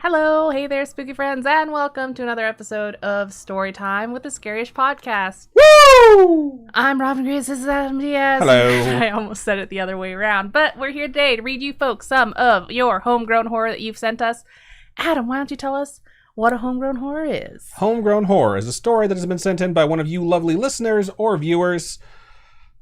Hello, hey there, spooky friends, and welcome to another episode of Storytime with the Scaryish Podcast. Woo! I'm Robin Grace, this is Adam Diaz. Hello. I almost said it the other way around, but we're here today to read you folks some of your homegrown horror that you've sent us. Adam, why don't you tell us what a homegrown horror is? Homegrown horror is a story that has been sent in by one of you lovely listeners or viewers.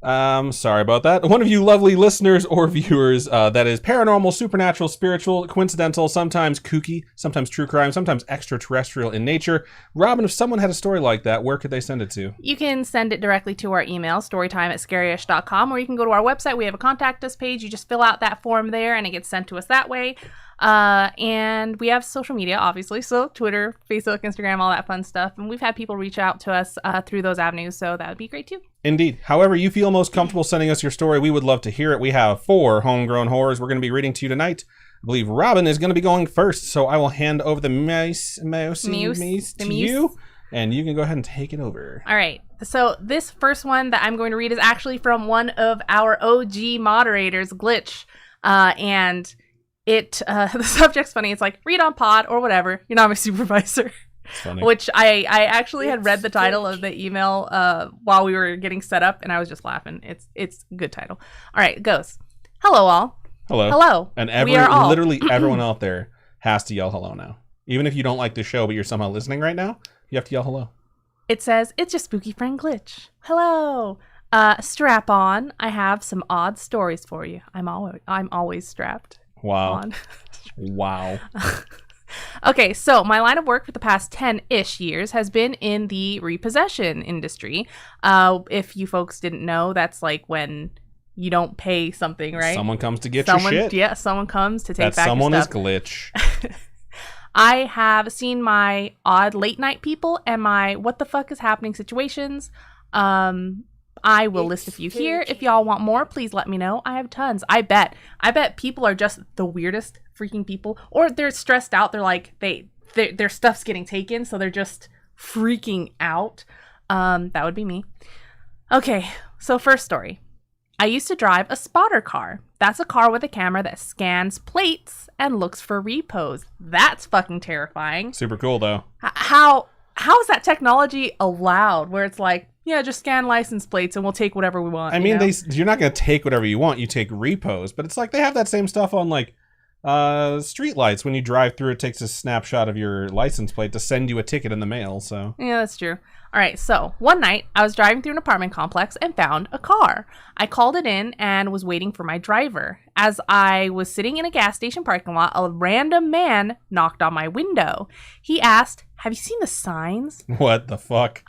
Sorry about that. One of you lovely listeners or viewers that is paranormal, supernatural, spiritual, coincidental, sometimes kooky, sometimes true crime, sometimes extraterrestrial in nature. Robin, if someone had a story like that, where could they send it to? You can send it directly to our email, storytime@scaryish.com, or you can go to our website. We have a contact us page. You just fill out that form there and it gets sent to us that way. And we have social media, obviously, so Twitter, Facebook, Instagram, all that fun stuff. And we've had people reach out to us through those avenues, so that would be great too. Indeed. However you feel most comfortable sending us your story, we would love to hear it. We have 4 homegrown horrors we're going to be reading to you tonight. I believe Robin is going to be going first, so I will hand over the mouse to you, and you can go ahead and take it over. All right. So this first one that I'm going to read is actually from one of our OG moderators, Glitch, and the subject's funny. It's like, read on pod or whatever. You're not my supervisor. Which I actually had read the title of the email while we were getting set up, and I was just laughing. It's a good title. All right, it goes. Hello, all. Hello. And literally everyone out there has to yell hello now. Even if you don't like the show, but you're somehow listening right now, you have to yell hello. It says, it's your spooky friend Glitch. Hello. Strap on. I have some odd stories for you. I'm always strapped. Wow. On. Wow. Okay, so my line of work for the past 10-ish years has been in the repossession industry. If you folks didn't know, that's like when you don't pay something, right? Someone comes to get your shit. Yeah, someone comes to take back your stuff. Someone is Glitch. I have seen my odd late night people and my what the fuck is happening situations. I will list a few here. If y'all want more, please let me know. I have tons. I bet people are just the weirdest freaking people, or they're stressed out. They're like their stuff's getting taken, so they're just freaking out. That would be me. Okay, so first story. I used to drive a spotter car. That's a car with a camera that scans plates and looks for repos. That's fucking terrifying. Super cool though. How is that technology allowed? Where it's like, yeah, just scan license plates and we'll take whatever we want. I mean, you're not going to take whatever you want. You take repos, but it's like they have that same stuff on like street lights. When you drive through, it takes a snapshot of your license plate to send you a ticket in the mail. So yeah, that's true. All right. So one night I was driving through an apartment complex and found a car. I called it in and was waiting for my driver. As I was sitting in a gas station parking lot, a random man knocked on my window. He asked, "Have you seen the signs?" What the fuck?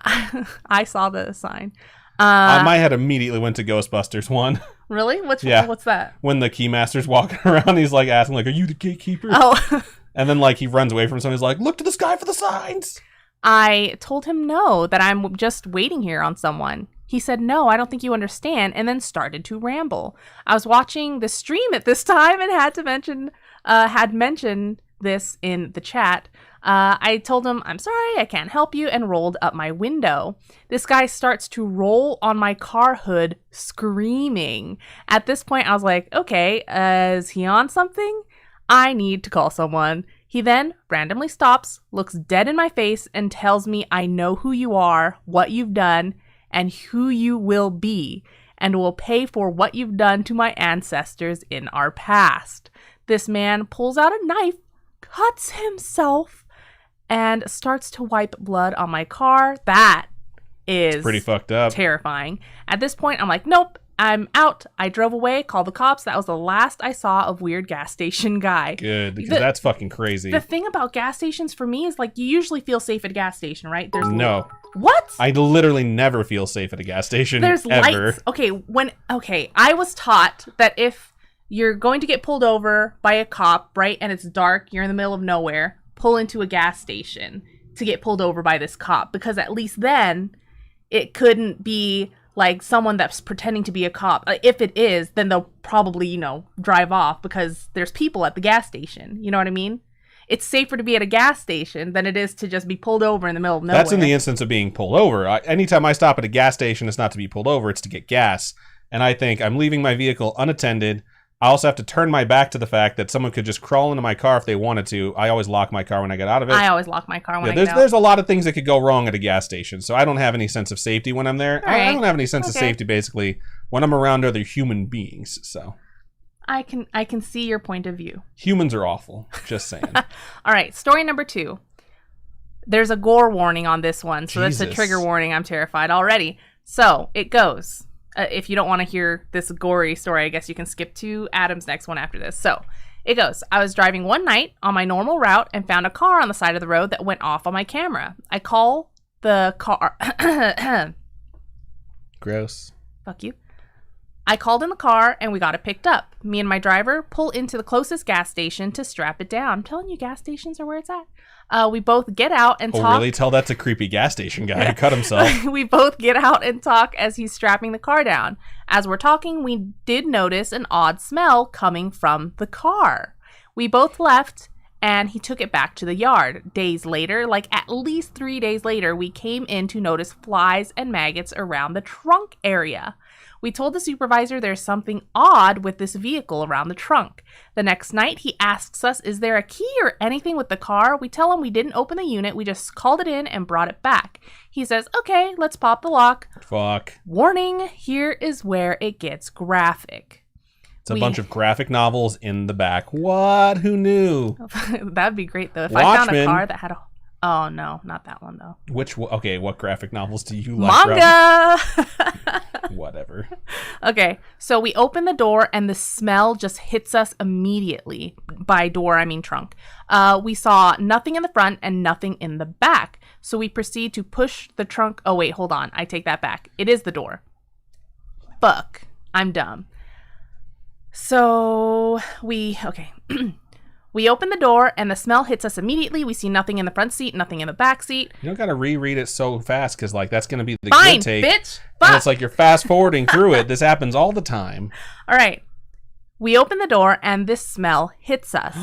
I saw the sign. My head immediately went to Ghostbusters 1. Really? What's that? When the keymaster's walking around, he's like asking, like, "Are you the gatekeeper?" Oh. And then like he runs away from someone. He's like, "Look to the sky for the signs." I told him no, that I'm just waiting here on someone. He said, "No, I don't think you understand," and then started to ramble. I was watching the stream at this time and had mentioned this in the chat. I told him, "I'm sorry, I can't help you," and rolled up my window. This guy starts to roll on my car hood, screaming. At this point, I was like, okay, is he on something? I need to call someone. He then randomly stops, looks dead in my face, and tells me I know who you are, what you've done, and who you will be, and will pay for what you've done to my ancestors in our past. This man pulls out a knife, cuts himself, and starts to wipe blood on my car. That is pretty fucked up. Terrifying. At this point, I'm like, nope, I'm out. I drove away, called the cops. That was the last I saw of weird gas station guy. Good, because that's fucking crazy. The thing about gas stations for me is like you usually feel safe at a gas station, right? No. What? I literally never feel safe at a gas station. There's ever. Lights. Okay, I was taught that if you're going to get pulled over by a cop, right, and it's dark, you're in the middle of nowhere, pull into a gas station to get pulled over by this cop, because at least then it couldn't be like someone that's pretending to be a cop. If it is, then they'll probably, drive off because there's people at the gas station. You know what I mean? It's safer to be at a gas station than it is to just be pulled over in the middle of nowhere. That's in the instance of being pulled over. Anytime I stop at a gas station, it's not to be pulled over, it's to get gas. And I think I'm leaving my vehicle unattended. I also have to turn my back to the fact that someone could just crawl into my car if they wanted to. I always lock my car when I get out of it. I always lock my car when I get out. There's a lot of things that could go wrong at a gas station, so I don't have any sense of safety when I'm there. Right. I don't have any sense of safety, basically, when I'm around other human beings, so... I can see your point of view. Humans are awful, just saying. All right, story number 2. There's a gore warning on this one, so Jesus. that's a trigger warning. I'm terrified already. So, it goes... if you don't want to hear this gory story, I guess you can skip to Adam's next one after this. So it goes, I was driving one night on my normal route and found a car on the side of the road that went off on my camera. I call the car. Gross. Fuck you. I called in the car and we got it picked up. Me and my driver pull into the closest gas station to strap it down. I'm telling you, gas stations are where it's at. We both get out and talk. Really? Tell that to creepy gas station guy who cut himself. We both get out and talk as he's strapping the car down. As we're talking, we did notice an odd smell coming from the car. We both left and he took it back to the yard. Days later, like at least 3 days later, we came in to notice flies and maggots around the trunk area. We told the supervisor there's something odd with this vehicle around the trunk. The next night, he asks us, is there a key or anything with the car? We tell him we didn't open the unit. We just called it in and brought it back. He says, okay, let's pop the lock. Fuck. Warning, here is where it gets graphic. It's a bunch of graphic novels in the back. What? Who knew? That'd be great, though. If Watchmen. I found a car that had a... Oh, no, not that one, though. Okay, what graphic novels do you like? Manga! Whatever. Okay, so we open the door and the smell just hits us immediately. By door, I mean trunk. We saw nothing in the front and nothing in the back. So we proceed to push the trunk. Oh, wait, hold on. I take that back. It is the door. Fuck. I'm dumb. So okay. We open the door and the smell hits us immediately. We see nothing in the front seat, nothing in the back seat. You don't got to reread it so fast because, like, that's going to be the Fine, good take. Bitch. And Fuck. it's like you're fast forwarding through it. This happens all the time. All right. We open the door and this smell hits us.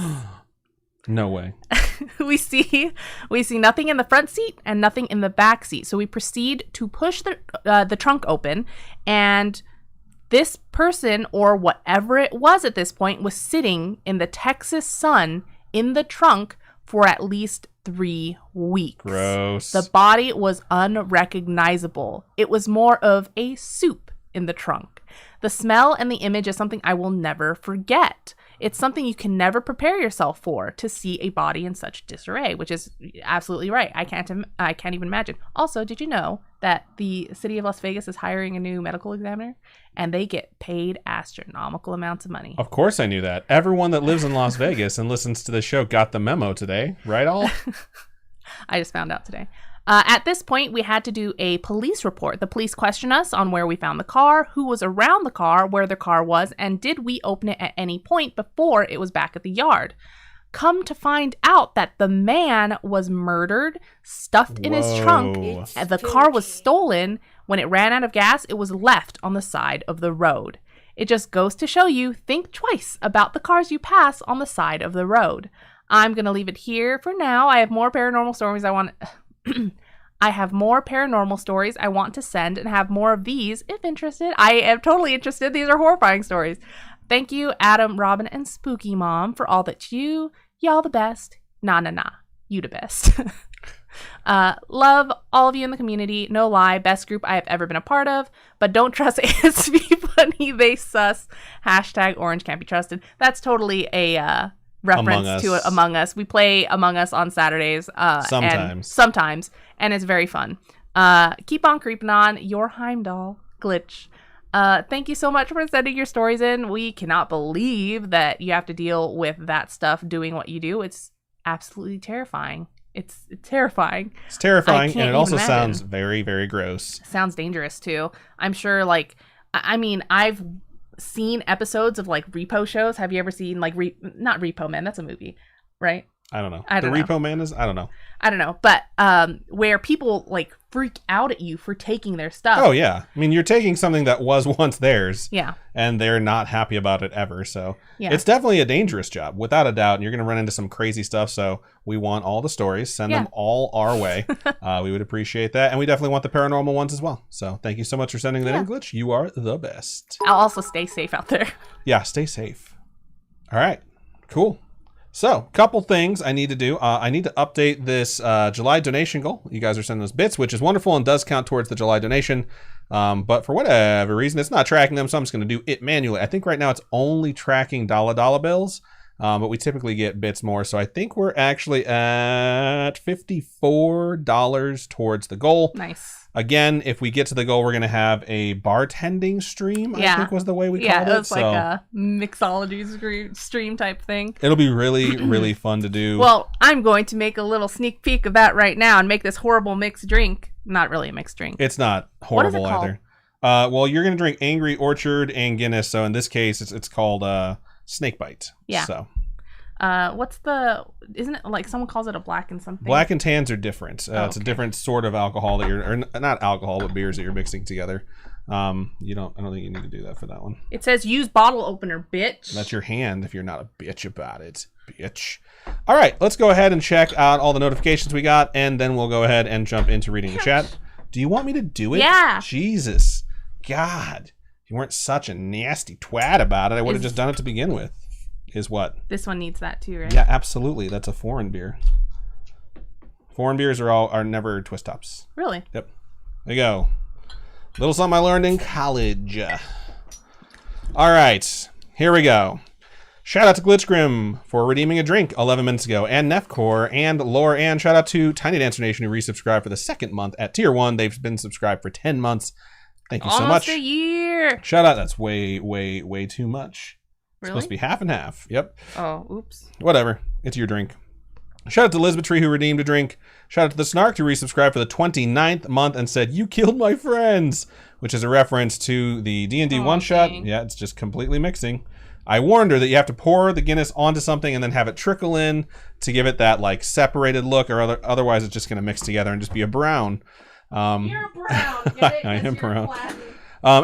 No way. We see nothing in the front seat and nothing in the back seat. So we proceed to push the trunk open, and this person, or whatever it was at this point, was sitting in the Texas sun in the trunk for at least 3 weeks. Gross. The body was unrecognizable. It was more of a soup in the trunk. The smell and the image is something I will never forget. It's something you can never prepare yourself for, to see a body in such disarray, which is absolutely right. I can't even imagine. Also, did you know that the city of Las Vegas is hiring a new medical examiner, and they get paid astronomical amounts of money? Of course I knew that. Everyone that lives in Las Vegas and listens to the show got the memo today, right, all? I just found out today. At this point, we had to do a police report. The police questioned us on where we found the car, who was around the car, where the car was, and did we open it at any point before it was back at the yard. Come to find out that the man was murdered, stuffed in his trunk. The car was stolen. When it ran out of gas, it was left on the side of the road. It just goes to show you, think twice about the cars you pass on the side of the road. I'm going to leave it here for now. I have more paranormal stories I want to send, and have more of these if interested. I am totally interested. These are horrifying stories. Thank you, Adam, Robin, and Spooky Mom, for all that y'all the best. Nah. You the best. Love all of you in the community. No lie, best group I have ever been a part of. But don't trust ASV Funny. They sus. # Orange can't be trusted. That's totally a reference to Among Us. We play Among Us on Saturdays. Sometimes. And it's very fun. Keep on creeping on. Your Heimdall Glitch. Thank you so much for sending your stories in. We cannot believe that you have to deal with that stuff doing what you do. It's absolutely terrifying. It's terrifying. It's terrifying, and it also sounds very, very gross. Sounds dangerous, too. I'm sure, like, I mean, I've seen episodes of, like, repo shows. Have you ever seen, like, not Repo Man, that's a movie, right? I don't know. I don't the know. Repo Man is? I don't know. I don't know. But where people like freak out at you for taking their stuff. Oh, yeah. I mean, you're taking something that was once theirs. Yeah. And they're not happy about it ever. So Yeah. it's definitely a dangerous job, without a doubt. And you're going to run into some crazy stuff. So we want all the stories. Send them all our way. We would appreciate that. And we definitely want the paranormal ones as well. So thank you so much for sending that in, Glitch. You are the best. I'll also stay safe out there. Yeah, stay safe. All right. Cool. So, couple things I need to do. I need to update this July donation goal. You guys are sending us bits, which is wonderful and does count towards the July donation. But for whatever reason, it's not tracking them, so I'm just going to do it manually. I think right now it's only tracking dollar bills, but we typically get bits more. So I think we're actually at $54 towards the goal. Nice. Again, if we get to the goal, we're going to have a bartending stream, I think was the way we called it. Yeah, it was like a mixology stream type thing. It'll be really, really fun to do. Well, I'm going to make a little sneak peek of that right now and make this horrible mixed drink. Not really a mixed drink. It's not horrible what is it either. Well, you're going to drink Angry Orchard and Guinness. So in this case, it's called Snakebite. Yeah. So. Isn't it like someone calls it a black and something? Black and tans are different. It's a different sort of alcohol that or not alcohol, but beers that you're mixing together. I don't think you need to do that for that one. It says use bottle opener, bitch. That's your hand if you're not a bitch about it, bitch. All right, let's go ahead and check out all the notifications we got, and then we'll go ahead and jump into reading the chat. Do you want me to do it? Yeah. Jesus. God. If you weren't such a nasty twat about it, I would have just done it to begin with. Is what? This one needs that too, right? Yeah, absolutely. That's a foreign beer. Foreign beers are never twist tops. Really? Yep. There you go. Little something I learned in college. All right, here we go. Shout out to Glitchgrim for redeeming a drink 11 minutes ago, and Nefcore and Laura Ann. Shout out to Tiny Dancer Nation who resubscribed for the second month at Tier 1. They've been subscribed for 10 months. Thank you so much. Almost a year. Shout out. That's way, way, way too much. It's Really? supposed to be half and half. Yep. Oh, oops. Whatever. It's your drink. Shout out to Lisbeth Tree who redeemed a drink. Shout out to the Snark who resubscribed for the 29th month and said, "You killed my friends," which is a reference to the D&D one-shot. Dang. Yeah, it's just completely mixing. I warned her that you have to pour the Guinness onto something and then have it trickle in to give it that like separated look, or otherwise it's just going to mix together and just be a brown. You're brown. Get it? I am You're brown. black.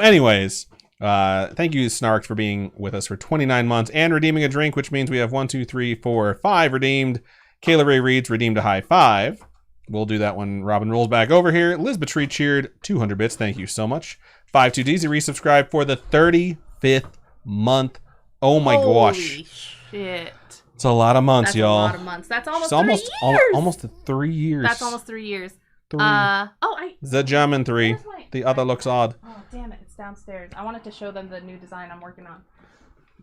Anyways, thank you, Snark, for being with us for 29 months and redeeming a drink, which means we have 1, 2, 3, 4, 5 redeemed. Kayla Ray Reeds redeemed a high 5. We'll do that when Robin rolls back over here. Lisbeth Tree cheered 200 bits. Thank you so much. 52DZ resubscribed for the 35th month. Oh my gosh. Holy shit. It's a lot of months, That's y'all. a lot of months. That's almost It's 3 years. almost 3 years. That's almost 3 years. 3. The German 3. Where's my- The other looks odd. Oh, damn it. It's downstairs. I wanted to show them the new design I'm working on.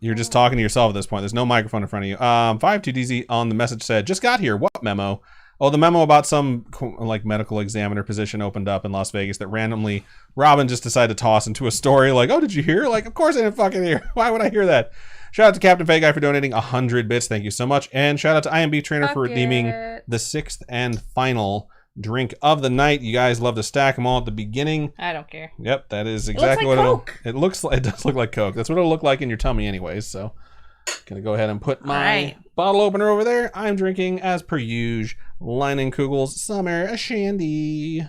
You're just talking to yourself at this point. There's no microphone in front of you. 52DZ on the message said, "Just got here. What memo?" Oh, the memo about some like medical examiner position opened up in Las Vegas that randomly Robin just decided to toss into a story. Like, "Oh, did you hear?" Like, of course I didn't fucking hear. Why would I hear that? Shout out to Captain Fake Guy for donating 100 bits. Thank you so much. And shout out to IMB Trainer for redeeming the 6th and final drink of the night. You guys love to stack them all at the beginning. I don't care. Yep, that is exactly like what Coke. it looks like. It does look like Coke. That's what it'll look like in your tummy anyways. So gonna go ahead and put my bottle opener over there. I'm drinking, as per usual, Leinenkugel's Summer Shandy.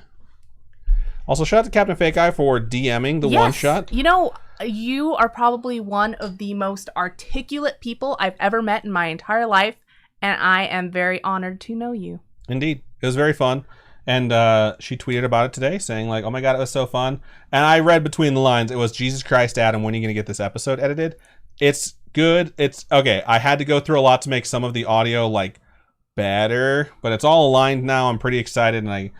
Also, shout out to Captain Fake Eye for DMing the one shot. You know, you are probably one of the most articulate people I've ever met in my entire life, and I am very honored to know you. Indeed. It was very fun. And she tweeted about it today saying like, "Oh my God, it was so fun." And I read between the lines. It was, "Jesus Christ, Adam, when are you going to get this episode edited?" It's good. It's okay. I had to go through a lot to make some of the audio like better, but it's all aligned now. I'm pretty excited. And I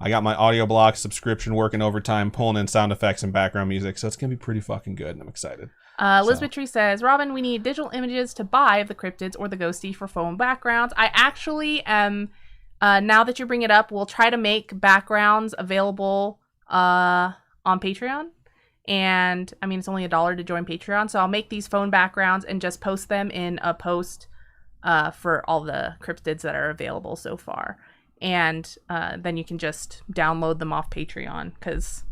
got my audio block subscription working overtime, pulling in sound effects and background music. So it's going to be pretty fucking good. And I'm excited. Elizabeth Tree says, "Robin, we need digital images to buy of the cryptids or the ghosty for phone backgrounds." I actually am... now that you bring it up, we'll try to make backgrounds available on Patreon. And I mean, it's only $1 to join Patreon. So I'll make these phone backgrounds and just post them in a post for all the cryptids that are available so far. And then you can just download them off Patreon because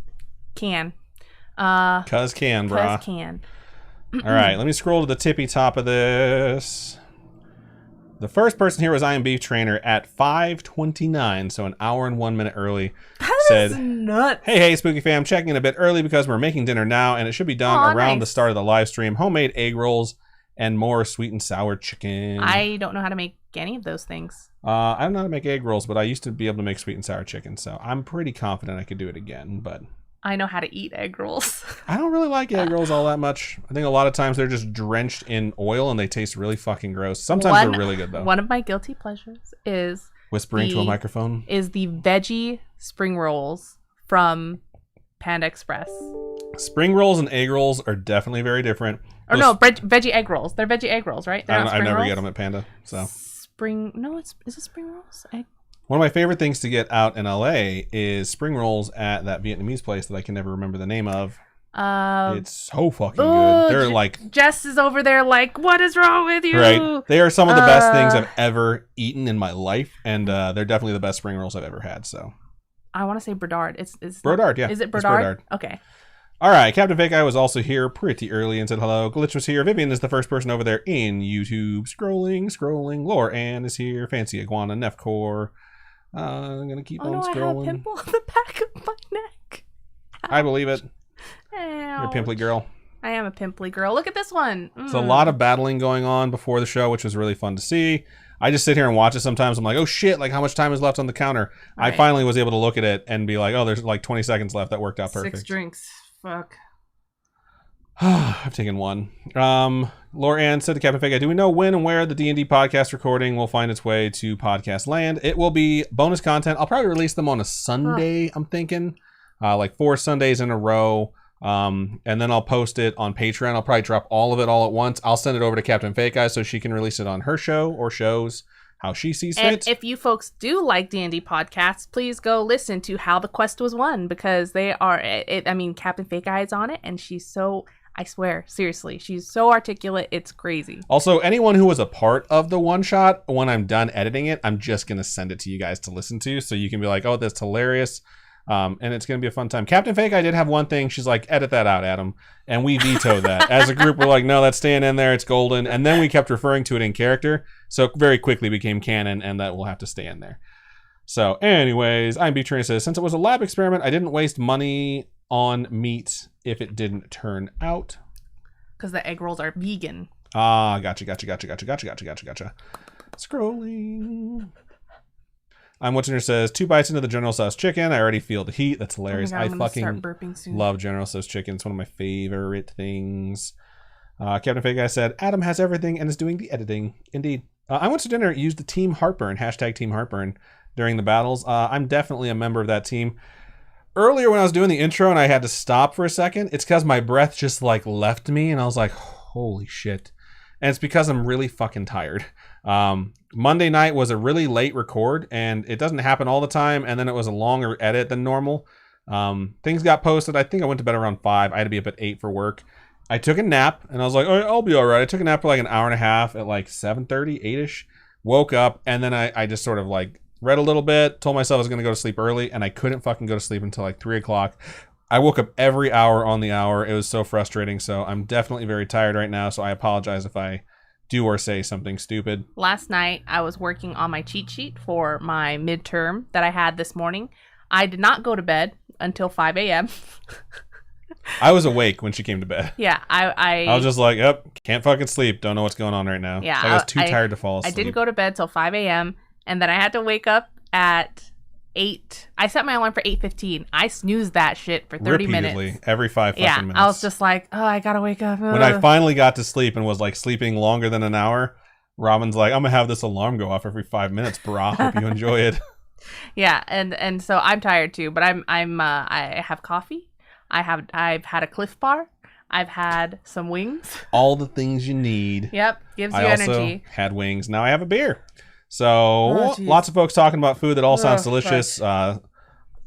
can. Cause can, brah. Cause can. All right, let me scroll to the tippy top of this. The first person here was I Am Beef Trainer at 5:29, so an hour and 1 minute early. That is nuts. Hey, Spooky Fam, checking in a bit early because we're making dinner now, and it should be done around the start of the live stream. Homemade egg rolls and more sweet and sour chicken. I don't know how to make any of those things. I don't know how to make egg rolls, but I used to be able to make sweet and sour chicken, so I'm pretty confident I could do it again, but... I know how to eat egg rolls. I don't really like egg rolls all that much. I think a lot of times they're just drenched in oil and they taste really fucking gross. Sometimes they're really good, though. One of my guilty pleasures is... Whispering to a microphone? Is the veggie spring rolls from Panda Express. Spring rolls and egg rolls are definitely very different. Or no, veggie egg rolls. They're veggie egg rolls, right? I never get them at Panda, so... Is it spring rolls? One of my favorite things to get out in LA is spring rolls at that Vietnamese place that I can never remember the name of. It's so fucking good. They're like... Jess is over there like, what is wrong with you? Right. They are some of the best things I've ever eaten in my life, and they're definitely the best spring rolls I've ever had, so... I want to say Brodard. It's Brodard, yeah. Is it Brodard? Okay. All right, Captain Fake Eye was also here pretty early and said hello. Glitch was here. Vivian is the first person over there in YouTube. Scrolling. Lore Ann is here. Fancy Iguana, Nefcore. I'm going to keep on scrolling. I have a pimple on the back of my neck. I believe it. Ouch. You're a pimply girl. I am a pimply girl. Look at this one. There's a lot of battling going on before the show, which was really fun to see. I just sit here and watch it sometimes. I'm like, oh shit, like how much time is left on the counter? Right. I finally was able to look at it and be like, oh, there's like 20 seconds left. That worked out perfect. 6 drinks. Fuck. I've taken one. Laura Ann said to Captain Fake, do we know when and where the D&D podcast recording will find its way to podcast land? It will be bonus content. I'll probably release them on a Sunday, I'm thinking. Like 4 Sundays in a row. And then I'll post it on Patreon. I'll probably drop all of it all at once. I'll send it over to Captain Fake Eye so she can release it on her show or shows how she sees fit. And if you folks do like D&D podcasts, please go listen to How the Quest Was Won, because they are, Captain Fake Eye is on it, and she's so... I swear, seriously, she's so articulate, it's crazy. Also, anyone who was a part of the one shot, when I'm done editing it, I'm just going to send it to you guys to listen to, so you can be like, oh, that's hilarious, and it's going to be a fun time. Captain Fake, I did have one thing. She's like, edit that out, Adam, and we vetoed that. As a group, we're like, no, that's staying in there, it's golden, and then we kept referring to it in character, so it very quickly became canon, and that will have to stay in there. So, anyways, I'm B. Trina says, since it was a lab experiment, I didn't waste money on meat if it didn't turn out. Because the egg rolls are vegan. Ah, gotcha. Scrolling. I'm What's in Her says, 2 bites into the General Tso's chicken. I already feel the heat. That's hilarious. Oh my God, I fucking love General Tso's chicken. It's one of my favorite things. Captain Fake Guy said, Adam has everything and is doing the editing. Indeed. I went to dinner, used the Team Heartburn, hashtag Team Heartburn, during the battles. I'm definitely a member of that team. Earlier when I was doing the intro and I had to stop for a second, it's because my breath just like left me and I was like, holy shit. And it's because I'm really fucking tired. Monday night was a really late record and it doesn't happen all the time. And then it was a longer edit than normal. Things got posted. I think I went to bed around 5. I had to be up at 8 for work. I took a nap and I was like, oh, I'll be all right. I took a nap for like an hour and a half at like 7:30, 8ish. Woke up and then I just sort of like read a little bit, told myself I was going to go to sleep early, and I couldn't fucking go to sleep until like 3 o'clock. I woke up every hour on the hour. It was so frustrating. So I'm definitely very tired right now. So I apologize if I do or say something stupid. Last night, I was working on my cheat sheet for my midterm that I had this morning. I did not go to bed until 5 a.m. I was awake when she came to bed. Yeah, I was just like, yep, can't fucking sleep. Don't know what's going on right now. Yeah, I was too tired to fall asleep. I didn't go to bed till 5 a.m. And then I had to wake up at 8. I set my alarm for 8:15. I snoozed that shit for 30 repeatedly, minutes. Every 5 fucking minutes. I was just like, oh, I gotta wake up. When I finally got to sleep and was like sleeping longer than an hour, Robin's like, I'm gonna have this alarm go off every 5 minutes, brah. Hope you enjoy it. Yeah, and so I'm tired too, but I have coffee. I've had a Cliff Bar. I've had some wings. All the things you need. Yep, gives you energy. energy. I also had wings. Now I have a beer. So lots of folks talking about food that all sounds delicious.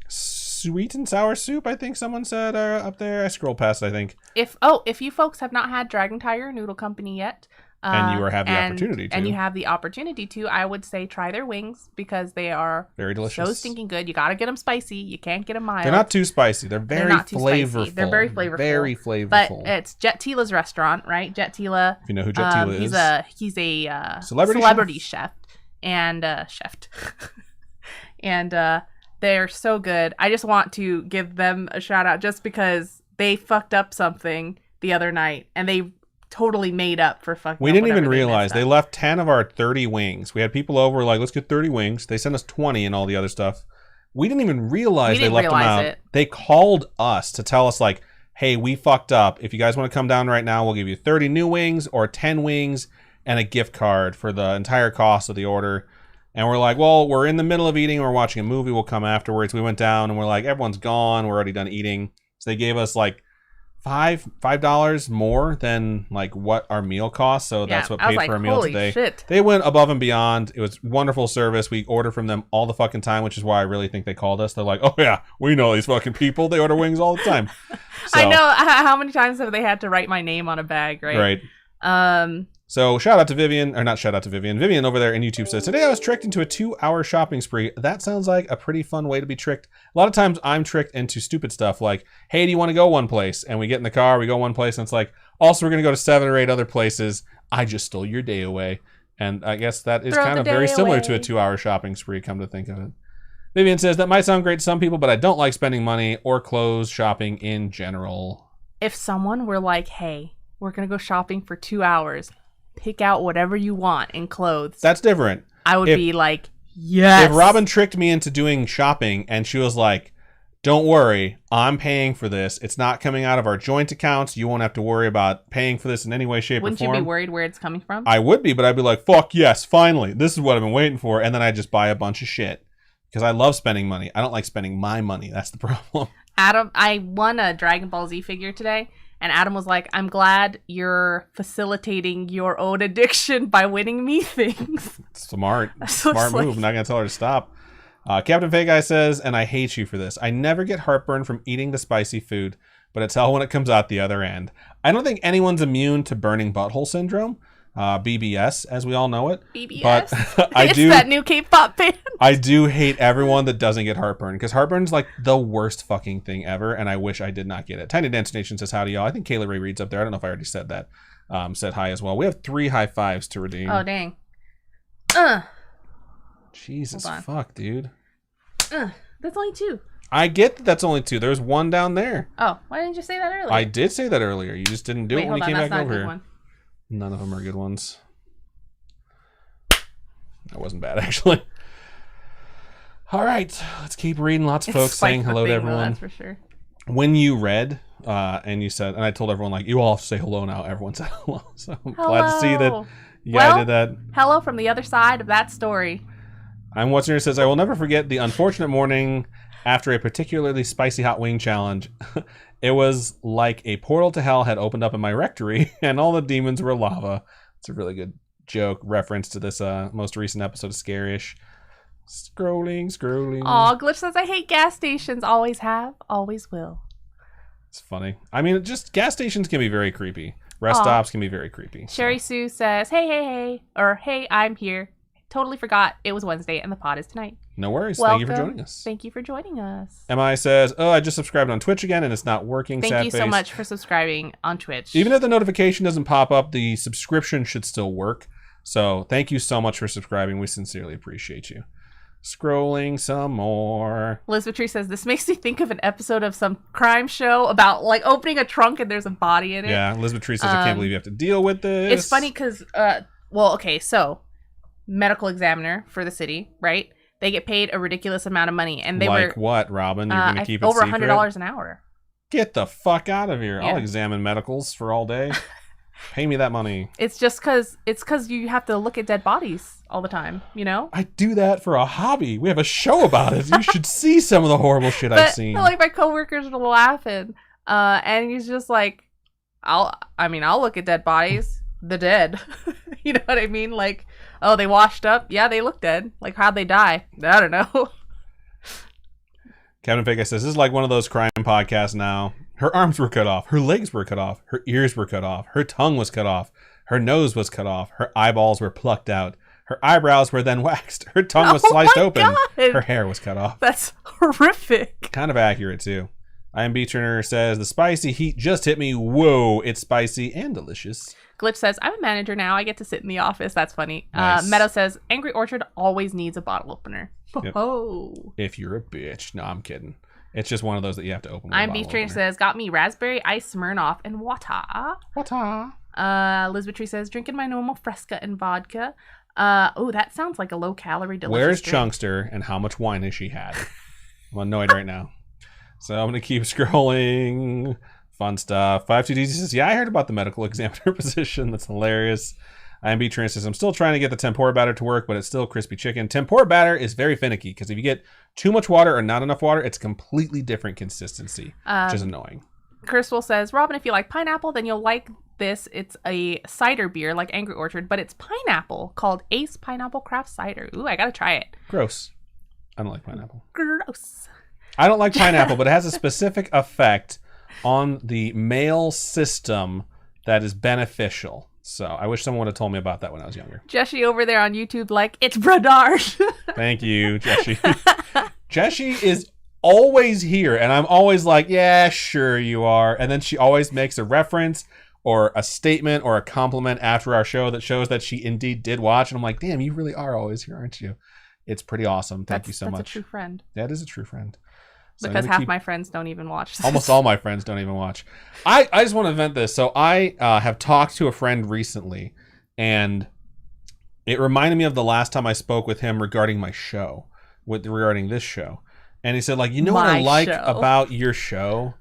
Sweet and sour soup, I think someone said up there. I scrolled past it, I think. If you folks have not had Dragon Tiger Noodle Company yet, And you have the opportunity to. And you have the opportunity to. I would say try their wings because they are very delicious. So stinking good. You got to get them spicy. You can't get them mild. They're not too spicy. They're very flavorful. They're very flavorful. Very flavorful. But it's Jet Tila's restaurant, right? Jet Tila. If you know who Jet Tila is. He's a celebrity chef. And and they're so good. I just want to give them a shout out just because they fucked up something the other night and they totally made up for fucking. We didn't even realize they left 10 of our 30 wings. We had people over like, let's get 30 wings. They sent us 20 and all the other stuff. We didn't even realize they left them out. They called us to tell us like, hey, we fucked up. If you guys want to come down right now, we'll give you 30 new wings or 10 wings and a gift card for the entire cost of the order. And we're like, well, we're in the middle of eating. We're watching a movie. We'll come afterwards. We went down and we're like, everyone's gone. We're already done eating. So they gave us like $5 more than like what our meal cost. So that's what paid for our meal today. Shit. They went above and beyond. It was wonderful service. We order from them all the fucking time, which is why I really think they called us. They're like, oh yeah, we know these fucking people. They order wings all the time. So, I know. How many times have they had to write my name on a bag, right? Right. So shout out to Vivian, or not shout out to Vivian. Vivian over there in YouTube says, today I was tricked into a 2-hour shopping spree. That sounds like a pretty fun way to be tricked. A lot of times I'm tricked into stupid stuff like, hey, do you want to go one place? And we get in the car, we go one place, and it's like, also we're going to go to 7 or 8 other places. I just stole your day away. And I guess that is kind of very similar to a 2-hour shopping spree, come to think of it. Vivian says, that might sound great to some people, but I don't like spending money or clothes shopping in general. If someone were like, hey, we're going to go shopping for 2 hours, pick out whatever you want in clothes. That's different. I would be like, yes. If Robin tricked me into doing shopping and she was like, don't worry, I'm paying for this. It's not coming out of our joint accounts. You won't have to worry about paying for this in any way, shape, or form. Wouldn't you be worried where it's coming from? I would be, but I'd be like, fuck yes, finally. This is what I've been waiting for. And then I just buy a bunch of shit. Because I love spending money. I don't like spending my money. That's the problem. Adam, I won a Dragon Ball Z figure today. And Adam was like, I'm glad you're facilitating your own addiction by winning me things. Smart. Smart move. I'm not going to tell her to stop. Captain Fake Guy says, and I hate you for this. I never get heartburn from eating the spicy food, but it's hell when it comes out the other end. I don't think anyone's immune to burning butthole syndrome. BBS, as we all know it. BBS? But it's that new K-pop band. I do hate everyone that doesn't get heartburn, because heartburn's like the worst fucking thing ever, and I wish I did not get it. Tiny Dance Nation says, howdy y'all. I think Kayla Ray Reed's up there. I don't know if I already said that. Said hi as well. We have 3 high fives to redeem. Oh, dang. Jesus fuck, dude. That's only 2. I get that that's only 2. There's 1 down there. Oh, why didn't you say that earlier? I did say that earlier. You just didn't do it when you came back over here. None of them are good ones. That wasn't bad, actually. All right, let's keep reading. Lots of folks saying hello to everyone. That's for sure. When you read and you said, and I told everyone, like, you all have to say hello now. Everyone said hello. So I'm glad to see that you guys did that. Hello from the other side of that story. I'm What's Your says, I will never forget the unfortunate morning after a particularly spicy hot wing challenge. It was like a portal to hell had opened up in my rectory and all the demons were lava. It's a really good joke reference to this most recent episode of Scaryish. Scrolling. Aw, Glitch says, I hate gas stations. Always have, always will. It's funny. I mean, just gas stations can be very creepy. Rest stops can be very creepy. Sherry Sue says, hey. Or, hey, I'm here. Totally forgot it was Wednesday and the pod is tonight. No worries. Welcome. Thank you for joining us. Thank you for joining us. MI says, I just subscribed on Twitch again and it's not working. Thank you so much for subscribing on Twitch. Even if the notification doesn't pop up, the subscription should still work. So thank you so much for subscribing. We sincerely appreciate you. Scrolling some more. Elizabeth Tree says, this makes me think of an episode of some crime show about like opening a trunk and there's a body in it. Yeah, Elizabeth Tree says, I can't believe you have to deal with this. It's funny because, so medical examiner for the city, right? They get paid a ridiculous amount of money. And they were what, Robin? You're going to keep it over secret? $100 an hour. Get the fuck out of here. Yeah. I'll examine medicals for all day. Pay me that money. It's just because you have to look at dead bodies all the time, you know? I do that for a hobby. We have a show about it. You should see some of the horrible shit I've seen. Like my coworkers are laughing. And he's just like, I'll look at dead bodies. The dead. You know what I mean? Like, oh, they washed up. Yeah, they look dead. Like, how'd they die? I don't know. Captain Fake says, this is like one of those crime podcasts now. Her arms were cut off. Her legs were cut off. Her ears were cut off. Her tongue was cut off. Her nose was cut off. Her eyeballs were plucked out. Her eyebrows were then waxed. Her tongue was sliced open. God. Her hair was cut off. That's horrific. Kind of accurate, too. IMB Turner says, the spicy heat just hit me. Whoa, it's spicy and delicious. Glitch says, I'm a manager now. I get to sit in the office. That's funny. Nice. Meadow says, Angry Orchard always needs a bottle opener. Yep. Oh. If you're a bitch. No, I'm kidding. It's just one of those that you have to open with IMB Trainer says, got me raspberry ice Smirnoff and water. Elizabeth Tree says, drinking my normal Fresca and vodka. Oh, that sounds like a low-calorie delicious Where's drink. Chunkster and how much wine has she had? I'm annoyed right now. So I'm going to keep scrolling. Fun stuff. 52DZ says, yeah, I heard about the medical examiner position. That's hilarious. IMB Trainer says, I'm still trying to get the tempura batter to work, but it's still crispy chicken. Tempura batter is very finicky because if you get too much water or not enough water, it's a completely different consistency, which is annoying. Kurswell says, Robin, if you like pineapple, then you'll like this. It's a cider beer like Angry Orchard, but it's pineapple called Ace Pineapple Craft Cider. Ooh, I got to try it. Gross. I don't like pineapple. Gross. I don't like pineapple, but it has a specific effect on the male system that is beneficial. So I wish someone would have told me about that when I was younger. Jessie over there on YouTube like, it's Bradard. Thank you, Jessie. Jessie is always here, and I'm always like, yeah, sure you are. And then she always makes a reference or a statement or a compliment after our show that shows that she indeed did watch. And I'm like, damn, you really are always here, aren't you? It's pretty awesome. Thank you so much. That's a true friend. That is a true friend. So because half my friends don't even watch this. Almost all my friends don't even watch. I just want to vent this. So I have talked to a friend recently, and it reminded me of the last time I spoke with him regarding my show, regarding this show. And he said, like, you know what I like about your show?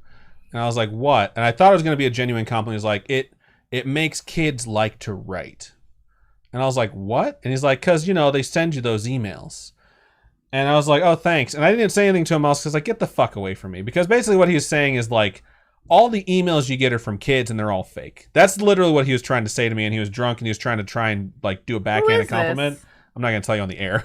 And I was like, what? And I thought it was going to be a genuine compliment. He's like, it makes kids like to write. And I was like, what? And he's like, because, you know, they send you those emails. And I was like, oh, thanks. And I didn't say anything to him else because, like, get the fuck away from me. Because basically what he was saying is, like, all the emails you get are from kids and they're all fake. That's literally what he was trying to say to me. And he was drunk and he was trying to like, do a backhanded compliment. I'm not going to tell you on the air.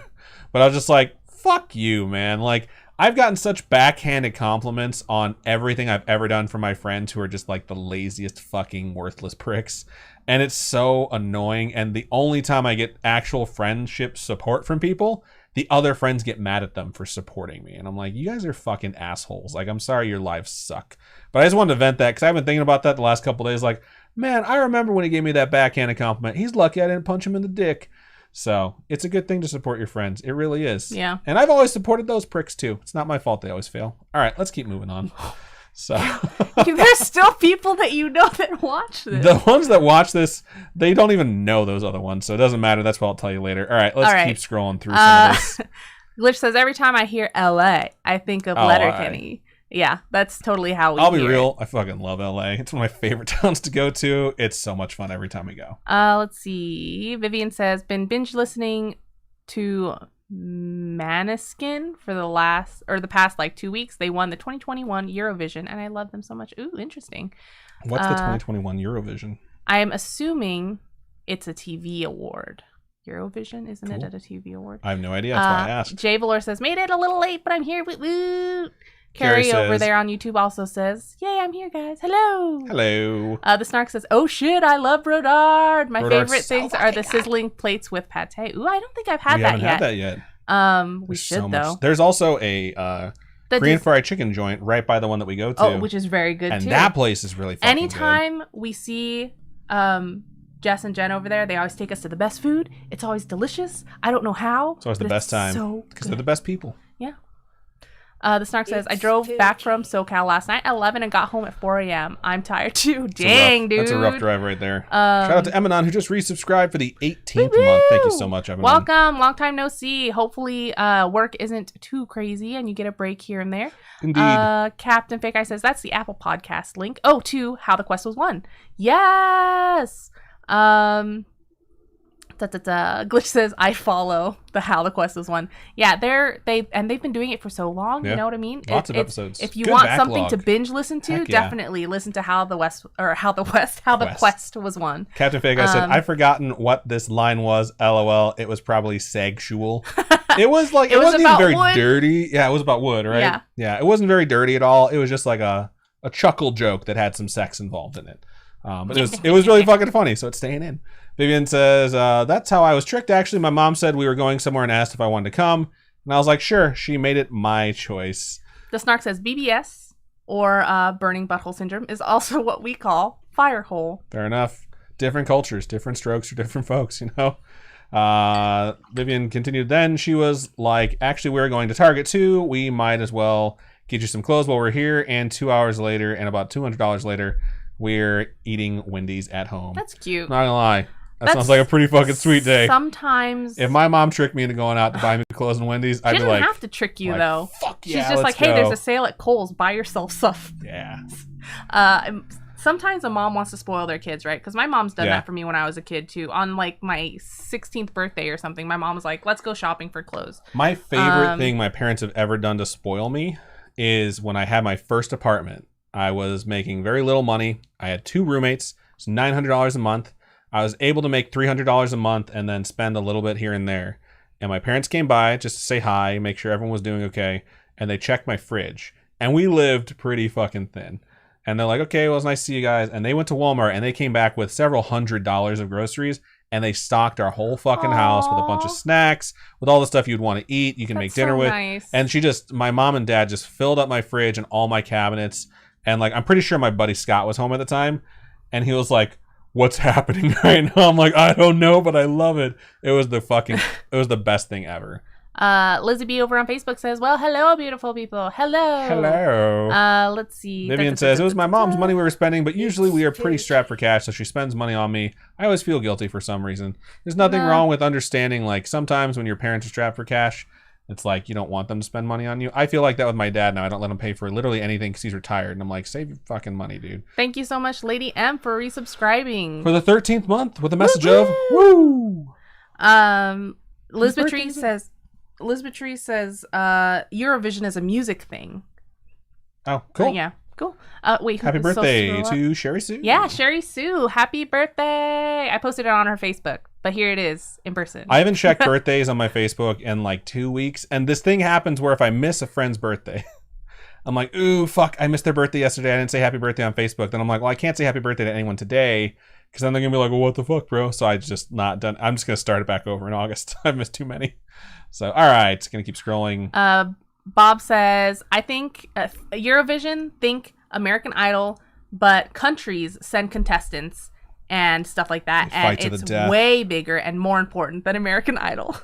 But I was just like, fuck you, man. Like, I've gotten such backhanded compliments on everything I've ever done for my friends who are just, like, the laziest fucking worthless pricks. And it's so annoying. And the only time I get actual friendship support from people, the other friends get mad at them for supporting me. And I'm like, you guys are fucking assholes. Like, I'm sorry your lives suck. But I just wanted to vent that because I've been thinking about that the last couple of days. Like, man, I remember when he gave me that backhanded compliment. He's lucky I didn't punch him in the dick. So it's a good thing to support your friends. It really is. Yeah. And I've always supported those pricks too. It's not my fault they always fail. All right, let's keep moving on. So there's still people that you know that watch this. The ones that watch this, they don't even know those other ones, so it doesn't matter. That's what I'll tell you later. All right, let's keep scrolling through some of this. Glitch says, every time I hear LA, I think of Letterkenny. Yeah, that's totally how we I'll be real. I fucking love LA. It's one of my favorite towns to go to. It's so much fun every time we go. Let's see. Vivian says, been binge listening to Maneskin for the past like 2 weeks. They won the 2021 Eurovision and I love them so much. Ooh, interesting. What's the 2021 Eurovision? I am assuming it's a TV award. Eurovision, isn't it, at a TV award? I have no idea. That's why I asked. Jay Valor says, made it a little late, but I'm here. Woot woot. Carrie over there on YouTube also says, yay, I'm here, guys. Hello. Hello. The Snark says, oh shit, I love Brodard. My Brodard's favorite things are the sizzling plates with pate. Ooh, I don't think I've had that yet. We haven't had that yet. We should, though. There's also a Korean fried chicken joint right by the one that we go to. Oh, which is very good, and too. And that place is really fucking Anytime good. we see Jess and Jen over there, they always take us to the best food. It's always delicious. I don't know how. It's always the best time. Because they're the best people. Yeah. The Snark says, I drove back from SoCal last night at 11 and got home at 4 a.m. I'm tired too. Dang, dude. That's a rough drive right there. Shout out to Emanon who just resubscribed for the 18th month. Thank you so much, Emanon. Welcome. Long time no see. Hopefully work isn't too crazy and you get a break here and there. Indeed. Captain Fake Eye says, that's the Apple Podcast link. Oh, to How the Quest Was Won. Yes. Glitch says, I follow the How the Quest Was Won. Yeah, they've been doing it for so long. Yeah. You know what I mean? Lots of episodes. If you Good want backlog. something to binge listen to, definitely listen to How the Quest Was Won. Captain Fake, I said, I've forgotten what this line was. LOL. It was probably sexual. It was like, it wasn't even very dirty. Yeah, it was about wood, right? Yeah. Yeah, it wasn't very dirty at all. It was just like a chuckle joke that had some sex involved in it. But it was really fucking funny, so it's staying in. Vivian says, that's how I was tricked. Actually, my mom said we were going somewhere and asked if I wanted to come. And I was like, sure. She made it my choice. The Snark says BBS, or burning butthole syndrome, is also what we call fire hole. Fair enough. Different cultures, different strokes for different folks, you know? Vivian continued then. She was like, actually, we're going to Target too. We might as well get you some clothes while we're here. And 2 hours later, and about $200 later, we're eating Wendy's at home. That's cute. Not gonna lie. That sounds like a pretty fucking sweet day. Sometimes. If my mom tricked me into going out to buy me clothes in Wendy's, I'd be like... She doesn't have to trick you, though. Fuck yeah, she's just like, hey, there's a sale at Kohl's. Buy yourself stuff. Yeah. Sometimes a mom wants to spoil their kids, right? Because my mom's done that for me when I was a kid, too. On, like, my 16th birthday or something, my mom was like, let's go shopping for clothes. My favorite thing my parents have ever done to spoil me is when I had my first apartment. I was making very little money. I had 2 roommates. It's $900 a month. I was able to make $300 a month and then spend a little bit here and there. And my parents came by just to say hi, make sure everyone was doing okay. And they checked my fridge. And we lived pretty fucking thin. And they're like, okay, well, it was nice to see you guys. And they went to Walmart and they came back with several $100s of groceries. And they stocked our whole fucking house with a bunch of snacks, with all the stuff you'd want to eat, you can make dinner with. Nice. And my mom and dad just filled up my fridge and all my cabinets. And like, I'm pretty sure my buddy Scott was home at the time. And he was like, what's happening right now? I'm like, I don't know, but I love it. It was the best thing ever. Lizzie B over on Facebook says, well, hello, beautiful people. Hello. Let's see. Vivian says, it was my mom's money we were spending, but usually we are pretty strapped for cash, so she spends money on me. I always feel guilty for some reason. There's nothing wrong with understanding, like, sometimes when your parents are strapped for cash, it's like you don't want them to spend money on you. I feel like that with my dad now. I don't let him pay for literally anything because he's retired. And I'm like, save your fucking money, dude. Thank you so much, Lady M, for resubscribing. For the 13th month with a message of, woo! Lisbeth Tree says, Eurovision is a music thing. Oh, cool. Yeah, cool. Wait, happy birthday to Sherry Sue. Yeah, Sherry Sue. Happy birthday. I posted it on her Facebook, but here it is in person. I haven't checked birthdays on my Facebook in like 2 weeks. And this thing happens where if I miss a friend's birthday, I'm like, ooh, fuck, I missed their birthday yesterday. I didn't say happy birthday on Facebook. Then I'm like, well, I can't say happy birthday to anyone today because then they're going to be like, well, what the fuck, bro? So I just not done. I'm just going to start it back over in August. I've missed too many. So, all right. Going to keep scrolling. Bob says, I think Eurovision, think American Idol, but countries send contestants and stuff like that. And it's way bigger and more important than American Idol.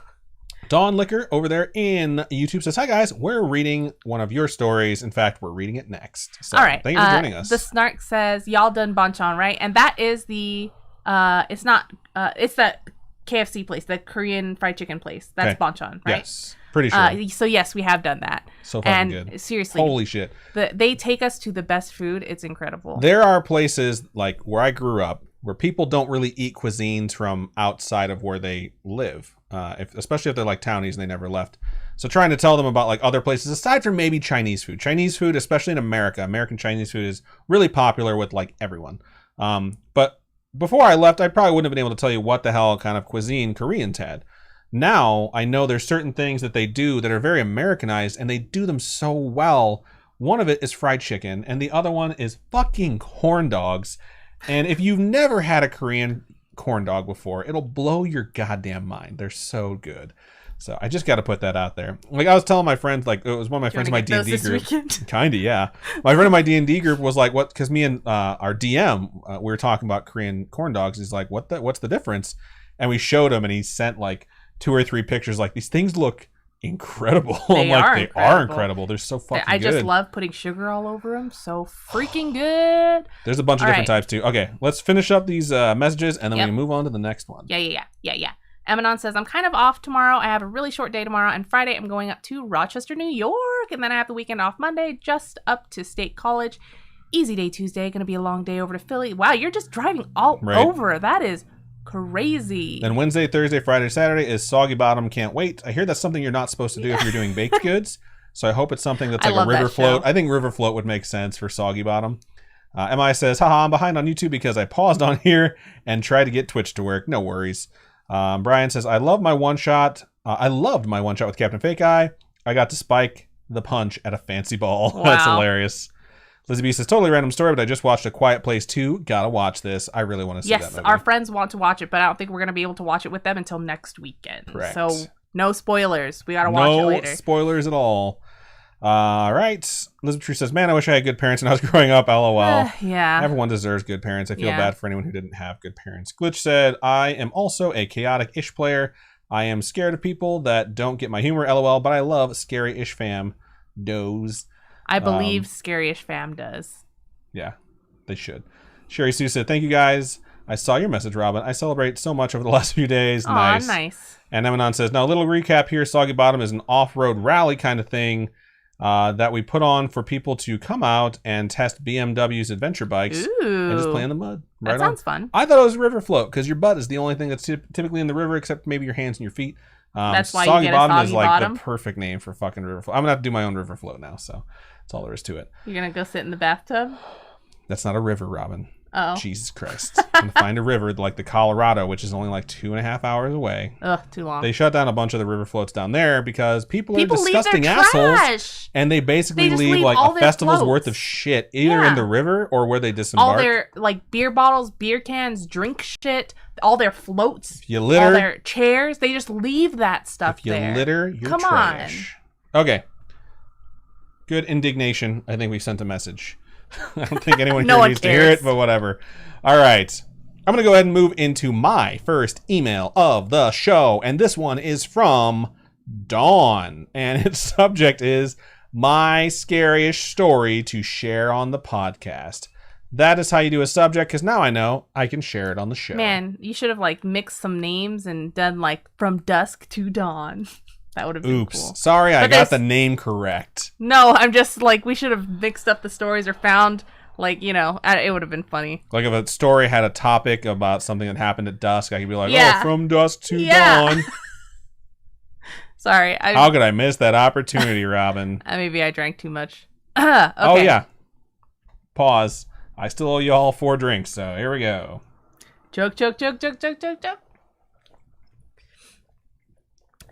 Dawn Liquor over there in YouTube says, hi guys, we're reading one of your stories. In fact, we're reading it next. So, all right. Thank you for joining us. The Snark says, y'all done Bonchon, right? And that is the, it's that KFC place, the Korean fried chicken place. That's Bonchon, right? Yes. Pretty sure. So yes, we have done that. So fucking good. Seriously. Holy shit. They take us to the best food. It's incredible. There are places like where I grew up where people don't really eat cuisines from outside of where they live. Especially if they're like townies and they never left. So trying to tell them about like other places aside from maybe Chinese food. Chinese food, especially in America, American Chinese food is really popular with like everyone. But before I left, I probably wouldn't have been able to tell you what the hell kind of cuisine Koreans had. Now, I know there's certain things that they do that are very Americanized, and they do them so well. One of it is fried chicken, and the other one is fucking corn dogs. And if you've never had a Korean corn dog before, it'll blow your goddamn mind. They're so good. So I just got to put that out there. Like I was telling my friends, like it was one of my friends in my D&D group. Kinda, yeah. My friend in my D&D group was like, "What?" Because me and our DM, we were talking about Korean corn dogs. He's like, "What's the difference?" And we showed him, and he sent like 2 or 3 pictures. Like these things look incredible. They are incredible. They're so fucking good. I just love putting sugar all over them. So freaking good. There's a bunch of different types too. Okay, let's finish up these messages, and then we can move on to the next one. Yeah. Emanon says, I'm kind of off tomorrow. I have a really short day tomorrow, and Friday I'm going up to Rochester, New York, and then I have the weekend off Monday, just up to State College. Easy day Tuesday, gonna be a long day over to Philly. Wow, you're just driving all over. That is crazy. Then Wednesday, Thursday, Friday, Saturday is Soggy Bottom. Can't wait. I hear that's something you're not supposed to do if you're doing baked goods. So I hope it's something that's like a river float. I think river float would make sense for Soggy Bottom. MI says, haha, I'm behind on YouTube because I paused on here and tried to get Twitch to work. No worries. Brian says, I loved my one shot with Captain Fake Eye. I got to spike the punch at a fancy ball. Wow. That's hilarious. Lizzie B says, totally random story, but I just watched A Quiet Place 2. Gotta watch this. I really want to see that Yes, movie. our friends want to watch it, but I don't think we're going to be able to watch it with them until next weekend. Correct. So, no spoilers. We got to watch it later. No spoilers at all. All right. Elizabeth True says, man, I wish I had good parents when I was growing up. LOL. Yeah. Everyone deserves good parents. I feel bad for anyone who didn't have good parents. Glitch said, I am also a chaotic-ish player. I am scared of people that don't get my humor. LOL, but I love Scaryish fam. Doze. I believe Scaryish fam does. Yeah, they should. Sherry Sue said, thank you guys. I saw your message, Robin. I celebrate so much over the last few days. Aw, nice. And Emanon says, now a little recap here. Soggy Bottom is an off-road rally kind of thing that we put on for people to come out and test BMW's adventure bikes and just play in the mud. That sounds fun. I thought it was river float because your butt is the only thing that's typically in the river except maybe your hands and your feet. That's why Soggy you get Bottom a Soggy is like Bottom? the perfect name for fucking river float. I'm going to have to do my own river float now, so that's all there is to it. You're going to go sit in the bathtub? That's not a river, Robin. Oh. Jesus Christ. I'm going to find a river like the Colorado, which is only like 2.5 hours away. Ugh, too long. They shut down a bunch of the river floats down there because people are leave disgusting their assholes. trash. And they basically They just leave leave like all a their festival's floats. worth of shit either in the river or where they disembark. All their like beer bottles, beer cans, drink shit, all their floats, If you litter, all their chairs, they just leave that stuff if you there. litter, you're Come trash. Okay. Good indignation. I think we sent a message. I don't think anyone No here one needs to hear cares. it, but whatever. All right. I'm going to go ahead and move into my first email of the show. And this one is from Dawn. And its subject is my scariest story to share on the podcast. That is how you do a subject, because now I know I can share it on the show. Man, you should have like mixed some names and done like from dusk to dawn. That would have been Oops. cool. Sorry, I But got there's- the name correct. No, I'm just like, we should have mixed up the stories or found like, you know, it would have been funny. Like if a story had a topic about something that happened at dusk, I could be like, Yeah. oh, from dusk to Yeah. dawn. Sorry. How could I miss that opportunity, Robin? Maybe I drank too much. Okay. Oh, yeah. Pause. I still owe you all 4 drinks, so here we go. Joke.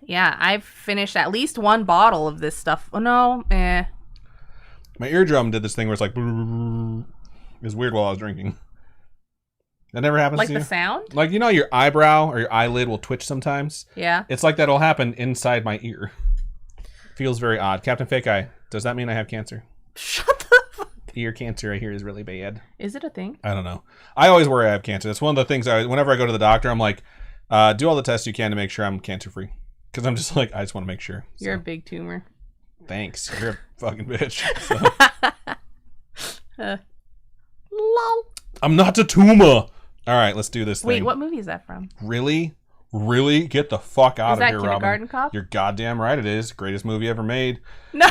Yeah, I've finished at least one bottle of this stuff. Oh, no. My eardrum did this thing where it's like, it was weird while I was drinking. That never happens Like to you? the sound? Like, you know, your eyebrow or your eyelid will twitch sometimes? Yeah. It's like that'll happen inside my ear. Feels very odd. Captain Fake Eye, does that mean I have cancer? Shut the fuck. Ear cancer, I hear, is really bad. Is it a thing? I don't know. I always worry I have cancer. That's one of the things, whenever I go to the doctor, I'm like, do all the tests you can to make sure I'm cancer-free. Because I'm just like, I just want to make sure. You're a big tumor. Thanks. You're a fucking bitch. Lol. I'm not a tumor. All right, let's do this thing. Wait, what movie is that from? Really? Really? Get the fuck out Is of that here, Robin. Kindergarten Cop? You're goddamn right it is. Greatest movie ever made. No.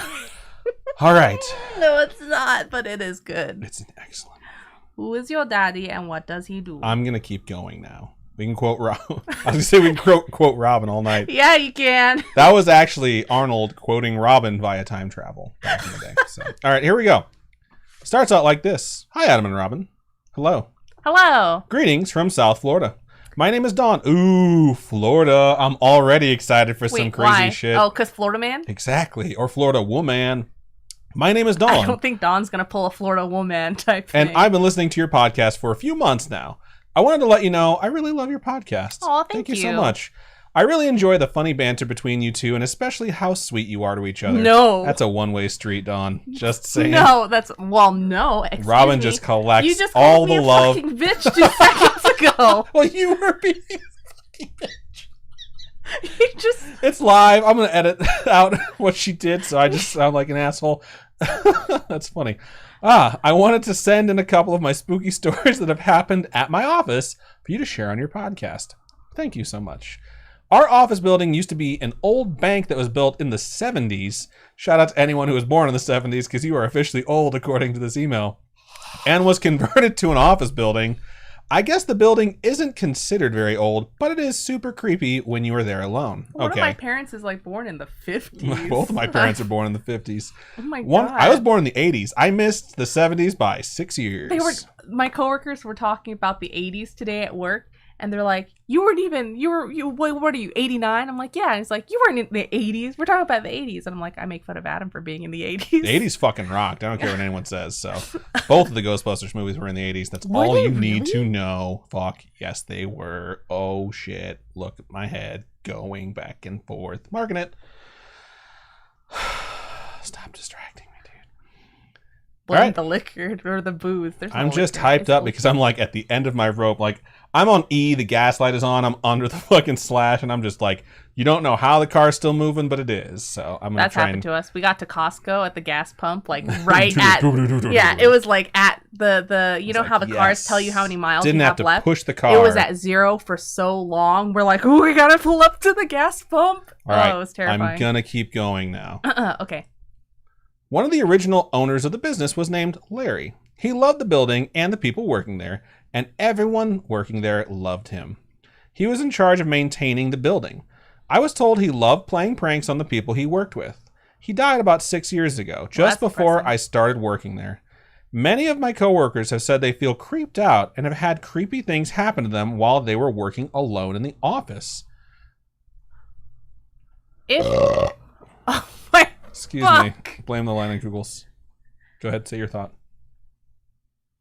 All right. No, it's not, but it is good. It's an excellent movie. Who is your daddy and what does he do? I'm going to keep going now. We can quote Robin. I was going to say we can quote Robin all night. Yeah, you can. That was actually Arnold quoting Robin via time travel back in the day. So, all right, here we go. Starts out like this. Hi, Adam and Robin. Hello. Hello. Greetings from South Florida. My name is Dawn. Ooh, Florida. I'm already excited for some crazy why? shit. Oh, because Florida man? Exactly. Or Florida woman. My name is I Dawn. don't think Dawn's going to pull a Florida woman type thing. And I've been listening to your podcast for a few months now. I wanted to let you know I really love your podcast. Aw, thank you so you. much. I really enjoy the funny banter between you two, and especially how sweet you are to each other. No. That's a one-way street, Dawn. Just saying. No, no. Excuse Robin me. just collects You just all called the me a love. fucking bitch 2 seconds ago. Well, you were being a fucking bitch. You just... It's live. I'm going to edit out what she did, so I just sound like an asshole. That's funny. I wanted to send in a couple of my spooky stories that have happened at my office for you to share on your podcast. Thank you so much. Our office building used to be an old bank that was built in the 70s. Shout out to anyone who was born in the 70s, because you are officially old according to this email. And was converted to an office building. I guess the building isn't considered very old, but it is super creepy when you are there alone. One of my parents is like born in the 50s. Both of my parents are born in the 50s. Oh my God. I was born in the 80s. I missed the 70s by 6 years. My coworkers were talking about the 80s today at work, And they're like, what are you, 89? I'm like, yeah. And he's like, you weren't in the 80s. We're talking about the 80s. And I'm like, I make fun of Adam for being in the 80s. The 80s fucking rocked. I don't care what anyone says. So both of the Ghostbusters movies were in the 80s. That's all you need to know. Fuck. Yes, they were. Oh, shit. Look at my head going back and forth. Marking it. Stop distracting me, dude. Blame the liquor or the booze. I'm just hyped up because I'm like at the end of my rope. Like, I'm on E, the gas light is on, I'm under the fucking slash, and I'm just like, you don't know how the car's still moving, but it is. So I'm gonna try. That's happened to us. We got to Costco at the gas pump, like right at it was like at the you know how the cars tell you how many miles you have left. Push the car. It was at 0 for so long. We're like, oh, we gotta pull up to the gas pump. All right, it was terrifying. I'm gonna keep going now. Okay. One of the original owners of the business was named Larry. He loved the building and the people working there, and everyone working there loved him. He was in charge of maintaining the building. I was told he loved playing pranks on the people he worked with. He died about 6 years ago, just before I started working there. Many of my coworkers have said they feel creeped out and have had creepy things happen to them while they were working alone in the office. Oh my Excuse me. Blame the Leinenkugels. Go ahead, say your thought.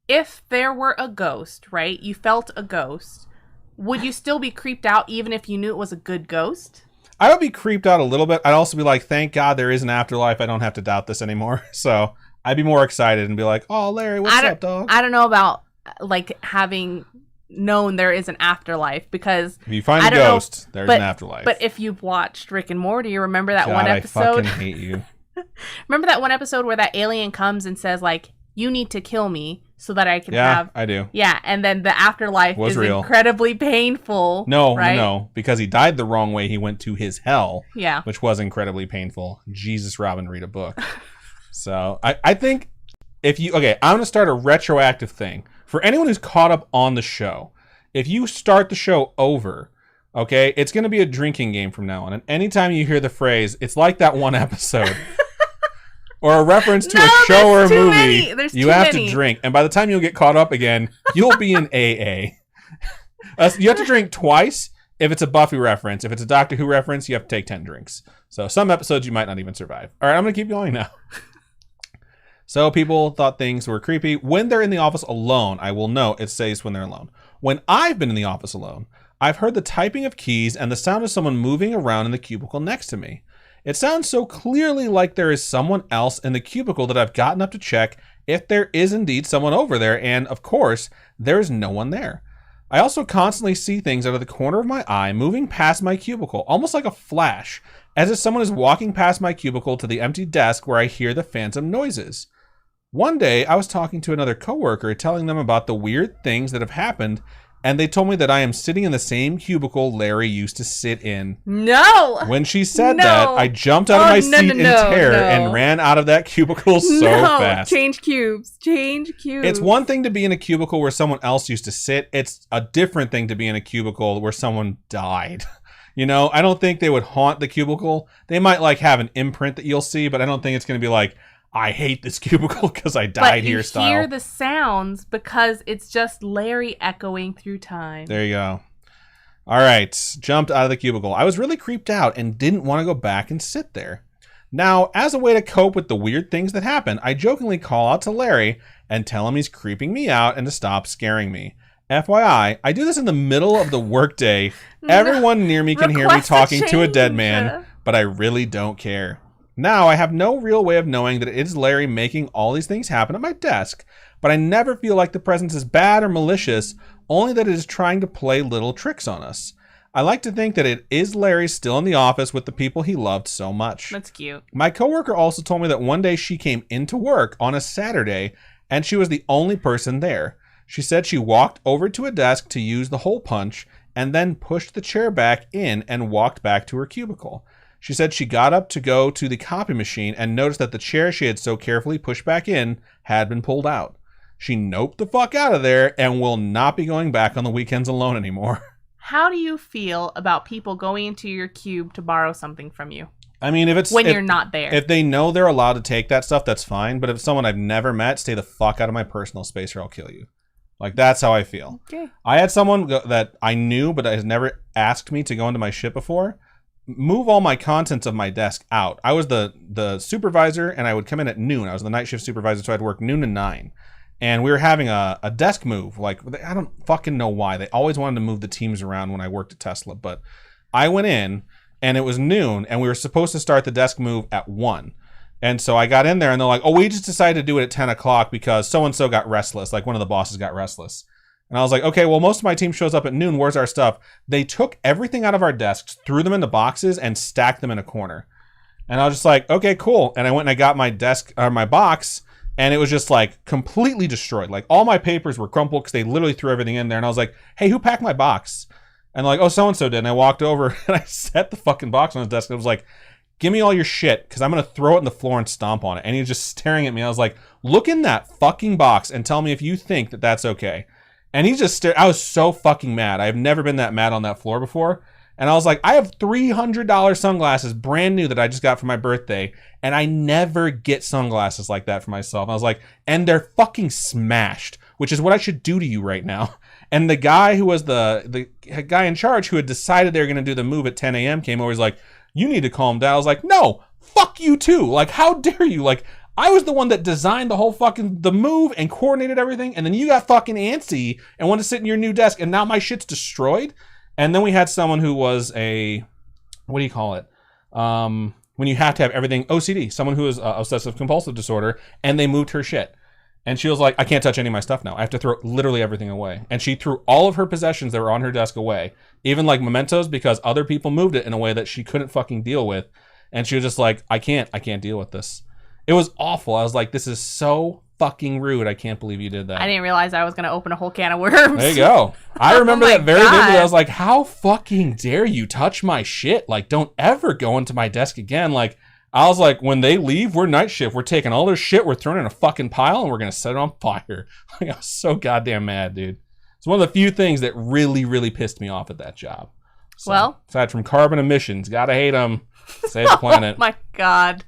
If there were a ghost, right? You felt a ghost. Would you still be creeped out even if you knew it was a good ghost? I would be creeped out a little bit. I'd also be like, thank God there is an afterlife. I don't have to doubt this anymore. So I'd be more excited and be like, oh, Larry, what's up, dog? I don't know about like having known there is an afterlife because if you find a ghost, there's an afterlife. But if you've watched Rick and Morty, you remember that one episode? I fucking hate you. Remember that one episode where that alien comes and says like, you need to kill me so that I can have... Yeah, I do. Yeah, and then the afterlife is real. Incredibly painful. No, because he died the wrong way. He went to his hell, yeah, which was incredibly painful. Jesus, Robin, read a book. So I think if you... Okay, I'm going to start a retroactive thing. For anyone who's caught up on the show, if you start the show over, okay, it's going to be a drinking game from now on. And anytime you hear the phrase, it's like that one episode... or a reference to a show or a movie, you have to drink. And by the time you'll get caught up again, you'll be in AA. You have to drink twice if it's a Buffy reference. If it's a Doctor Who reference, you have to take 10 drinks. So some episodes you might not even survive. All right, I'm going to keep going now. So people thought things were creepy. When they're in the office alone, I will know it says when they're alone. When I've been in the office alone, I've heard the typing of keys and the sound of someone moving around in the cubicle next to me. It sounds so clearly like there is someone else in the cubicle that I've gotten up to check if there is indeed someone over there, and of course, there is no one there. I also constantly see things out of the corner of my eye moving past my cubicle, almost like a flash, as if someone is walking past my cubicle to the empty desk where I hear the phantom noises. One day, I was talking to another coworker, telling them about the weird things that have happened, and they told me that I am sitting in the same cubicle Larry used to sit in. No! When she said that, I jumped out of my seat in terror and ran out of that cubicle so fast. Change cubes. It's one thing to be in a cubicle where someone else used to sit. It's a different thing to be in a cubicle where someone died. You know, I don't think they would haunt the cubicle. They might like have an imprint that you'll see, but I don't think it's going to be like, I hate this cubicle because I died here style. But you hear the sounds because it's just Larry echoing through time. There you go. All right. Jumped out of the cubicle. I was really creeped out and didn't want to go back and sit there. Now, as a way to cope with the weird things that happen, I jokingly call out to Larry and tell him he's creeping me out and to stop scaring me. FYI, I do this in the middle of the workday. Everyone near me can hear me talking to a dead man, but I really don't care. Now, I have no real way of knowing that it is Larry making all these things happen at my desk, but I never feel like the presence is bad or malicious, only that it is trying to play little tricks on us. I like to think that it is Larry still in the office with the people he loved so much. That's cute. My coworker also told me that one day she came into work on a Saturday, and she was the only person there. She said she walked over to a desk to use the hole punch, and then pushed the chair back in and walked back to her cubicle. She said she got up to go to the copy machine and noticed that the chair she had so carefully pushed back in had been pulled out. She noped the fuck out of there and will not be going back on the weekends alone anymore. How do you feel about people going into your cube to borrow something from you? I mean, if you're not there. If they know they're allowed to take that stuff, that's fine. But if it's someone I've never met, stay the fuck out of my personal space or I'll kill you. Like, that's how I feel. Okay. I had someone that I knew, but has never asked me to go into my shit before, move all my contents of my desk out. I was the supervisor, and I would come in at noon. I was the night shift supervisor, so I'd work noon to 9. And we were having a desk move. Like, I don't fucking know why. They always wanted to move the teams around when I worked at Tesla. But I went in, and it was noon, and we were supposed to start the desk move at 1. And so I got in there, and they're like, oh, we just decided to do it at 10 o'clock because so-and-so got restless. Like, one of the bosses got restless. And I was like, okay, well, most of my team shows up at noon. Where's our stuff? They took everything out of our desks, threw them into boxes, and stacked them in a corner. And I was just like, okay, cool. And I went and I got my desk, or my box, and it was just like completely destroyed. Like, all my papers were crumpled because they literally threw everything in there. And I was like, hey, who packed my box? And they're like, oh, so-and-so did. And I walked over, and I set the fucking box on his desk. And I was like, give me all your shit, because I'm going to throw it in the floor and stomp on it. And he was just staring at me. I was like, look in that fucking box and tell me if you think that that's okay. And he just stared. I was so fucking mad. I've never been that mad on that floor before. And I was like, I have $300 sunglasses, brand new, that I just got for my birthday. And I never get sunglasses like that for myself. And I was like, and they're fucking smashed, which is what I should do to you right now. And the guy who was the guy in charge who had decided they were going to do the move at 10 a.m. came over. He's like, you need to calm down. I was like, no, fuck you too. Like, how dare you? Like, I was the one that designed the whole fucking, the move and coordinated everything. And then you got fucking antsy and wanted to sit in your new desk. And now my shit's destroyed. And then we had someone who was a, what do you call it? When you have to have everything OCD, someone who is obsessive compulsive disorder, and they moved her shit. And she was like, I can't touch any of my stuff now. I have to throw literally everything away. And she threw all of her possessions that were on her desk away, even like mementos, because other people moved it in a way that she couldn't fucking deal with. And she was just like, I can't deal with this. It was awful. I was like, this is so fucking rude. I can't believe you did that. I didn't realize I was going to open a whole can of worms. There you go. I remember that very God. vividly. I was like, how fucking dare you touch my shit? Like, don't ever go into my desk again. Like, I was like, when they leave, we're night shift. We're taking all their shit. We're throwing it in a fucking pile, and we're going to set it on fire. Like, I was so goddamn mad, dude. It's one of the few things that really, really pissed me off at that job. So, well, aside from carbon emissions, gotta hate them. Save the planet. Oh my God.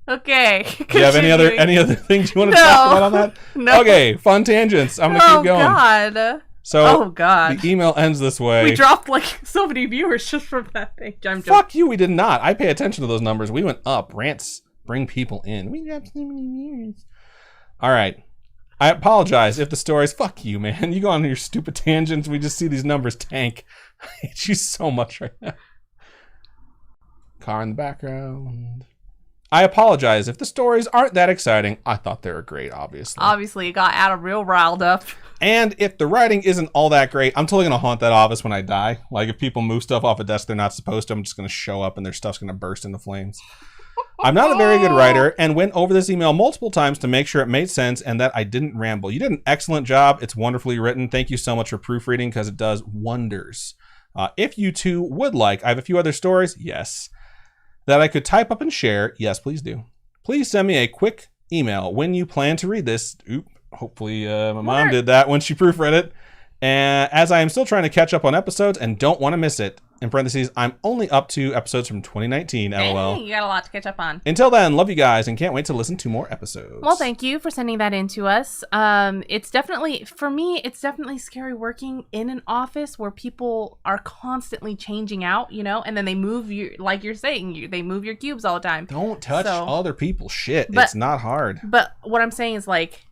Okay. Do you have any other things you want to talk about on that? No. Okay, fun tangents. I'm gonna keep going. God. So, God. The email ends this way. We dropped like so many viewers just from that thing. Fuck you, we did not. I pay attention to those numbers. We went up. Rants bring people in. We got so many viewers. All right. I apologize if the stories. Fuck you, man. You go on your stupid tangents. We just see these numbers tank. I hate you so much right now. Car in the background. I apologize if the stories aren't that exciting. I thought they were great, obviously. Obviously, it got Adam real riled up. And if the writing isn't all that great, I'm totally going to haunt that office when I die. Like, if people move stuff off a desk they're not supposed to, I'm just going to show up and their stuff's going to burst into flames. I'm not a very good writer and went over this email multiple times to make sure it made sense and that I didn't ramble. You did an excellent job. It's wonderfully written. Thank you so much for proofreading because it does wonders. If you two would like, I have a few other stories. Yes. That I could type up and share. Yes, please do. Please send me a quick email when you plan to read this. Hopefully my mom did that when she proofread it. And as I am still trying to catch up on episodes and don't want to miss it, in parentheses, I'm only up to episodes from 2019, LOL. Hey, you got a lot to catch up on. Until then, love you guys and can't wait to listen to more episodes. Well, thank you for sending that in to us. It's definitely, for me, it's definitely scary working in an office where people are constantly changing out, you know, and then they move you, like you're saying, they move your cubes all the time. Don't touch other people's shit. It's not hard. But what I'm saying is, like,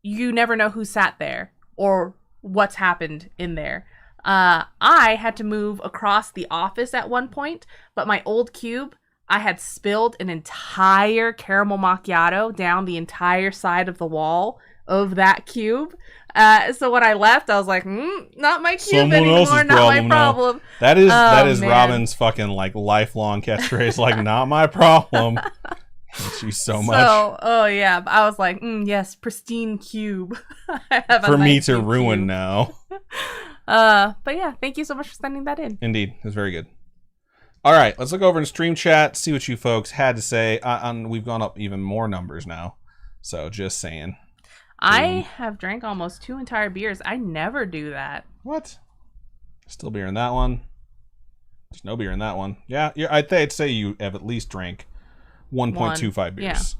you never know who sat there or what's happened in there. I had to move across the office at one point, but my old cube, I had spilled an entire caramel macchiato down the entire side of the wall of that cube. So when I left, I was like, not my cube anymore, not my problem. That is Robin's fucking like lifelong catchphrase, like, not my problem. Thank you so much. Yeah, I was like, yes, pristine cube. For me to ruin now. But yeah, thank you so much for sending that in. Indeed, it was very good. All right, let's look over in stream chat, see what you folks had to say. We've gone up even more numbers now, so just saying. I have drank almost 2 entire beers. I never do that. What? Still beer in that one. There's no beer in that one. Yeah, I'd say you have at least drank 1.25 beers.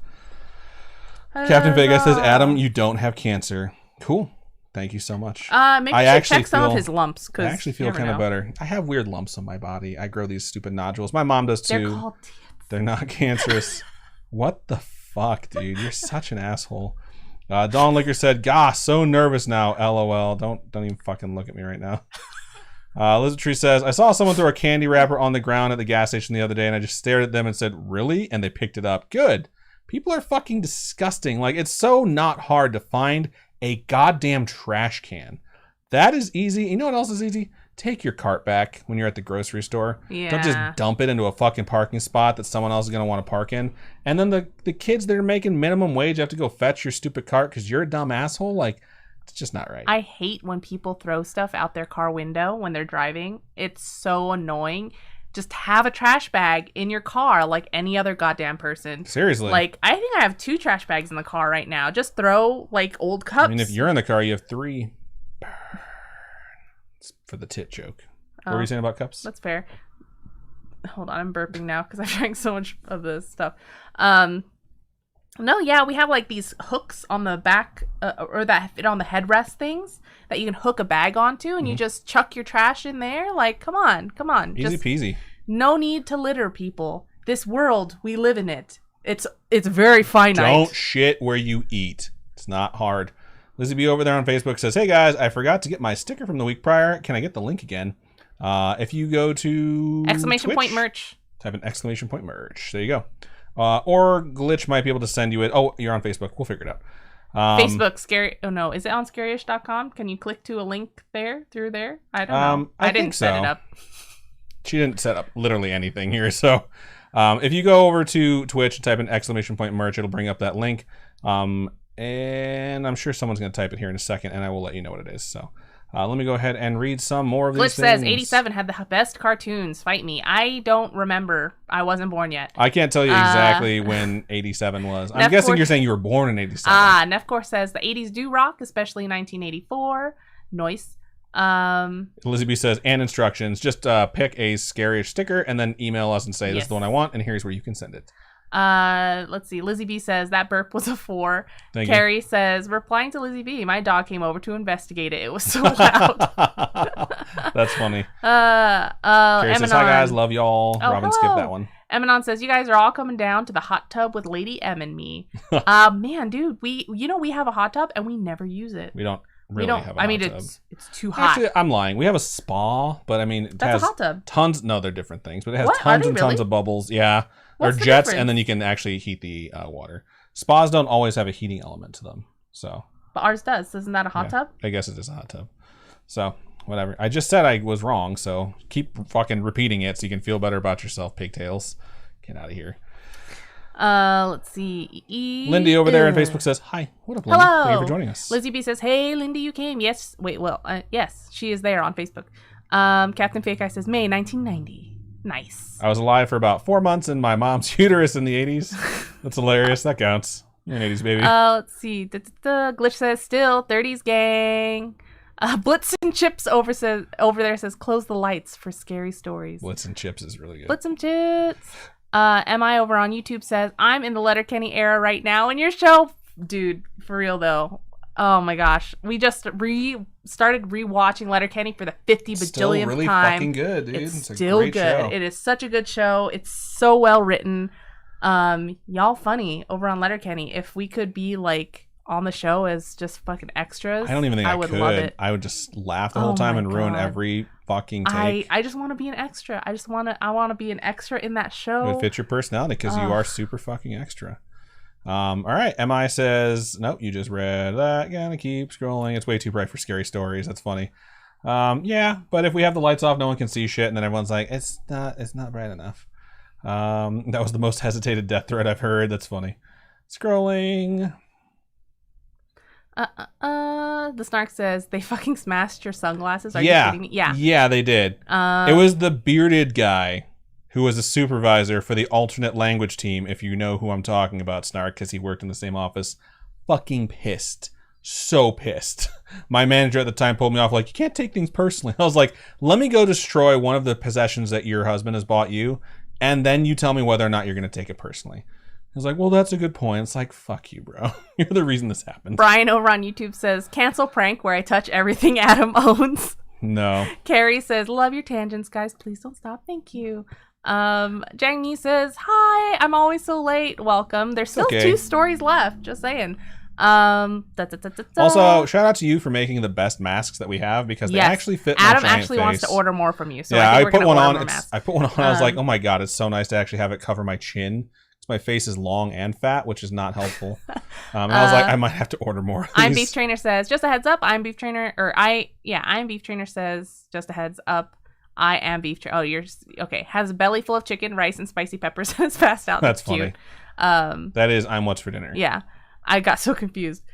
Yeah. Captain Vega says, Adam, you don't have cancer. Cool. Thank you so much. Maybe you should check some of his lumps. I actually feel kind of better. I have weird lumps on my body. I grow these stupid nodules. My mom does too. They're called tits. They're not cancerous. What the fuck, dude? You're such an asshole. Dawn Liquor said, "Gosh, so nervous now. LOL. Don't even fucking look at me right now." Lizard Tree says, "I saw someone throw a candy wrapper on the ground at the gas station the other day, and I just stared at them and said, 'Really?' And they picked it up. Good. People are fucking disgusting. Like, it's so not hard to find a goddamn trash can. That is easy. You know what else is easy? Take your cart back when you're at the grocery store. Yeah. Don't just dump it into a fucking parking spot that someone else is going to want to park in. And then the kids that are making minimum wage have to go fetch your stupid cart because you're a dumb asshole. Like, it's just not right. I hate when people throw stuff out their car window when they're driving. It's so annoying. Just have a trash bag in your car like any other goddamn person. Seriously. Like, I think I have 2 trash bags in the car right now. Just throw, like, old cups. I mean, if you're in the car, you have 3. It's for the tit joke. What were you saying about cups? That's fair. Hold on, I'm burping now because I drank so much of this stuff. No, yeah, we have like these hooks on the back or that fit on the headrest things that you can hook a bag onto, and you just chuck your trash in there. Like, come on. Easy peasy. No need to litter, people. This world, we live in it. It's very finite. Don't shit where you eat. It's not hard. Lizzie B over there on Facebook says, "Hey guys, I forgot to get my sticker from the week prior. Can I get the link again?" If you go to exclamation Twitch, point merch. Type in exclamation point merch. There you go. Or Glitch might be able to send you it. Oh, you're on Facebook. We'll figure it out. Facebook, scary. Oh no, is it on Scaryish.com? Can you click to a link there through there? I don't know. I didn't set it up. She didn't set up literally anything here. So if you go over to Twitch and type in exclamation point merch, it'll bring up that link. And I'm sure someone's going to type it here in a second, and I will let you know what it is. So let me go ahead and read some more of these things. Glitch says 87 had the best cartoons. Fight me. I don't remember. I wasn't born yet. I can't tell you exactly when 87 was. I'm guessing you're saying you were born in 87. Nefcor says the 80s do rock, especially 1984. Noise. Lizzie B says, and instructions. Just pick a Scaryish sticker and then email us and say, this is the one I want, and here's where you can send it. Let's see. Lizzie B says that burp was a 4. Carrie says, replying to Lizzie B, my dog came over to investigate it. It was so loud. That's funny. Carrie says, hi guys, love y'all. Robin skipped that one. Eminon says, you guys are all coming down to the hot tub with Lady M and me. Man, dude, we have a hot tub and we never use it. We don't really have a hot tub. It's too hot. Actually, I'm lying. We have a spa, but I mean, it has a hot tub. Tons. No, they're different things, but it has tons and tons of bubbles. Yeah. Or jets, difference? And then you can actually heat the water. Spas don't always have a heating element to them, so. But ours does. Isn't that a hot tub? I guess it is a hot tub. So, whatever. I just said I was wrong, so keep fucking repeating it so you can feel better about yourself, pigtails. Get out of here. Let's see. Lindy over there on Facebook says, hi. What up, Lindy? Hello. Thank you for joining us. Lizzie B says, hey, Lindy, you came. Yes. Wait, well, yes, she is there on Facebook. Captain Fake Eye says, May 1990. Nice. I was alive for about 4 months in my mom's uterus in the 80s. That's hilarious. That counts. You're an 80s baby. Let's see. Glitch says, still 30s gang. Blitz and Chips over there says, close the lights for scary stories. Blitz and Chips is really good. Blitz and Chips. MI over on YouTube says, I'm in the Letterkenny era right now in your show. Dude, for real though. Oh my gosh. We just started rewatching Letterkenny for the 50 bajillionth still really time. Fucking good, dude. It's still good. Show. It is such a good show. It's so well written. Y'all funny over on Letterkenny. If we could be like on the show as just fucking extras, I don't even think I would love it. I would just laugh the whole time and ruin every fucking take. I just want to be an extra. I want to be an extra in that show. It would fit your personality because you are super fucking extra. All right. MI says, nope, you just read that. Gonna keep scrolling. It's way too bright for scary stories. That's funny. Yeah, but if we have the lights off, no one can see shit, and then everyone's like, it's not bright enough. That was the most hesitated death threat I've heard. That's funny. Scrolling. The Snark says they fucking smashed your sunglasses. Are you kidding me? Yeah, they did. It was the bearded guy who was a supervisor for the alternate language team, if you know who I'm talking about, Snark, because he worked in the same office. Fucking pissed. So pissed. My manager at the time pulled me off like, you can't take things personally. I was like, let me go destroy one of the possessions that your husband has bought you, and then you tell me whether or not you're going to take it personally. He's like, well, that's a good point. It's like, fuck you, bro. You're the reason this happened. Brian over on YouTube says, cancel prank where I touch everything Adam owns. No. Carrie says, love your tangents, guys. Please don't stop. Thank you. Jang Mi says, hi, I'm always so late. Welcome. There's still 2 stories left. Just saying. Also, shout out to you for making the best masks that we have because they actually fit my Adam giant actually face. wants to order more from you. So yeah, I put one on. I put one on. I was like, oh my god, it's so nice to actually have it cover my chin. My face is long and fat, which is not helpful. And I was like, I might have to order more. I'm Beef Trainer says, just a heads up. I'm Beef Trainer, I'm Beef Trainer says, just a heads up. I am Beef Trainer. Oh, you're okay. Has a belly full of chicken, rice, and spicy peppers and is passed out. That's funny. Cute. That is, I'm what's for dinner. Yeah. I got so confused.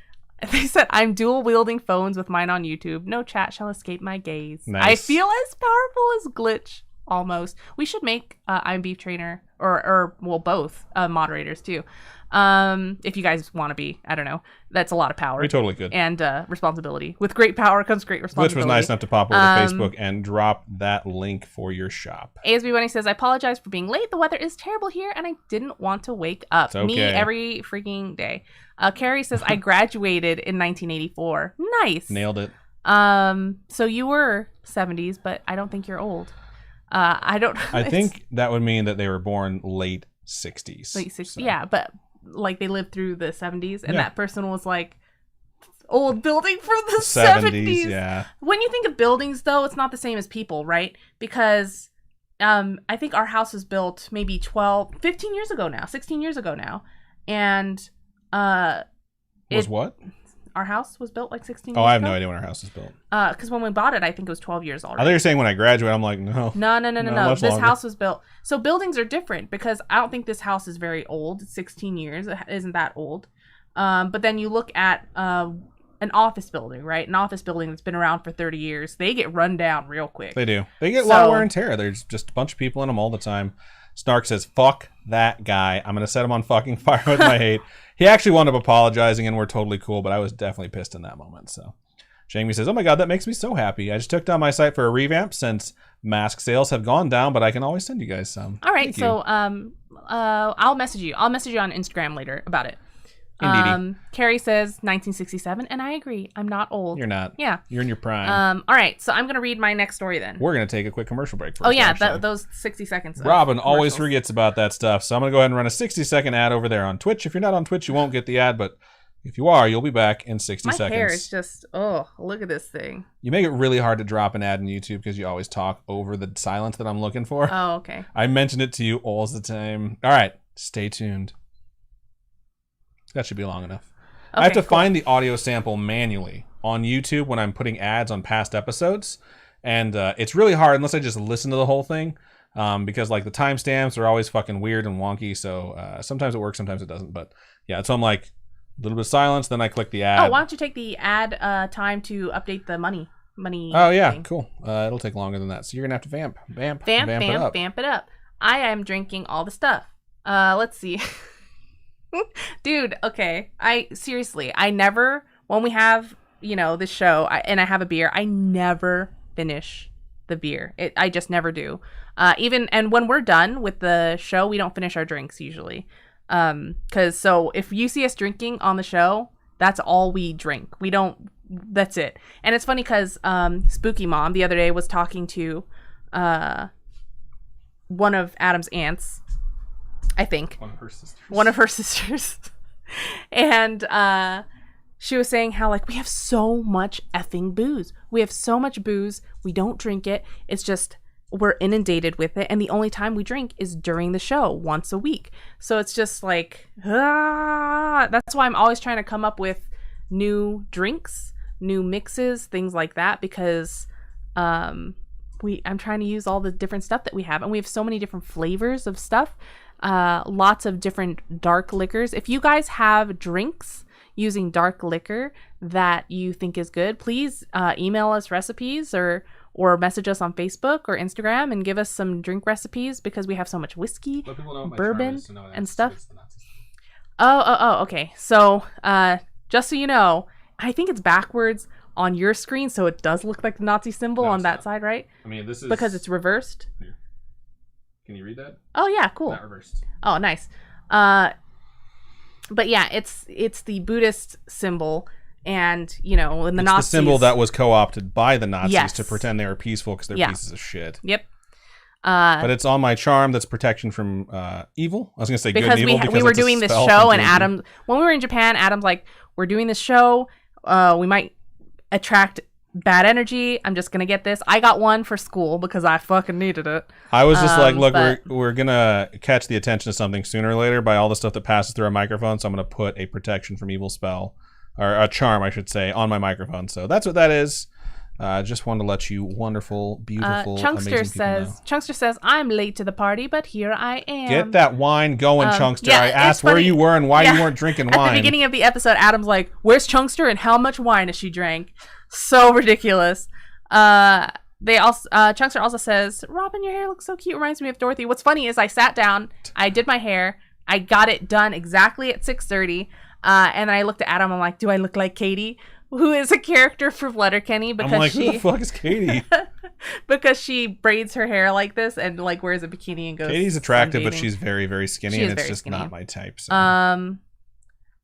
They said, I'm dual wielding phones with mine on YouTube. No chat shall escape my gaze. Nice. I feel as powerful as Glitch. Almost. We should make I'm Beef Trainer or both moderators too. If you guys want to be, I don't know. That's a lot of power. We totally could. And responsibility. With great power comes great responsibility. Which was nice enough to pop over to Facebook and drop that link for your shop. ASB Bunny says, I apologize for being late. The weather is terrible here and I didn't want to wake up. It's okay. Me every freaking day. Carrie says, I graduated in 1984. Nice. Nailed it. So you were 70s, but I don't think you're old. I think that would mean that they were born late 60s. Late 60s, so. Yeah, but like they lived through the 70s, and that person was like old building from the 70s. Yeah. When you think of buildings, though, it's not the same as people, right? Because I think our house was built maybe 15 years ago now, 16 years ago now, and what? Our house was built like 16 years ago? Oh, I have no idea when our house was built. Because when we bought it, I think it was 12 years already. I thought you were saying when I graduate. I'm like, no. No. This house was built. So buildings are different because I don't think this house is very old. It's 16 years. It isn't that old. But then you look at an office building, right? An office building that's been around for 30 years. They get run down real quick. They do. They get a lot of wear and tear. There's just a bunch of people in them all the time. Snark says, fuck that guy. I'm going to set him on fucking fire with my hate. He actually wound up apologizing and we're totally cool, but I was definitely pissed in that moment. So Jamie says, oh my god, that makes me so happy. I just took down my site for a revamp since mask sales have gone down, but I can always send you guys some. All right. So I'll message you. I'll message you on Instagram later about it. Carrie says 1967, and I agree. I'm not old. You're not. Yeah. You're in your prime. All right, so I'm going to read my next story then. We're going to take a quick commercial break first. Oh, yeah, those 60 seconds. Robin always forgets about that stuff, so I'm going to go ahead and run a 60-second ad over there on Twitch. If you're not on Twitch, you won't get the ad, but if you are, you'll be back in 60 seconds. My hair is just, look at this thing. You make it really hard to drop an ad on YouTube because you always talk over the silence that I'm looking for. Oh, okay. I mention it to you all the time. All right, stay tuned. That should be long enough. Okay, I have to find the audio sample manually on YouTube when I'm putting ads on past episodes. And it's really hard unless I just listen to the whole thing. Because like the timestamps are always fucking weird and wonky. So sometimes it works, sometimes it doesn't. But yeah, so I'm like a little bit of silence, then I click the ad. Oh, why don't you take the ad time to update the money Oh yeah, thing. Cool. It'll take longer than that. So you're gonna have to vamp it up. I am drinking all the stuff. Let's see. Dude, okay. I never, when we have, this show and I have a beer, I never finish the beer. I just never do. And when we're done with the show, we don't finish our drinks usually. So if you see us drinking on the show, that's all we drink. That's it. And it's funny because Spooky Mom the other day was talking to one of Adam's aunts, I think. One of her sisters. And she was saying how, like, we have so much effing booze. We have so much booze. We don't drink it. It's just, we're inundated with it. And the only time we drink is during the show, once a week. So it's just like, that's why I'm always trying to come up with new drinks, new mixes, things like that, because I'm trying to use all the different stuff that we have. And we have so many different flavors of stuff. Lots of different dark liquors. If you guys have drinks using dark liquor that you think is good, please email us recipes or message us on Facebook or Instagram and give us some drink recipes, because we have so much whiskey, bourbon, and stuff. Oh, okay. So just so you know, I think it's backwards on your screen, so it does look like the Nazi symbol on that side, right? I mean, this is because it's reversed. Here. Can you read that? Oh yeah, cool. Not reversed. Oh, nice. But yeah, it's the Buddhist symbol, and you know, when the it's Nazis, the symbol that was co-opted by the Nazis Yes. to pretend they were peaceful because they're Yeah. pieces of shit. Yep. But it's on my charm that's protection from evil. I was going to say good Because and evil we were it's a doing this spell show, from and D&D. Adam, when we were in Japan, Adam's like, we're doing this show. We might attract bad energy. I'm just gonna get this. I got one for school because I fucking needed it. I was just like, look, but- we're gonna catch the attention of something sooner or later by all the stuff that passes through our microphone. So I'm gonna put a protection from evil spell, or a charm, I should say, on my microphone. So that's what that is. Just wanted to let you wonderful, beautiful, amazing people know. Chunkster says, I'm late to the party, but here I am. Get that wine going, Chunkster. yeah, I it's asked where funny. you were and why Yeah. you weren't drinking At wine. the beginning of the episode, Adam's like, where's Chunkster and how much wine has she drank? So ridiculous. Chunkster also says, Robin, your hair looks so cute. Reminds me of Dorothy. What's funny is I sat down, I did my hair, I got it done exactly at 6:30, and then I looked at Adam. I'm like, do I look like Katie, who is a character from Letterkenny? Because I'm like, who the fuck is Katie? because she braids her hair like this and like wears a bikini and goes. Katie's attractive, but sunbathing. she's very, very skinny, She is and it's very just skinny. not my type. So.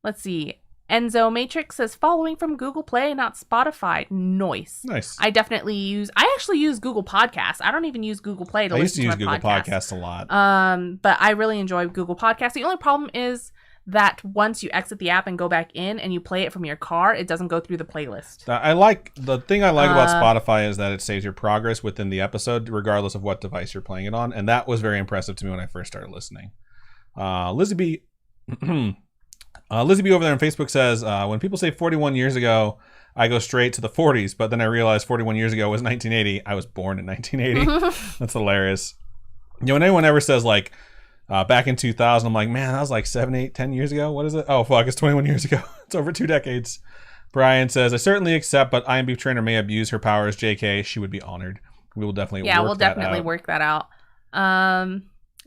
Let's see. Enzo Matrix says following from Google Play, not Spotify. Nice. I actually use Google Podcasts. I don't even use Google Play to I used listen to use my Google podcast. Podcasts a lot. But I really enjoy Google Podcasts. The only problem is that once you exit the app and go back in and you play it from your car, it doesn't go through the playlist. The thing I like about Spotify is that it saves your progress within the episode, regardless of what device you're playing it on, and that was very impressive to me when I first started listening. Lizzie B. Lizzie B over there on Facebook says, when people say 41 years ago, I go straight to the 40s, but then I realized 41 years ago was 1980. I was born in 1980. That's hilarious. You know, when anyone ever says, like, back in 2000, I'm like, man, that was like 7, 8, 10 years ago. What is it? Oh, fuck, it's 21 years ago. It's over 2 decades. Brian says, I certainly accept, but IMB trainer may abuse her powers. JK, she would be honored. We will definitely work that out.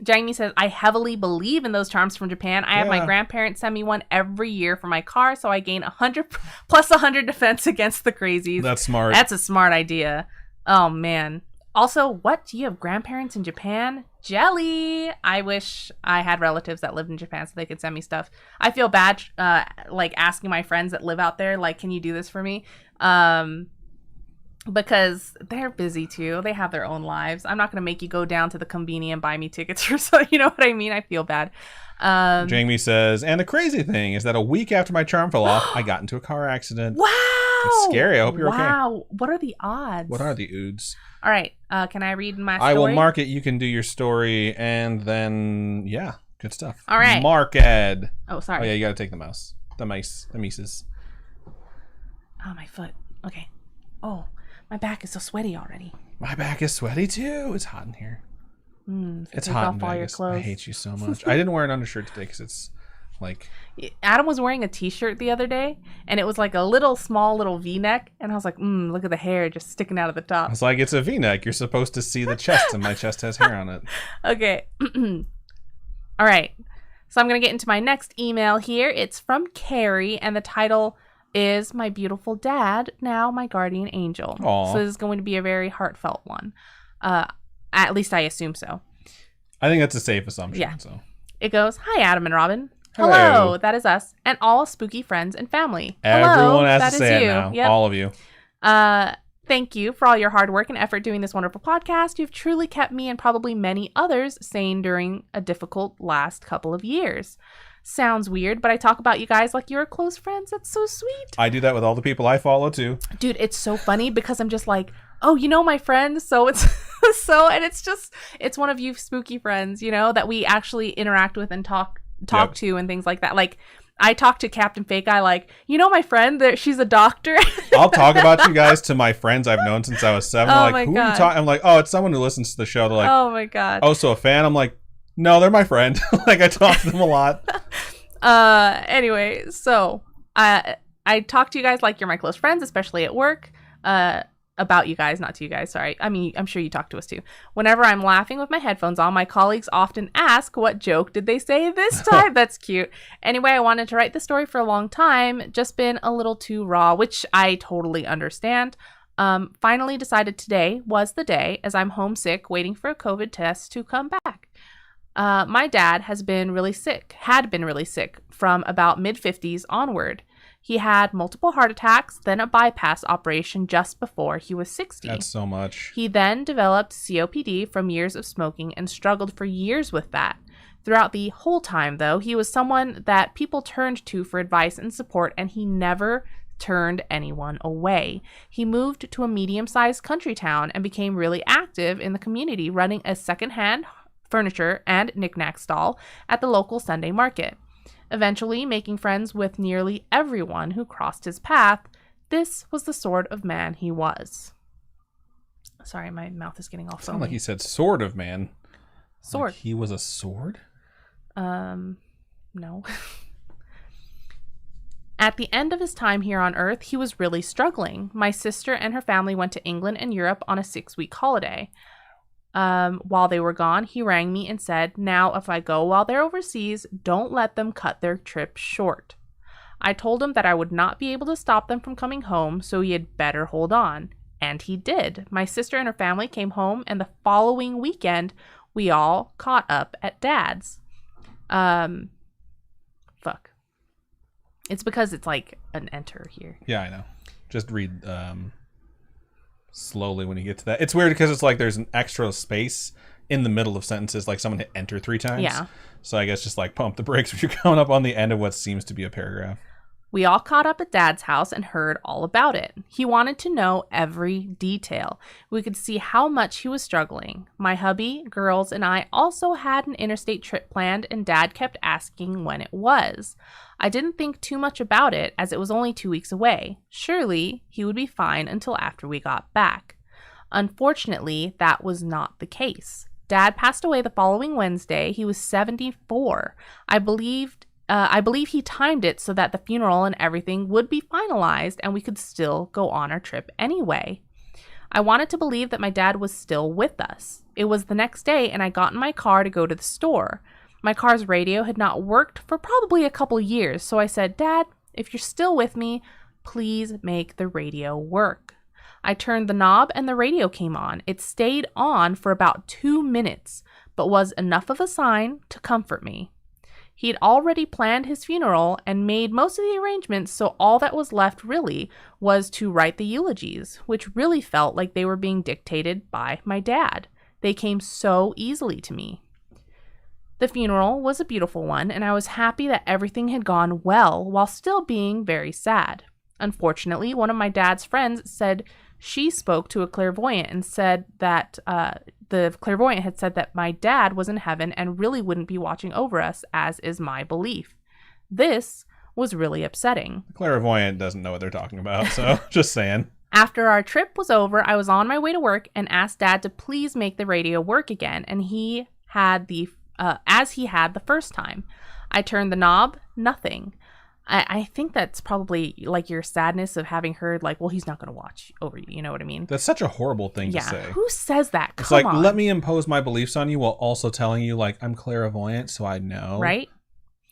Jamie says, I heavily believe in those charms from Japan. I have my grandparents send me one every year for my car, so I gain 100 plus 100 defense against the crazies. That's smart. That's a smart idea. Oh, man. Also, what? Do you have grandparents in Japan? Jelly! I wish I had relatives that lived in Japan so they could send me stuff. I feel bad, like, asking my friends that live out there, like, can you do this for me? Because they're busy too. They have their own lives. I'm not going to make you go down to the Konbini and buy me tickets or so. You know what I mean? I feel bad. Jamie says, and the crazy thing is that a week after my charm fell off, I got into a car accident. Wow. It's scary. I hope you're okay. Wow. What are the odds? What are the oods? All right. Can I read my story? I will mark it. You can do your story. And then, yeah, good stuff. All right. Mark Ed. Oh, sorry. Oh, yeah, you got to take the mouse. The mices. Oh, my foot. Okay. Oh, my back is so sweaty already. My back is sweaty too. It's hot in here. It's take hot off in all your Vegas. clothes. I hate you so much. I didn't wear an undershirt today because it's like... Adam was wearing a t-shirt the other day, and it was like a small little v-neck, and I was like, look at the hair just sticking out of the top. It's like, it's a v-neck. You're supposed to see the chest, and my chest has hair on it. Okay. All right. So I'm going to get into my next email here. It's from Carrie, and the title is My Beautiful Dad, Now My Guardian Angel. Aww. So this is going to be a very heartfelt one. At least I assume so. I think that's a safe assumption. Yeah. So. It goes, Hi, Adam and Robin. Hello. That is us, and all spooky friends and family. Everyone Hello, has that to is say you. it now. Yep. All of you. Thank you for all your hard work and effort doing this wonderful podcast. You've truly kept me and probably many others sane during a difficult last couple of years. Sounds weird, but I talk about you guys like you're close friends. That's so sweet. I do that with all the people I follow too. Dude, it's so funny because I'm just like, oh, you know my friend, so it's and it's one of you spooky friends, you know, that we actually interact with and talk to and things like that. Like, I talk to Captain Fake Eye like, you know my friend, she's a doctor. I'll talk about you guys to my friends I've known since I was 7. Oh They're like, my who God. are you talking? I'm like, oh, it's someone who listens to the show. They're like, Oh my God. oh, so a fan? I'm like, no, they're my friend. Like, I talk to them a lot. Anyway, so I talk to you guys like you're my close friends, especially at work. About you guys, not to you guys, sorry. I mean, I'm sure you talk to us too. Whenever I'm laughing with my headphones on, my colleagues often ask, what joke did they say this time? That's cute. Anyway, I wanted to write the story for a long time, just been a little too raw, which I totally understand. Finally decided today was the day, as I'm homesick, waiting for a COVID test to come back. My dad had been really sick from about mid-50s onward. He had multiple heart attacks, then a bypass operation just before he was 60. That's so much. He then developed COPD from years of smoking and struggled for years with that. Throughout the whole time, though, he was someone that people turned to for advice and support, and he never turned anyone away. He moved to a medium-sized country town and became really active in the community, running a secondhand furniture and knick-knack stall at the local Sunday market. Eventually making friends with nearly everyone who crossed his path. This was the sort of man he was. Sorry, my mouth is getting all foamy. Sound like he said "sword of man." Sword. Like he was a sword? No. At the end of his time here on Earth, he was really struggling. My sister and her family went to England and Europe on a 6-week holiday. While they were gone, he rang me and said, now, if I go while they're overseas, don't let them cut their trip short. I told him that I would not be able to stop them from coming home, so he had better hold on. And he did. My sister and her family came home, and the following weekend, we all caught up at Dad's. Fuck. It's because it's like an enter here. Yeah, I know. Just read slowly when you get to that. It's weird because it's like there's an extra space in the middle of sentences, like someone hit enter 3 times. Yeah. So I guess just like pump the brakes when you're coming up on the end of what seems to be a paragraph. We all caught up at Dad's house and heard all about it. He wanted to know every detail. We could see how much he was struggling. My hubby, girls, and I also had an interstate trip planned, and Dad kept asking when it was. I didn't think too much about it as it was only 2 weeks away. Surely he would be fine until after we got back. Unfortunately, that was not the case. Dad passed away the following Wednesday. He was 74. I believe he timed it so that the funeral and everything would be finalized and we could still go on our trip anyway. I wanted to believe that my dad was still with us. It was the next day and I got in my car to go to the store. My car's radio had not worked for probably a couple years, so I said, Dad, if you're still with me, please make the radio work. I turned the knob and the radio came on. It stayed on for about 2 minutes, but was enough of a sign to comfort me. He had already planned his funeral and made most of the arrangements, so all that was left really was to write the eulogies, which really felt like they were being dictated by my dad. They came so easily to me. The funeral was a beautiful one, and I was happy that everything had gone well while still being very sad. Unfortunately, one of my dad's friends said she spoke to a clairvoyant and said that the clairvoyant had said that my dad was in heaven and really wouldn't be watching over us, as is my belief. This was really upsetting. The clairvoyant doesn't know what they're talking about, so just saying. After our trip was over, I was on my way to work and asked Dad to please make the radio work again, and he had as he had the first time. I turned the knob, nothing. I think that's probably like your sadness of having heard like, well, he's not going to watch over you. You know what I mean? That's such a horrible thing to say. Who says that? It's like, let me impose my beliefs on you while also telling you like I'm clairvoyant, so I know. Right?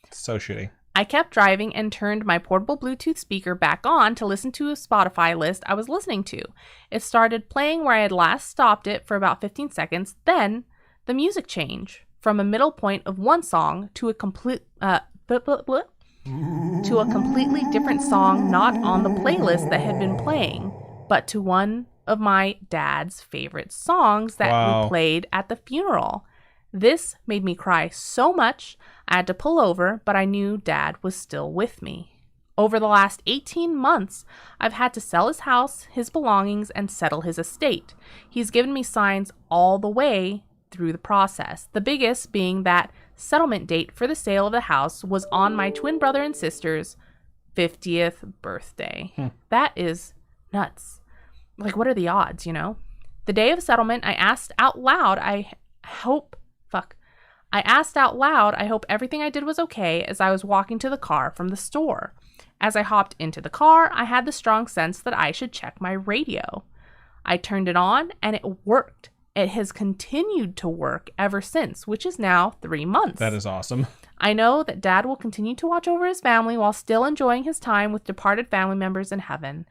It's so shitty. I kept driving and turned my portable Bluetooth speaker back on to listen to a Spotify list I was listening to. It started playing where I had last stopped it for about 15 seconds. Then the music changed from a middle point of one song to a completely different song, not on the playlist that had been playing, but to one of my dad's favorite songs that we played at the funeral. This made me cry so much I had to pull over, but I knew Dad was still with me. Over the last 18 months, I've had to sell his house, his belongings, and settle his estate. He's given me signs all the way through the process, the biggest being that settlement date for the sale of the house was on my twin brother and sister's 50th birthday. That is nuts. Like, what are the odds, you know? The day of settlement, I asked out loud, I hope everything I did was okay as I was walking to the car from the store. As I hopped into the car, I had the strong sense that I should check my radio. I turned it on and it worked. It has continued to work ever since, which is now 3 months. That is awesome. I know that Dad will continue to watch over his family while still enjoying his time with departed family members in heaven.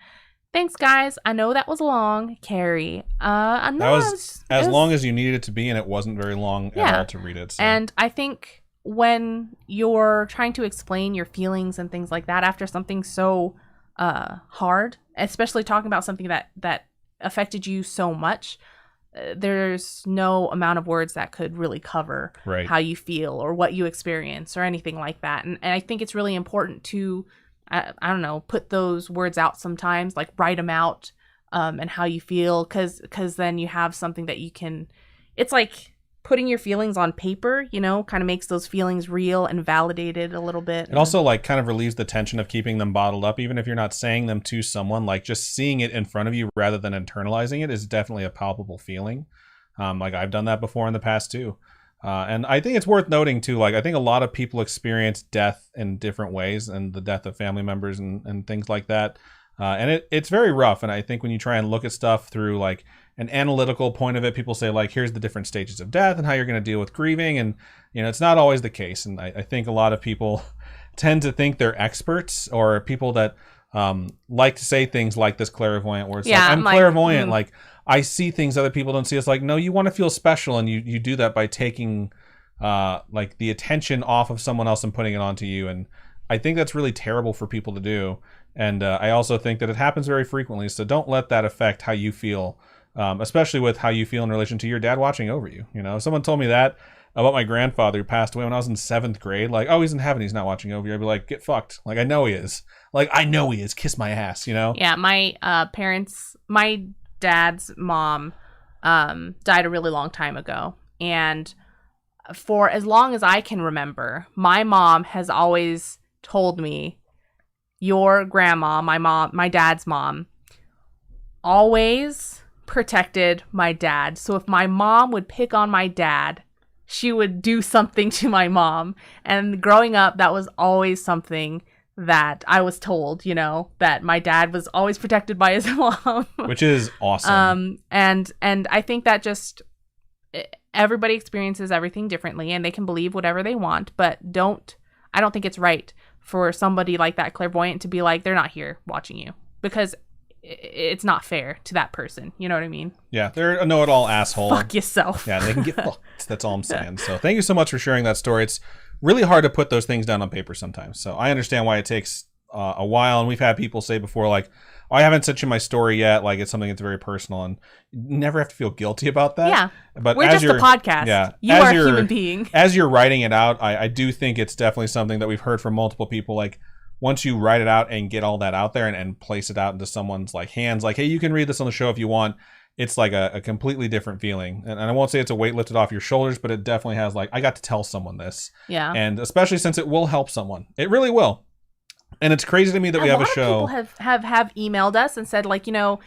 Thanks, guys. I know that was long, Carrie. That was as long as you needed it to be, and it wasn't very long at all to read it. So. And I think when you're trying to explain your feelings and things like that after something so hard, especially talking about something that affected you so much, there's no amount of words that could really cover how you feel or what you experience or anything like that. And I think it's really important to I don't know, put those words out sometimes, like write them out, and how you feel, because then you have something that you can, it's like putting your feelings on paper, you know, kind of makes those feelings real and validated a little bit. It also like kind of relieves the tension of keeping them bottled up, even if you're not saying them to someone, like just seeing it in front of you rather than internalizing it is definitely a palpable feeling. Like I've done that before in the past too. And I think it's worth noting too, like I think a lot of people experience death in different ways, and the death of family members and things like that. And it's very rough. And I think when you try and look at stuff through like an analytical point of it, people say like, here's the different stages of death and how you're going to deal with grieving. And, you know, it's not always the case. And I think a lot of people tend to think they're experts, or people that like to say things like this clairvoyant, where it's like, I'm clairvoyant. Like I see things other people don't see. It's like, no, you want to feel special. And you do that by taking like the attention off of someone else and putting it onto you. And I think that's really terrible for people to do. And I also think that it happens very frequently. So don't let that affect how you feel, especially with how you feel in relation to your dad watching over you. You know, if someone told me that about my grandfather who passed away when I was in 7th grade, like, oh, he's in heaven, he's not watching over you, I'd be like, get fucked. Like, I know he is. Like, I know he is. Kiss my ass, you know? Yeah, my my dad's mom died a really long time ago. And for as long as I can remember, my mom has always told me, your grandma, my dad's mom, always protected my dad. So if my mom would pick on my dad, she would do something to my mom. And growing up, that was always something that I was told, you know, that my dad was always protected by his mom. Which is awesome. And I think that just everybody experiences everything differently, and they can believe whatever they want, but I don't think it's right for somebody like that clairvoyant to be like, they're not here watching you, because it's not fair to that person. You know what I mean? Yeah, they're a know-it-all asshole. Fuck yourself. Yeah, they can get fucked. That's all I'm saying. So thank you so much for sharing that story. It's really hard to put those things down on paper sometimes. So I understand why it takes a while. And we've had people say before, like, oh, I haven't sent you my story yet. Like, it's something that's very personal, and you never have to feel guilty about that. Yeah. But we're just a podcast. Yeah. You are a human being. As you're writing it out, I do think it's definitely something that we've heard from multiple people. Like, once you write it out and get all that out there and place it out into someone's like hands, like, hey, you can read this on the show if you want. It's like a completely different feeling. And I won't say it's a weight lifted off your shoulders, but it definitely has like, I got to tell someone this. Yeah. And especially since it will help someone. It really will. And it's crazy to me that we have a show. A lot of people have emailed us and said, like, you know,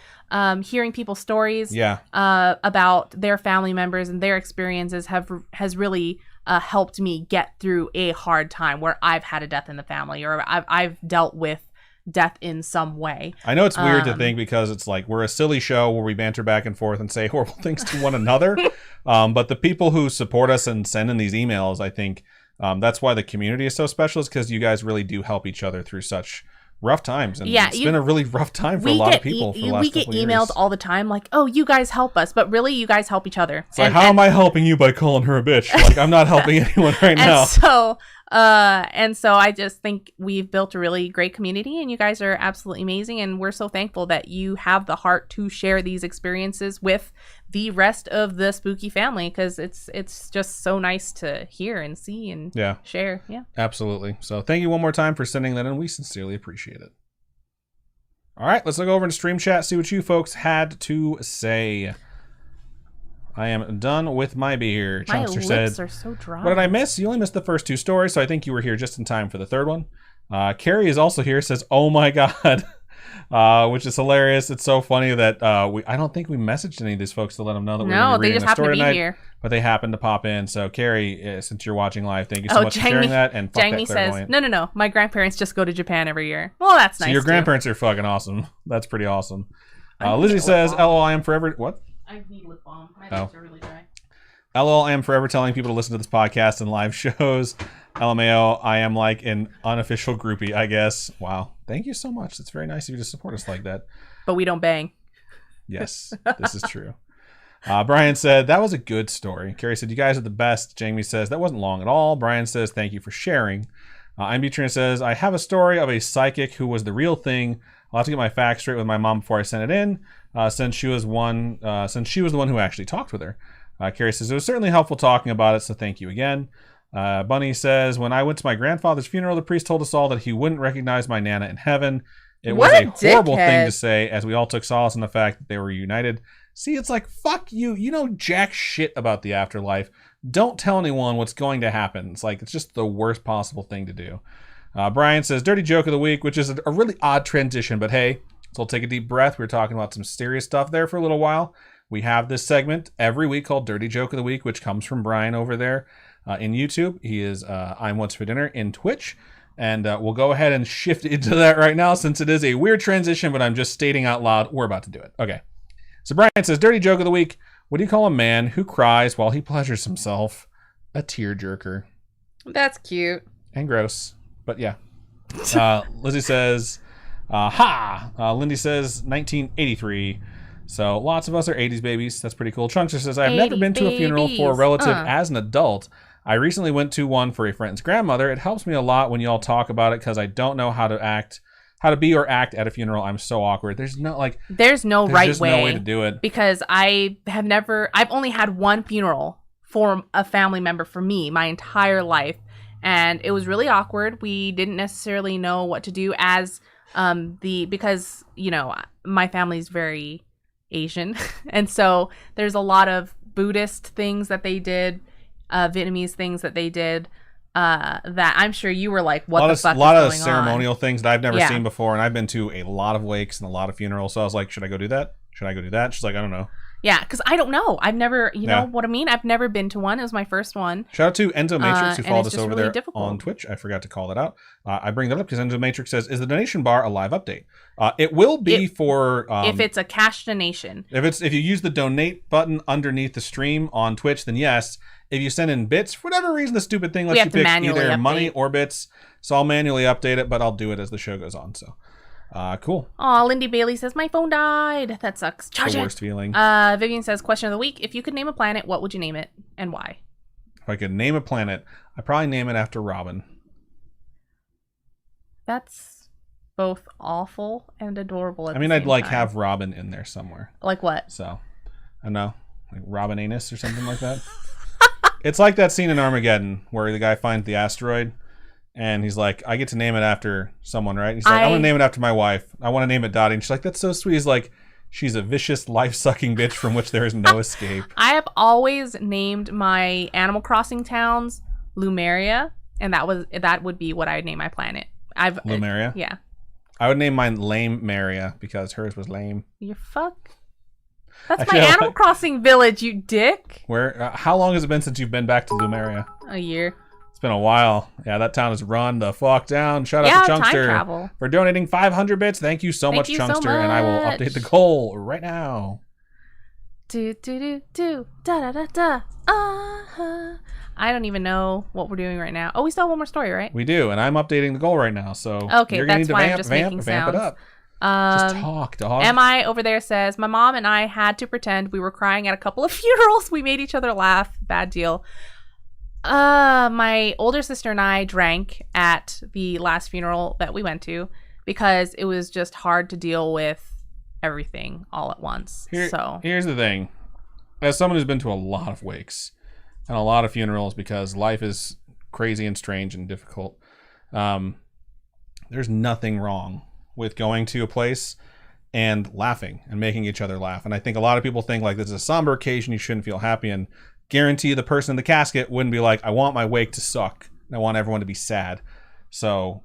hearing people's stories about their family members and their experiences has really helped me get through a hard time where I've had a death in the family, or I've dealt with death in some way. I know it's weird to think, because it's like we're a silly show where we banter back and forth and say horrible things to one another. But the people who support us and send in these emails, I think that's why the community is so special, is because you guys really do help each other through such rough times. And it's been a really rough time for a lot of people for the last couple years. We get emailed all the time like, oh, you guys help us, but really you guys help each other. It's like, how am I helping you by calling her a bitch? Like, I'm not helping anyone right now. And so I just think we've built a really great community, and you guys are absolutely amazing, and we're so thankful that you have the heart to share these experiences with the rest of the spooky family, because it's just so nice to hear and see and share. Yeah, absolutely. So thank you one more time for sending that in. We sincerely appreciate it. All right, let's look over in Stream Chat, see what you folks had to say. I am done with my beer. My lips are so dry. What did I miss? You only missed the first 2 stories, so I think you were here just in time for the 3rd one. Carrie is also here, says, oh my God, which is hilarious. It's so funny that I don't think we messaged any of these folks to let them know that we're going to be reading the story tonight. Here. But they happened to pop in. So Carrie, since you're watching live, thank you so much for sharing that. And fuck Jamie that clairvoyant. says, no. My grandparents just go to Japan every year. Well, that's nice. So your grandparents are fucking awesome. That's pretty awesome. Lizzie says, LOL, I am forever... What? I need lip balm. My lips are really dry. LOL, I am forever telling people to listen to this podcast and live shows. LMAO, I am like an unofficial groupie, I guess. Wow. Thank you so much. It's very nice of you to support us like that. But we don't bang. Yes, this is true. Brian said, that was a good story. Carrie said, you guys are the best. Jamie says, that wasn't long at all. Brian says, thank you for sharing. Imbutrina says, I have a story of a psychic who was the real thing. I'll have to get my facts straight with my mom before I send it in, since she was the one who actually talked with her. Carrie says, it was certainly helpful talking about it, so thank you again. Bunny says, when I went to my grandfather's funeral, the priest told us all that he wouldn't recognize my Nana in heaven. It was a horrible thing to say, as we all took solace in the fact that they were united. See, it's like, fuck you. You know jack shit about the afterlife. Don't tell anyone what's going to happen. It's like, it's just the worst possible thing to do. Brian says, dirty joke of the week, which is a really odd transition, but hey, so we'll take a deep breath. We were talking about some serious stuff there for a little while. We have this segment every week called Dirty Joke of the Week, which comes from Brian over there in YouTube. He is I'm What's for Dinner in Twitch. And we'll go ahead and shift into that right now since it is a weird transition, but I'm just stating out loud, we're about to do it. Okay. So Brian says, dirty joke of the week. What do you call a man who cries while he pleasures himself? A tearjerker. That's cute. And gross. But yeah. Lizzie says, Lindy says 1983. So lots of us are 80s babies. That's pretty cool. Chunkster says, I've never been to a funeral for a relative as an adult. I recently went to one for a friend's grandmother. It helps me a lot when y'all talk about it because I don't know how to be or act at a funeral. I'm so awkward. There's no right way to do it. Because I've only had one funeral for a family member for me my entire life. And it was really awkward. We didn't necessarily know what to do because, you know, my family's very Asian. And so there's a lot of Buddhist things that they did, Vietnamese things that they did, that I'm sure you were like, what the fuck is going on? A lot of ceremonial things that I've never seen before, and I've been to a lot of wakes and a lot of funerals, so I was like, should I go do that? Should I go do that? She's like, I don't know. Yeah, because I don't know. I've never, you know what I mean? I've never been to one. It was my first one. Shout out to Enzo Matrix, who followed us over really there on Twitch. I forgot to call that out. I bring that up because Enzo Matrix says, is the donation bar a live update? It will be for... if it's a cash donation. If you use the donate button underneath the stream on Twitch, then yes. If you send in bits, for whatever reason, the stupid thing lets you pick either money or bits. So I'll manually update it, but I'll do it as the show goes on. So, cool. Aw, Lindy Bailey says, my phone died. That sucks. Charge the worst feeling. Vivian says, question of the week. If you could name a planet, what would you name it and why? If I could name a planet, I'd probably name it after Robin. That's both awful and adorable at I mean, I'd like have Robin in there somewhere. Like what? So, I don't know. Like Robin Anus or something like that. It's like that scene in Armageddon where the guy finds the asteroid and he's like, I get to name it after someone, right? He's like, I want to name it after my wife. I want to name it Dottie. And she's like, that's so sweet. He's like, she's a vicious, life-sucking bitch from which there is no escape. I have always named my Animal Crossing towns Lumeria, and that would be what I'd name my planet. Lumeria? Yeah. I would name mine Lame Maria because hers was lame. You fuck? That's my Animal Crossing village, you dick. Where? How long has it been since you've been back to Lumeria? A year. It's been a while. Yeah, that town has run the fuck down. Shout out to Chunkster for donating 500 bits. Thank you so much, Chunkster. And I will update the goal right now. Da da da da. I don't even know what we're doing right now. Oh, we still have one more story, right? We do, and I'm updating the goal right now. So okay, you're gonna need to vamp it up. Just talk, dog. MI over there says, my mom and I had to pretend we were crying at a couple of funerals. We made each other laugh. Bad deal. My older sister and I drank at the last funeral that we went to because it was just hard to deal with everything all at once. Here's the thing. As someone who's been to a lot of wakes and a lot of funerals because life is crazy and strange and difficult, there's nothing wrong with going to a place and laughing and making each other laugh. And I think a lot of people think like this is a somber occasion, you shouldn't feel happy, and guarantee the person in the casket wouldn't be like, I want my wake to suck. I want everyone to be sad. So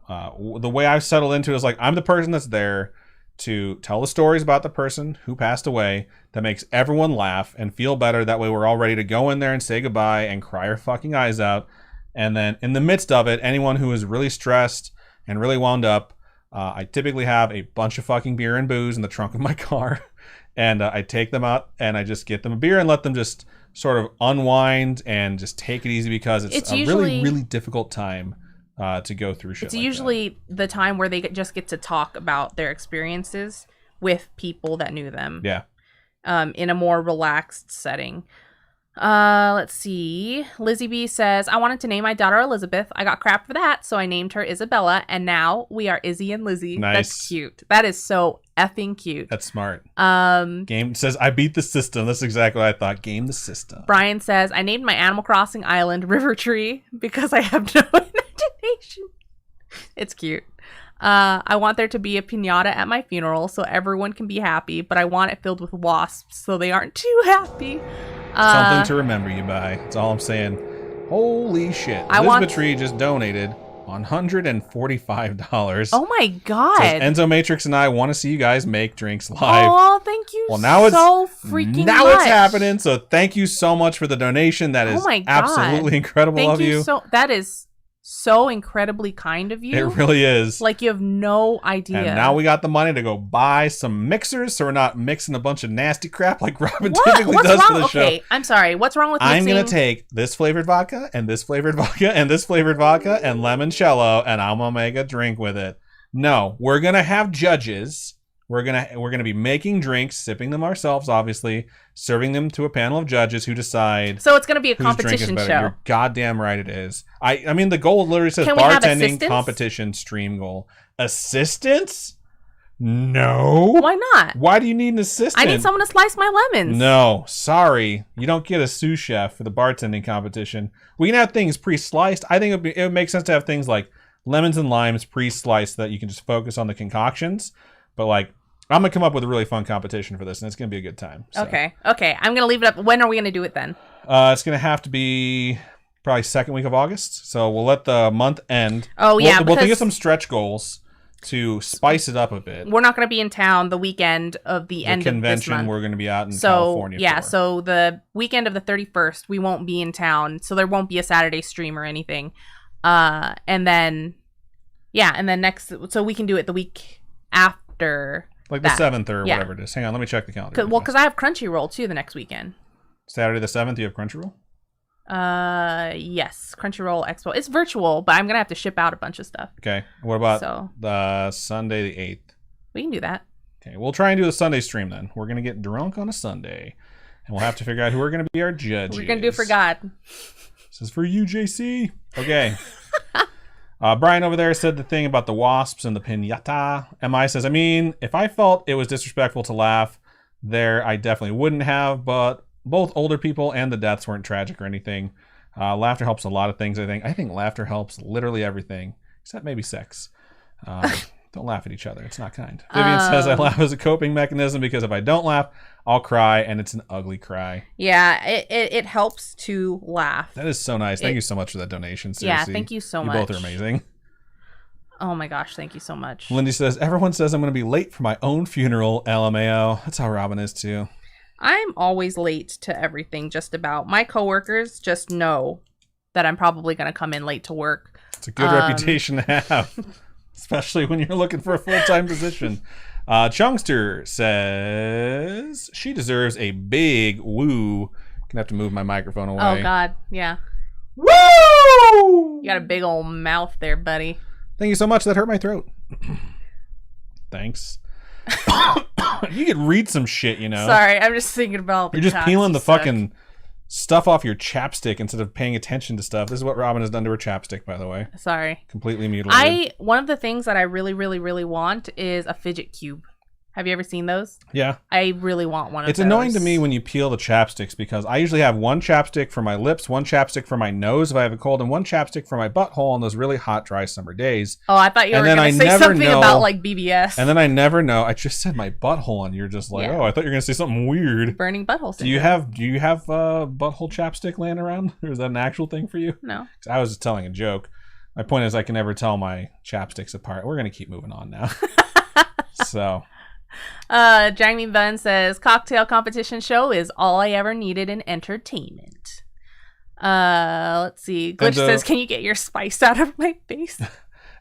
the way I've settled into it is like, I'm the person that's there to tell the stories about the person who passed away that makes everyone laugh and feel better. That way we're all ready to go in there and say goodbye and cry our fucking eyes out. And then in the midst of it, anyone who is really stressed and really wound up, I typically have a bunch of fucking beer and booze in the trunk of my car. And I take them out and I just get them a beer and let them just sort of unwind and just take it easy because it's usually, really, really difficult time to go through shit. It's usually the time where they just get to talk about their experiences with people that knew them. Yeah. In a more relaxed setting. Let's see. Lizzie B says, I wanted to name my daughter Elizabeth. I got crap for that, so I named her Isabella, and now we are Izzy and Lizzie. Nice. That's cute. That is so effing cute. That's smart. Game says, I beat the system. That's exactly what I thought. Game the system. Brian says, I named my Animal Crossing island River Tree because I have no imagination. It's cute. I want there to be a piñata at my funeral so everyone can be happy, but I want it filled with wasps so they aren't too happy. Something to remember you by. That's all I'm saying. Holy shit. Elizabeth Tree just donated $145. Oh my God. Says, Enzo Matrix and I want to see you guys make drinks live. Oh, thank you now freaking now much. It's happening. So thank you so much for the donation. That is absolutely incredible of you. That is so incredibly kind of you. It really is. Like, you have no idea. And now we got the money to go buy some mixers so we're not mixing a bunch of nasty crap like Robin typically does for the show. Okay, I'm sorry. What's wrong with mixing? I'm going to take this flavored vodka and this flavored vodka and this flavored vodka and limoncello, and I'm going to make a drink with it. No, we're going to have judges. We're gonna be making drinks, sipping them ourselves, obviously, serving them to a panel of judges who decide. So it's gonna be a competition show. You're goddamn right, it is. I mean, the goal literally says bartending competition stream goal. Assistance? No. Why not? Why do you need an assistant? I need someone to slice my lemons. No, sorry, you don't get a sous chef for the bartending competition. We can have things pre-sliced. I think it would make sense to have things like lemons and limes pre-sliced so that you can just focus on the concoctions. But like, I'm going to come up with a really fun competition for this, and it's going to be a good time. So. Okay. I'm going to leave it up. When are we going to do it then? It's going to have to be probably second week of August. So we'll let the month end. Oh, yeah. We'll think of some stretch goals to spice it up a bit. We're not going to be in town the weekend of the end of this month. We're going to be out in California. Yeah, so the weekend of the 31st, we won't be in town. So there won't be a Saturday stream or anything. And then next, so we can do it the week after. Like the 7th or whatever it is. Hang on, let me check the calendar. Because I have Crunchyroll too the next weekend. Saturday the 7th, you have Crunchyroll? Yes, Crunchyroll Expo. It's virtual, but I'm gonna have to ship out a bunch of stuff. Okay. What about the Sunday the 8th? We can do that. Okay, we'll try and do the Sunday stream then. We're gonna get drunk on a Sunday, and we'll have to figure out who we're gonna be our judges. We're gonna do it for God. This is for you, JC. Okay. Brian over there said the thing about the wasps and the piñata. MI says, I mean, if I felt it was disrespectful to laugh there, I definitely wouldn't have, but both older people and the deaths weren't tragic or anything. Laughter helps a lot of things, I think. I think laughter helps literally everything, except maybe sex. Don't laugh at each other. It's not kind. Vivian says, I laugh as a coping mechanism because if I don't laugh, I'll cry, and it's an ugly cry. Yeah, it helps to laugh. That is so nice. Thank you so much for that donation. Seriously. Yeah, thank you so much. You both are amazing. Oh my gosh, thank you so much. Lindy says, everyone says I'm going to be late for my own funeral. LMAO. That's how Robin is too. I'm always late to everything, just about. My coworkers just know that I'm probably going to come in late to work. It's a good reputation to have, especially when you're looking for a full-time position. Chungster says she deserves a big woo. Gonna have to move my microphone away. Oh God, yeah. Woo! You got a big old mouth there, buddy. Thank you so much. That hurt my throat. Thanks. You could read some shit, you know. Sorry, I'm just thinking about. You're just peeling the fucking stuff off your chapstick instead of paying attention to stuff. This is what Robin has done to her chapstick, by the way. Sorry. Completely mutilated. One of the things that I really, really, really want is a fidget cube. Have you ever seen those? Yeah. I really want one of those. It's annoying to me when you peel the chapsticks because I usually have one chapstick for my lips, one chapstick for my nose if I have a cold, and one chapstick for my butthole on those really hot, dry summer days. Oh, I thought you were going to say something about like BBS. And then I never know. I just said my butthole, and you're just like, oh, I thought you were going to say something weird. Burning butthole syndrome. Do you have butthole chapstick laying around? Or is that an actual thing for you? No. 'Cause I was just telling a joke. My point is I can never tell my chapsticks apart. We're going to keep moving on now. So... Jamie Bunn says cocktail competition show is all I ever needed in entertainment. Let's see. Glitch says, can you get your spice out of my face?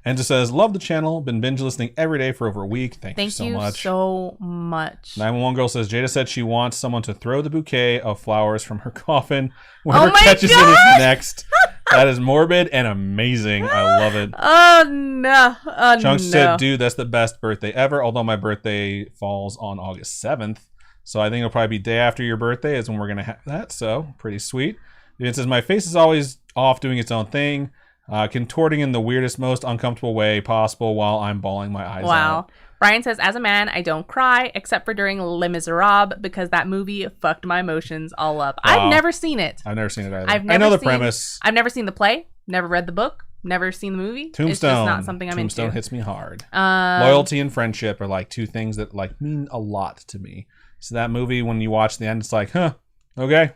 Enzo says, love the channel. Been binge listening every day for over a week. Thank you so much. Thank you so much. 911 girl says, Jada said she wants someone to throw the bouquet of flowers from her coffin. Whoever catches it is next. That is morbid and amazing. I love it. Oh, no. Chunks said, dude, that's the best birthday ever. Although my birthday falls on August 7th. So I think it'll probably be day after your birthday is when we're going to have that. So pretty sweet. It says, my face is always off doing its own thing, contorting in the weirdest, most uncomfortable way possible while I'm bawling my eyes out. Wow. Brian says, as a man, I don't cry except for during Les Miserables because that movie fucked my emotions all up. Wow. I've never seen it. I've never seen it either. I know the premise. I've never seen the play, never read the book, never seen the movie. Tombstone. It's just not something I'm Tombstone into. hits me hard. Loyalty and friendship are like two things that like mean a lot to me. So that movie, when you watch the end, it's like, huh, okay,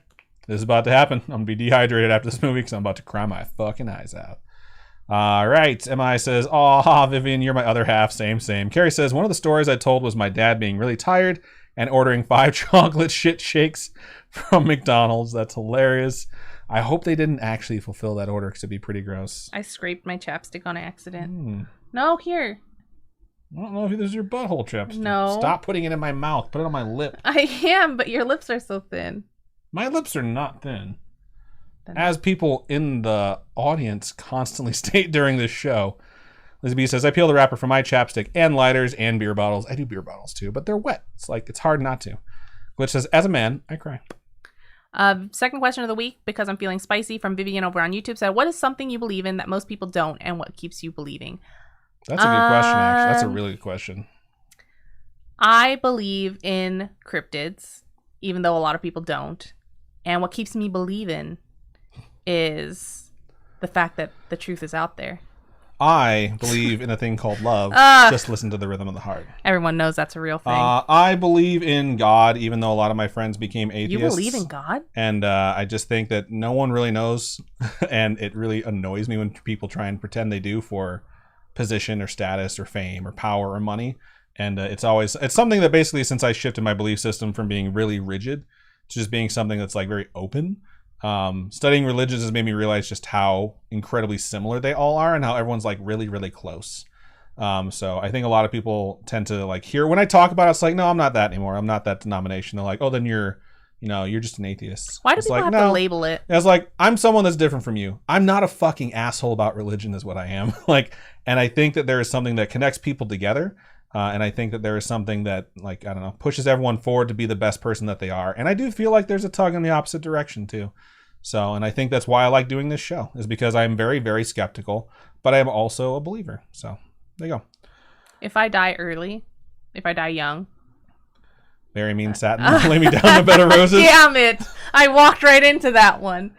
this is about to happen. I'm going to be dehydrated after this movie because I'm about to cry my fucking eyes out. All right. MI says, aw, Vivian, you're my other half. Same. Carrie says, one of the stories I told was my dad being really tired and ordering 5 chocolate shit shakes from McDonald's. That's hilarious. I hope they didn't actually fulfill that order because it'd be pretty gross. I scraped my chapstick on accident. No, here. I don't know if this is your butthole chapstick. No. Stop putting it in my mouth. Put it on my lip. I am, but your lips are so thin. My lips are not thin. As people in the audience constantly state during this show, Lizzie B says, I peel the wrapper from my chapstick and lighters and beer bottles. I do beer bottles too, but they're wet. It's hard not to. Glitch says, as a man, I cry. Second question of the week, because I'm feeling spicy, from Vivian over on YouTube, said, what is something you believe in that most people don't, and what keeps you believing? That's a good question, actually. That's a really good question. I believe in cryptids, even though a lot of people don't. And what keeps me believing is the fact that the truth is out there. I believe in a thing called love. Just listen to the rhythm of the heart. Everyone knows that's a real thing. I believe in God, even though a lot of my friends became atheists. You believe in God? And I just think that no one really knows. And it really annoys me when people try and pretend they do for position or status or fame or power or money. And it's something that basically, since I shifted my belief system from being really rigid to just being something that's like very open, studying religions has made me realize just how incredibly similar they all are and how everyone's like really, really close. So I think a lot of people tend to like hear when I talk about it, it's like, no, I'm not that anymore. I'm not that denomination. They're like, oh, then you're just an atheist. Why do people have to label it? It's like, I'm someone that's different from you. I'm not a fucking asshole about religion is what I am. And I think that there is something that connects people together. And I think that there is something that, like, I don't know, pushes everyone forward to be the best person that they are. And I do feel like there's a tug in the opposite direction, too. So, and I think that's why I like doing this show, is because I'm very, very skeptical, but I am also a believer. So, there you go. If I die early, if I die young. Very mean satin. Lay me down a bed of roses. Damn it. I walked right into that one.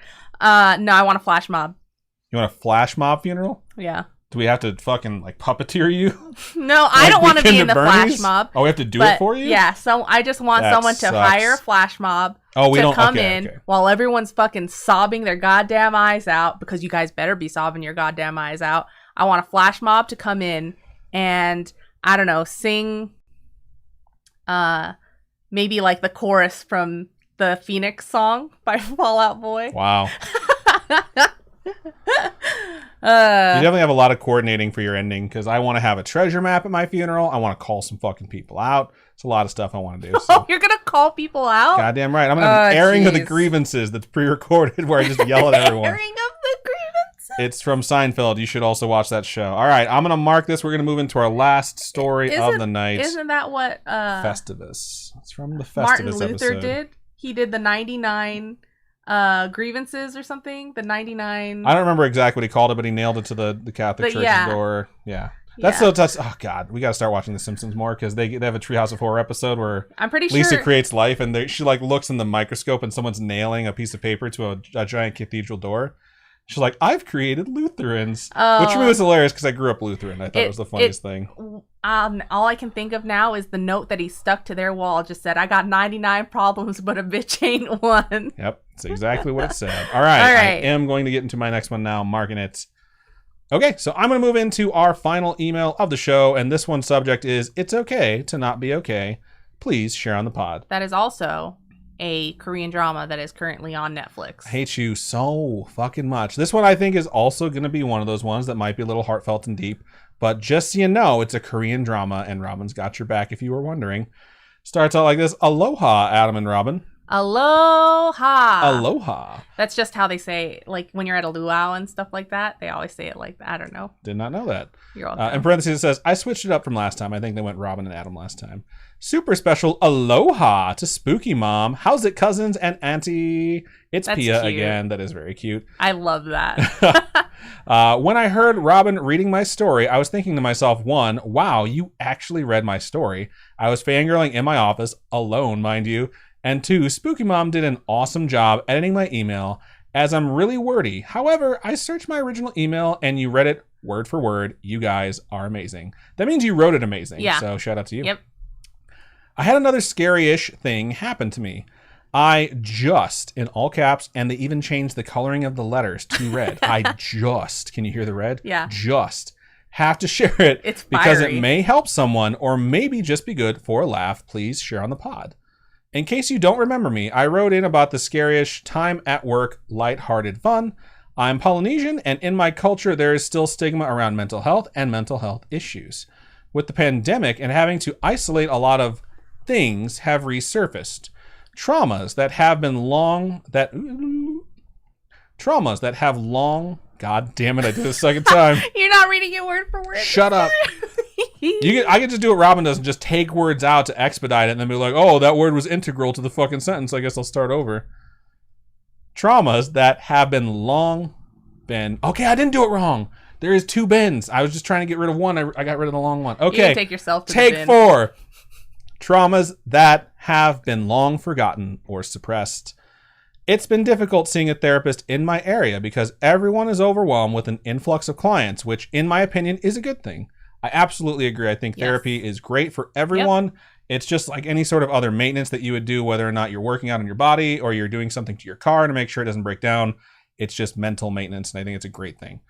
No, I want a flash mob. You want a flash mob funeral? Yeah. Do we have to fucking like puppeteer you? No, I don't want to be in the flash mob. Oh, we have to do it for you? Yeah, so I just want someone to hire a flash mob to come in while everyone's fucking sobbing their goddamn eyes out, because you guys better be sobbing your goddamn eyes out. I want a flash mob to come in and, I don't know, sing maybe like the chorus from the Phoenix song by Fall Out Boy. Wow. You definitely have a lot of coordinating for your ending, because I want to have a treasure map at my funeral. I want to call some fucking people out. It's a lot of stuff I want to do. So. Oh, you're going to call people out? Goddamn right. I'm going to have an airing of the grievances that's pre-recorded where I just yell at everyone. Airing of the grievances? It's from Seinfeld. You should also watch that show. All right, I'm going to mark this. We're going to move into our last story of the night. Isn't that what... Festivus. It's from the Festivus Martin Luther episode. did? He did the 99... grievances or something, the 99. I don't remember exactly what he called it, but he nailed it to the Catholic Church's door. Yeah, that's so touch. Oh god, we gotta start watching The Simpsons more, because they have a Treehouse of Horror episode where I'm pretty Lisa sure creates life, and she like looks in the microscope and someone's nailing a piece of paper to a giant cathedral door. She's like, I've created Lutherans, which to me was hilarious because I grew up Lutheran. I thought it was the funniest thing. All I can think of now is the note that he stuck to their wall. Just said, I got 99 problems, but a bitch ain't one. Yep, that's exactly what it said. All right, I am going to get into my next one now. I'm marking it. Okay, so I'm going to move into our final email of the show, and this one's subject is, it's okay to not be okay. Please share on the pod. That is also a Korean drama that is currently on Netflix. I hate you so fucking much. This one I think is also going to be one of those ones that might be a little heartfelt and deep, but just so you know, it's a Korean drama, and Robin's got your back if you were wondering. Starts out like this. Aloha, Adam and Robin. Aloha. Aloha. That's just how they say, like, when you're at a luau and stuff like that. They always say it like that. I don't know. Did not know that. You're welcome. In parentheses, it says, I switched it up from last time. I think they went Robin and Adam last time. Super special aloha to Spooky Mom. How's it, cousins and auntie? It's That's Pia cute. again. That is very cute. I love that. When I heard Robin reading my story, I was thinking to myself, one, wow, you actually read my story. I was fangirling in my office, alone, mind you. And two, Spooky Mom did an awesome job editing my email, as I'm really wordy. However, I searched my original email and you read it word for word. You guys are amazing. That means you wrote it amazing. Yeah. So shout out to you. Yep. I had another scary-ish thing happen to me. I just, in all caps, and they even changed the coloring of the letters to red. Can you hear the red? Yeah. Just have to share it. It's because fiery. it may help someone or maybe just be good for a laugh. Please share on the pod. In case you don't remember me, I wrote in about the scary-ish time at work, lighthearted fun. I'm Polynesian, and in my culture, there is still stigma around mental health and mental health issues. With the pandemic and having to isolate a lot of things have resurfaced. Traumas that have long, God damn it, I did it a second time. You're not reading it word for word. Shut up. I can just do what Robin does and just take words out to expedite it and then be like, oh, that word was integral to the fucking sentence. I guess I'll start over. Traumas that have been. Okay, I didn't do it wrong. There is two bins. I was just trying to get rid of one. I got rid of the long one. Okay. You can take yourself to the Take bin. 4. Traumas that have been long forgotten or suppressed. It's been difficult seeing a therapist in my area because everyone is overwhelmed with an influx of clients, which in my opinion is a good thing. I absolutely agree. I think therapy is great for everyone. Yep. It's just like any sort of other maintenance that you would do, whether or not you're working out on your body or you're doing something to your car to make sure it doesn't break down. It's just mental maintenance, and I think it's a great thing.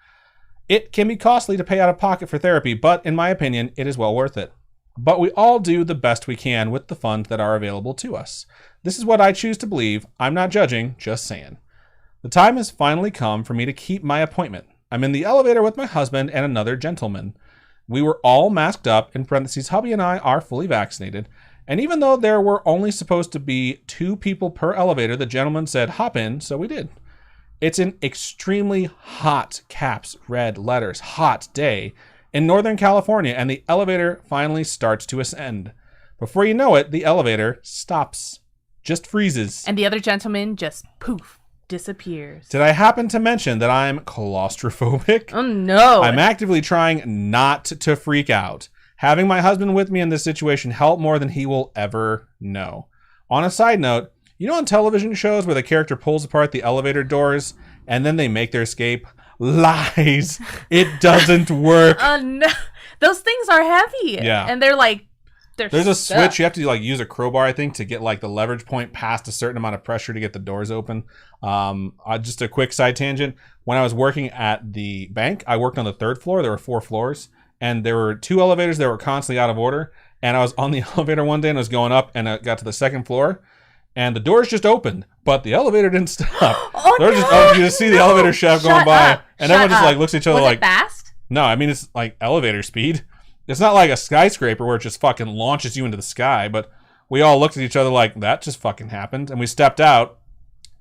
It can be costly to pay out of pocket for therapy, but in my opinion, it is well worth it. But we all do the best we can with the funds that are available to us. This is what I choose to believe. I'm not judging, just saying. The time has finally come for me to keep my appointment. I'm in the elevator with my husband and another gentleman. We were all masked up, in parentheses, hubby and I are fully vaccinated. And even though there were only supposed to be 2 people per elevator, the gentleman said, hop in, so we did. It's an extremely hot, caps, red letters, hot day in Northern California, and the elevator finally starts to ascend. Before you know it, the elevator stops, just freezes. And the other gentleman just poof, disappears. Did I happen to mention that I'm claustrophobic? Oh no. I'm actively trying not to freak out. Having my husband with me in this situation helped more than he will ever know. On a side note, you know on television shows where the character pulls apart the elevator doors and then they make their escape? Lies. It doesn't work. No. Those things are heavy. Yeah. And they're like, there's a switch. You have to like use a crowbar, I think, to get like the leverage point past a certain amount of pressure to get the doors open. Just a quick side tangent. When I was working at the bank, I worked on the 3rd floor. There were 4 floors, and there were 2 elevators that were constantly out of order. And I was on the elevator one day and I was going up, and I got to the 2nd floor, and the doors just opened, but the elevator didn't stop. Oh, no. You just see the elevator shaft going by, and everyone just like looks at each other like, fast? No, I mean it's like elevator speed. It's not like a skyscraper where it just fucking launches you into the sky, but we all looked at each other like, that just fucking happened. And we stepped out,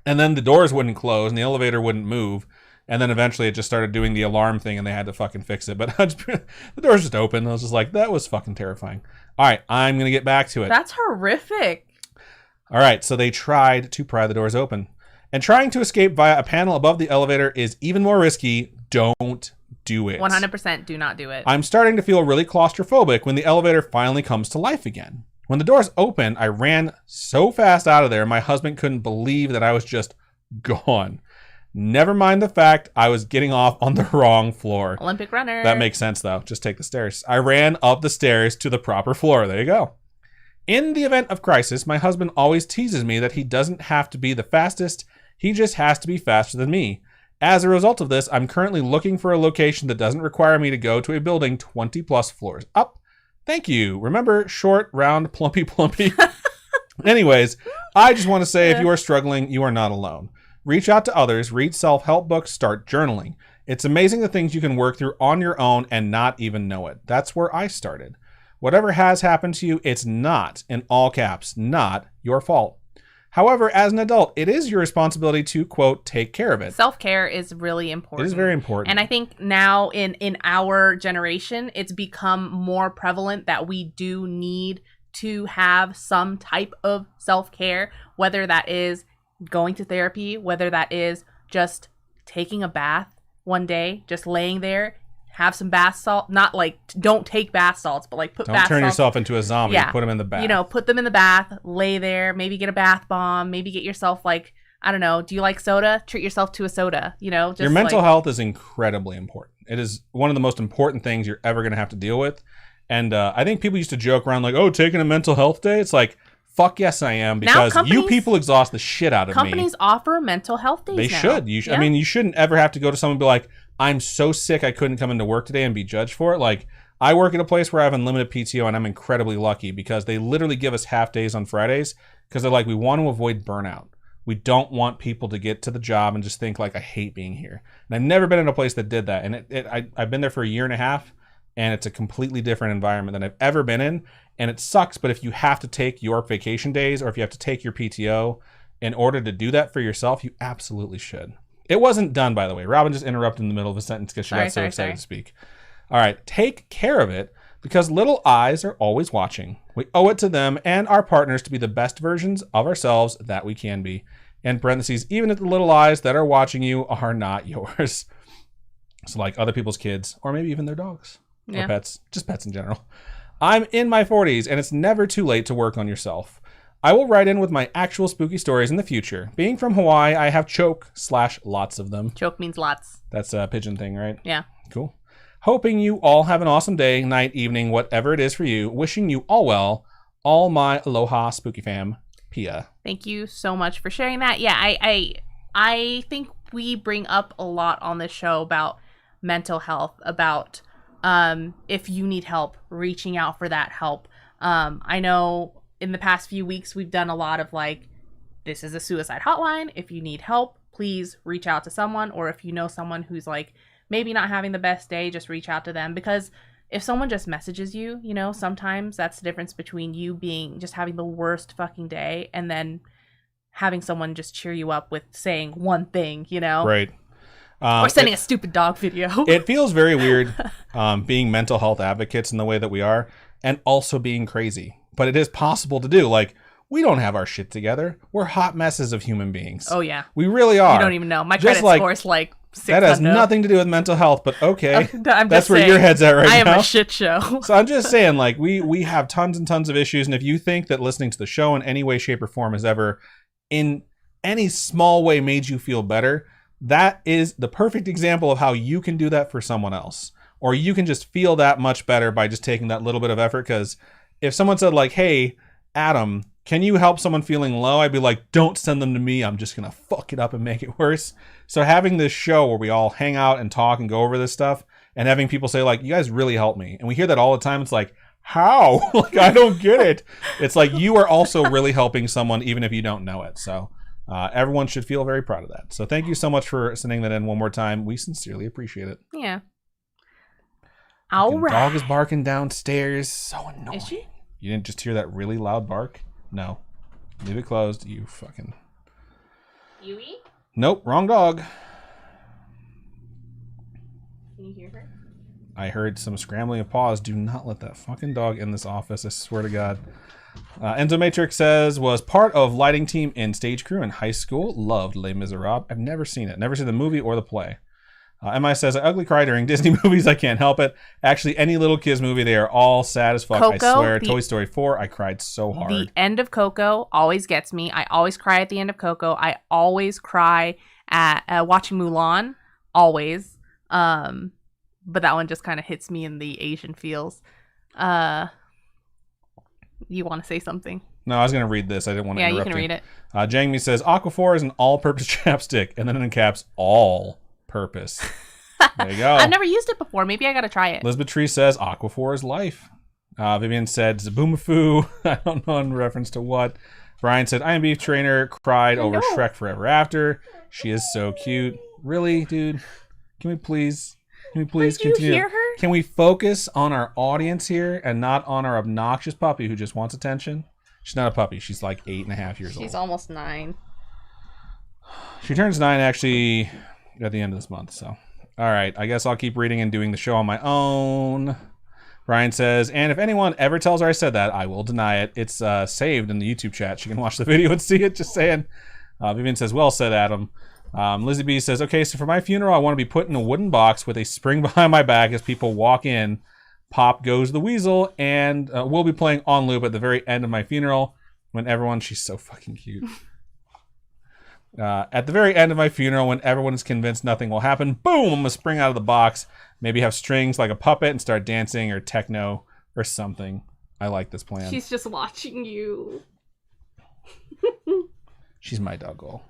and then the doors wouldn't close, and the elevator wouldn't move. And then eventually it just started doing the alarm thing, and they had to fucking fix it. But the doors just opened. I was just like, that was fucking terrifying. All right, I'm going to get back to it. That's horrific. All right, so they tried to pry the doors open. And trying to escape via a panel above the elevator is even more risky. Don't do it. 100% do not do it. I'm starting to feel really claustrophobic when the elevator finally comes to life again. When the doors opened, I ran so fast out of there, my husband couldn't believe that I was just gone. Never mind the fact I was getting off on the wrong floor. Olympic runner. That makes sense, though. Just take the stairs. I ran up the stairs to the proper floor. There you go. In the event of crisis, my husband always teases me that he doesn't have to be the fastest. He just has to be faster than me. As a result of this, I'm currently looking for a location that doesn't require me to go to a building 20 plus floors up. Thank you. Remember, short, round, plumpy. Anyways, I just want to say if you are struggling, you are not alone. Reach out to others, read self-help books, start journaling. It's amazing the things you can work through on your own and not even know it. That's where I started. Whatever has happened to you, it's not, in all caps, not your fault. However, as an adult, it is your responsibility to, quote, take care of it. Self-care is really important. It is very important. And I think now in our generation, it's become more prevalent that we do need to have some type of self-care, whether that is going to therapy, whether that is just taking a bath one day, just laying there, have some bath salt, not like don't take bath salts, but like put don't bath turn salts. yourself into a zombie. Yeah. Put them in the bath. You know, put them in the bath, lay there, maybe get a bath bomb, maybe get yourself like, I don't know, do you like soda? Treat yourself to a soda, you know? Just your mental health is incredibly important. It is one of the most important things you're ever going to have to deal with. And I think people used to joke around like, oh, taking a mental health day? It's like, fuck yes, I am, because you people exhaust the shit out of me. Companies offer mental health days They now. should. I mean, you shouldn't ever have to go to someone and be like, I'm so sick I couldn't come into work today and be judged for it. Like, I work at a place where I have unlimited PTO, and I'm incredibly lucky because they literally give us half days on Fridays because they're like, we want to avoid burnout. We don't want people to get to the job and just think like, I hate being here. And I've never been in a place that did that. And I've been there for a year and a half, and it's a completely different environment than I've ever been in. And it sucks, but if you have to take your vacation days or if you have to take your PTO in order to do that for yourself, you absolutely should. It wasn't done, by the way. Robin just interrupted in the middle of a sentence because she got so excited to speak. All right, take care of it because little eyes are always watching. We owe it to them and our partners to be the best versions of ourselves that we can be. In parentheses, even if the little eyes that are watching you are not yours. So like other people's kids or maybe even their dogs or pets, just pets in general. I'm in my 40s and it's never too late to work on yourself. I will write in with my actual spooky stories in the future. Being from Hawaii, I have choke/lots of them. Choke means lots. That's a pigeon thing, right? Yeah. Cool. Hoping you all have an awesome day, night, evening, whatever it is for you. Wishing you all well. All my aloha spooky fam. Pia. Thank you so much for sharing that. Yeah, I think we bring up a lot on this show about mental health, about if you need help, reaching out for that help. I know in the past few weeks, we've done a lot of like, this is a suicide hotline. If you need help, please reach out to someone. Or if you know someone who's like maybe not having the best day, just reach out to them. Because if someone just messages you, you know, sometimes that's the difference between you being just having the worst fucking day and then having someone just cheer you up with saying one thing, you know? Right. Or sending a stupid dog video. It feels very weird being mental health advocates in the way that we are and also being crazy. But it is possible to do. Like, we don't have our shit together. We're hot messes of human beings. Oh, yeah. We really are. You don't even know. My credit score is like 600. That has nothing to do with mental health, but okay. That's where saying, your head's at right now. I am a shit show. So I'm just saying, like, we have tons and tons of issues. And if you think that listening to the show in any way, shape, or form has ever, in any small way, made you feel better, that is the perfect example of how you can do that for someone else. Or you can just feel that much better by just taking that little bit of effort. Because if someone said like, hey, Adam, can you help someone feeling low? I'd be like, don't send them to me. I'm just going to fuck it up and make it worse. So having this show where we all hang out and talk and go over this stuff and having people say like, you guys really help me. And we hear that all the time. It's like, how? Like, I don't get it. It's like you are also really helping someone even if you don't know it. So everyone should feel very proud of that. So thank you so much for sending that in one more time. We sincerely appreciate it. Yeah. All right. Dog is barking downstairs. So annoying. Is she? You didn't just hear that really loud bark? No. Leave it closed. You fucking... Yui? Nope. Wrong dog. Can you hear her? I heard some scrambling of paws. Do not let that fucking dog in this office. I swear to God. Enzo Matrix says, was part of lighting team in stage crew in high school. Loved Les Miserables. I've never seen it. Never seen the movie or the play. MI says, I ugly cry during Disney movies. I can't help it. Actually, any little kids movie, they are all sad as fuck. Coco, I swear. Toy Story 4, I cried so hard. The end of Coco always gets me. I always cry at the end of Coco. I always cry at watching Mulan. Always. But that one just kind of hits me in the Asian feels. You want to say something? No, I was going to read this. I didn't want to interrupt you can read it. Jamie says, Aquaphor is an all-purpose chapstick. And then in caps, all purpose. There you go. I've never used it before. Maybe I gotta try it. Elizabeth Tree says Aquaphor is life. Vivian said Zaboomafoo. I don't know in reference to what. Brian said I am beef trainer cried over Shrek Forever After. She is so cute. Really, dude? Can we please continue? You hear her? Can we focus on our audience here and not on our obnoxious puppy who just wants attention? She's not a puppy. She's like 8.5 years old. She's almost 9. She turns 9 actually at the end of this month. So, all right. I guess I'll keep reading and doing the show on my own. Brian says, and if anyone ever tells her I said that, I will deny it. It's saved in the YouTube chat. She can watch the video and see it. Just saying. Vivian says, well said, Adam. Lizzie B says, okay, so for my funeral, I want to be put in a wooden box with a spring behind my back as people walk in. Pop goes the weasel, and we'll be playing on loop at the very end of my funeral when everyone, she's so fucking cute. At the very end of my funeral, when everyone is convinced nothing will happen, boom, I'm going to spring out of the box, maybe have strings like a puppet and start dancing or techno or something. I like this plan. She's just watching you. She's my doggo.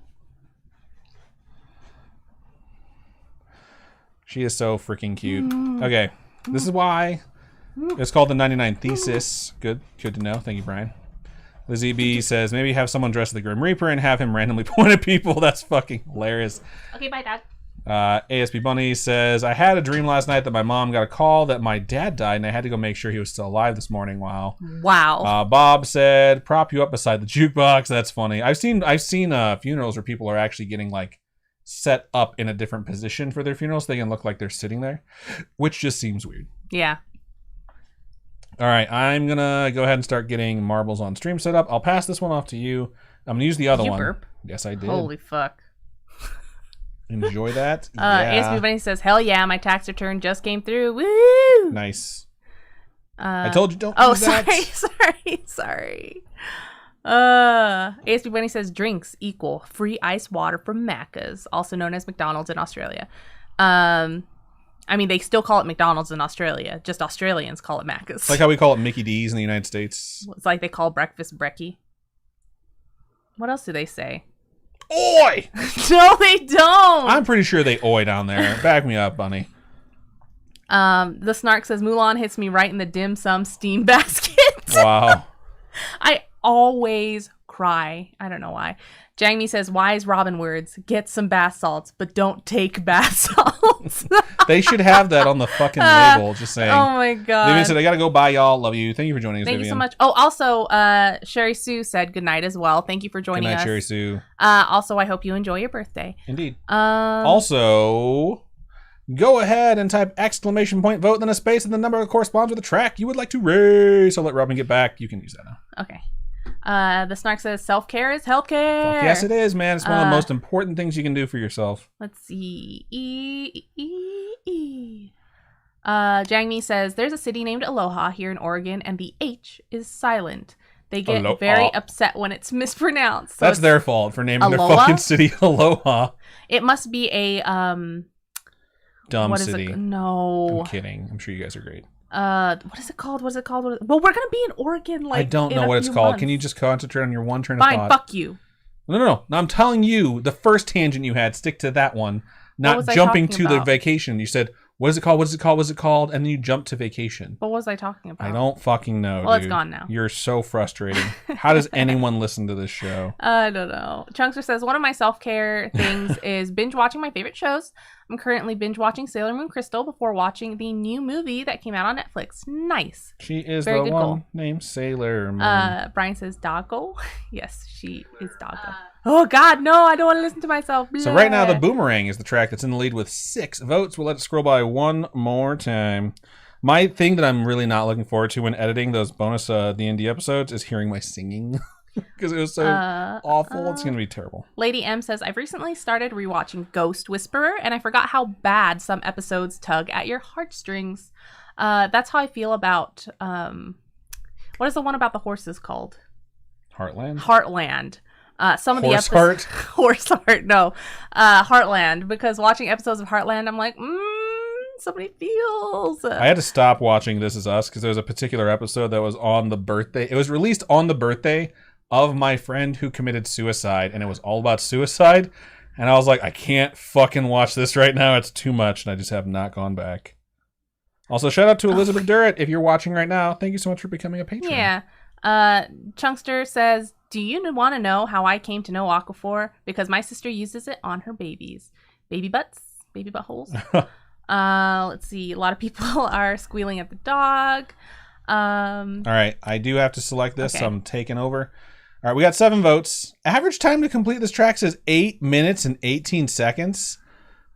She is so freaking cute. Okay, this is why it's called the 99 Thesis. Good to know. Thank you, Brian. Lizzie B says, maybe have someone dress as the Grim Reaper and have him randomly point at people. That's fucking hilarious. Okay, bye, Dad. ASB Bunny says, I had a dream last night that my mom got a call that my dad died and I had to go make sure he was still alive this morning. Wow. Bob said, prop you up beside the jukebox. That's funny. I've seen funerals where people are actually getting like set up in a different position for their funerals so they can look like they're sitting there, which just seems weird. Yeah. All right, I'm going to go ahead and start getting marbles on stream set up. I'll pass this one off to you. I'm going to use the other one. Burp? Yes, I did. Holy fuck. Enjoy that. ASB Bunny says, hell yeah, my tax return just came through. Woo! Nice. I told you don't do that. Sorry. ASB Bunny says, drinks equal free ice water from Macca's, also known as McDonald's in Australia. I mean, they still call it McDonald's in Australia. Just Australians call it Macca's. It's like how we call it Mickey D's in the United States. It's like they call breakfast brekkie. What else do they say? Oi! No, they don't. I'm pretty sure they oi down there. Back me up, Bunny. The Snark says, Mulan hits me right in the dim sum steam basket. Wow. I always cry. I don't know why. Jangmi says, wise Robin words, get some bath salts, but don't take bath salts. They should have that on the fucking label, just saying. Oh my god. Vivian said, I gotta go, bye y'all, love you. Thank you for joining us, Thank Vivian. you so much. Oh, also, Sherry Sue said good night as well. Thank you for joining us. Good night, Sherry Sue. Also, I hope you enjoy your birthday. Indeed. Also, go ahead and type ! Vote, then a space, and the number that corresponds with the track you would like to race. I'll let Robin get back. You can use that now. Okay. The Snark says self-care is healthcare. Fuck yes, it is, man. It's one of the most important things you can do for yourself. Let's see. Jangmi says there's a city named Aloha here in Oregon, and the H is silent. They get very upset when it's mispronounced. So that's their fault for naming Aloha? their fucking city Aloha. It must be a dumb city. No, I'm kidding. I'm sure you guys are great. What is it called? Well, we're gonna be in Oregon. Like, I don't know what it's called. Months. Can you just concentrate on your one train of thought? Fine, fuck you. No. I'm telling you, the first tangent you had, stick to that one. Not jumping to the vacation. You said, what is it called? What is it called? What is it called? And then you jump to vacation. What was I talking about? I don't fucking know. Well, dude. It's gone now. You're so frustrating. How does anyone listen to this show? I don't know. Chunkster says, one of my self-care things is binge watching my favorite shows. I'm currently binge watching Sailor Moon Crystal before watching the new movie that came out on Netflix. Nice. She is the one named Sailor Moon. Brian says Doggo. Yes, she is Doggo. Oh God, no! I don't want to listen to myself. Blah. So right now, the Boomerang is the track that's in the lead with 6 votes. We'll let it scroll by one more time. My thing that I'm really not looking forward to when editing those bonus D&D episodes is hearing my singing. Because it was so awful. It's going to be terrible. Lady M says, I've recently started rewatching Ghost Whisperer, and I forgot how bad some episodes tug at your heartstrings. That's how I feel about, what is the one about the horses called? Heartland. Some of the episodes. Horse Heart. No. Heartland. Because watching episodes of Heartland, I'm like, so many feels. I had to stop watching This Is Us because there was a particular episode that was on the birthday. It was released on the birthday of my friend who committed suicide, and it was all about suicide. And I was like, I can't fucking watch this right now. It's too much. And I just have not gone back. Also, shout out to Elizabeth Durrett. If you're watching right now, thank you so much for becoming a patron. Yeah. Chunkster says, do you want to know how I came to know Aquaphor? Because my sister uses it on her babies. Baby butts? Baby buttholes? Let's see. A lot of people are squealing at the dog. All right, I do have to select this, Okay. so I'm taking over. All right, we got 7 votes. Average time to complete this track says 8 minutes and 18 seconds.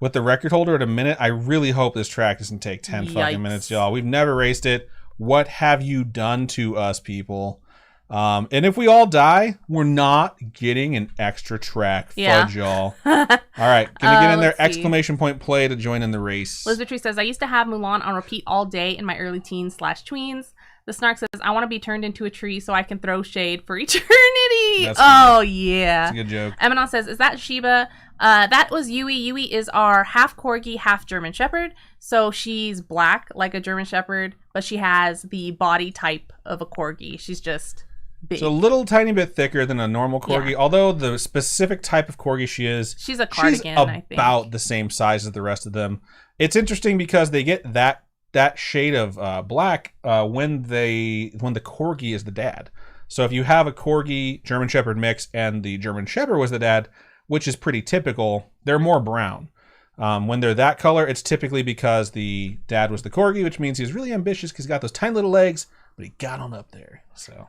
With the record holder at a minute, I really hope this track doesn't take 10 fucking minutes, y'all. We've never raced it. What have you done to us, people? And if we all die, we're not getting an extra track. Fudge, y'all. All right, gonna get in there. Exclamation point play to join in the race. Liz Beatrice says, I used to have Mulan on repeat all day in my early teens/tweens. The Snark says, I want to be turned into a tree so I can throw shade for eternity. That's oh, yeah. That's a good joke. Emanon says, is that Sheba? That was Yui. Yui is our half Corgi, half German Shepherd. So she's black like a German Shepherd, but she has the body type of a Corgi. She's just big. So a little tiny bit thicker than a normal Corgi, although the specific type of Corgi she is, she's a cardigan, I think. About the same size as the rest of them. It's interesting because they get that shade of black when the Corgi is the dad. So if you have a Corgi German Shepherd mix and the German Shepherd was the dad, which is pretty typical, they're more brown. When they're that color, it's typically because the dad was the Corgi, which means he's really ambitious because he's got those tiny little legs, but he got on up there. So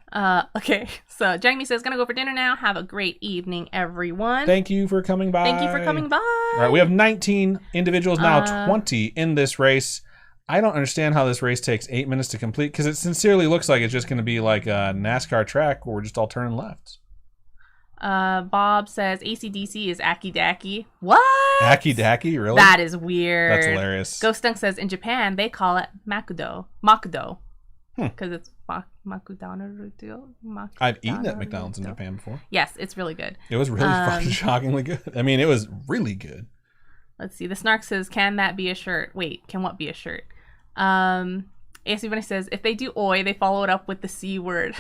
okay. So Jamie says, gonna go for dinner now. Have a great evening, everyone. Thank you for coming by. Thank you for coming by. All right, we have 19 individuals now, 20 in this race. I don't understand how this race takes 8 minutes to complete because it sincerely looks like it's just going to be like a NASCAR track where we're just all turning left. Bob says AC/DC is Aki Daki. What? Aki Daki? Really? That is weird. That's hilarious. Ghost Dunk says in Japan they call it Makudo. Because it's Makudo. I've eaten at McDonald's in Japan before. Yes, it's really good. It was really fun, shockingly good. I mean, it was really good. Let's see. The Snark says, can that be a shirt? Wait, can what be a shirt? AC Bunny says, if they do oi, they follow it up with the C word.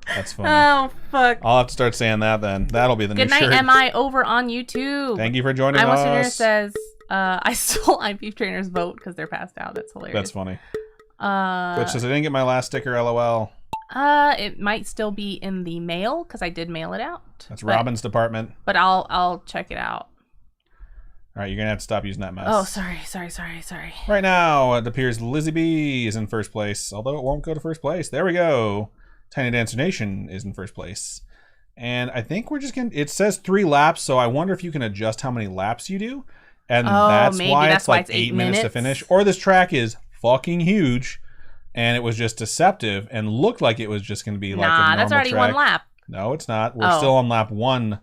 That's funny. Oh, fuck. I'll have to start saying that then. That'll be the new shirt. Good night, MI, over on YouTube. Thank you for joining us. I Listener says, I stole I'm Beef Trainer's vote because they're passed out. That's hilarious. That's funny. Which says, I didn't get my last sticker, LOL. It might still be in the mail because I did mail it out. That's Robin's department. But I'll check it out. All right, you're going to have to stop using that mess. Oh, sorry. Right now, it appears Lizzie B is in first place, although it won't go to first place. There we go. Tiny Dancer Nation is in first place. And I think we're just going to... It says 3 laps, so I wonder if you can adjust how many laps you do. And that's why it's like 8 minutes to finish. Or this track is fucking huge, and it was just deceptive and looked like it was just going to be like a normal track. Nah, that's already 1 lap. No, it's not. We're still on lap 1.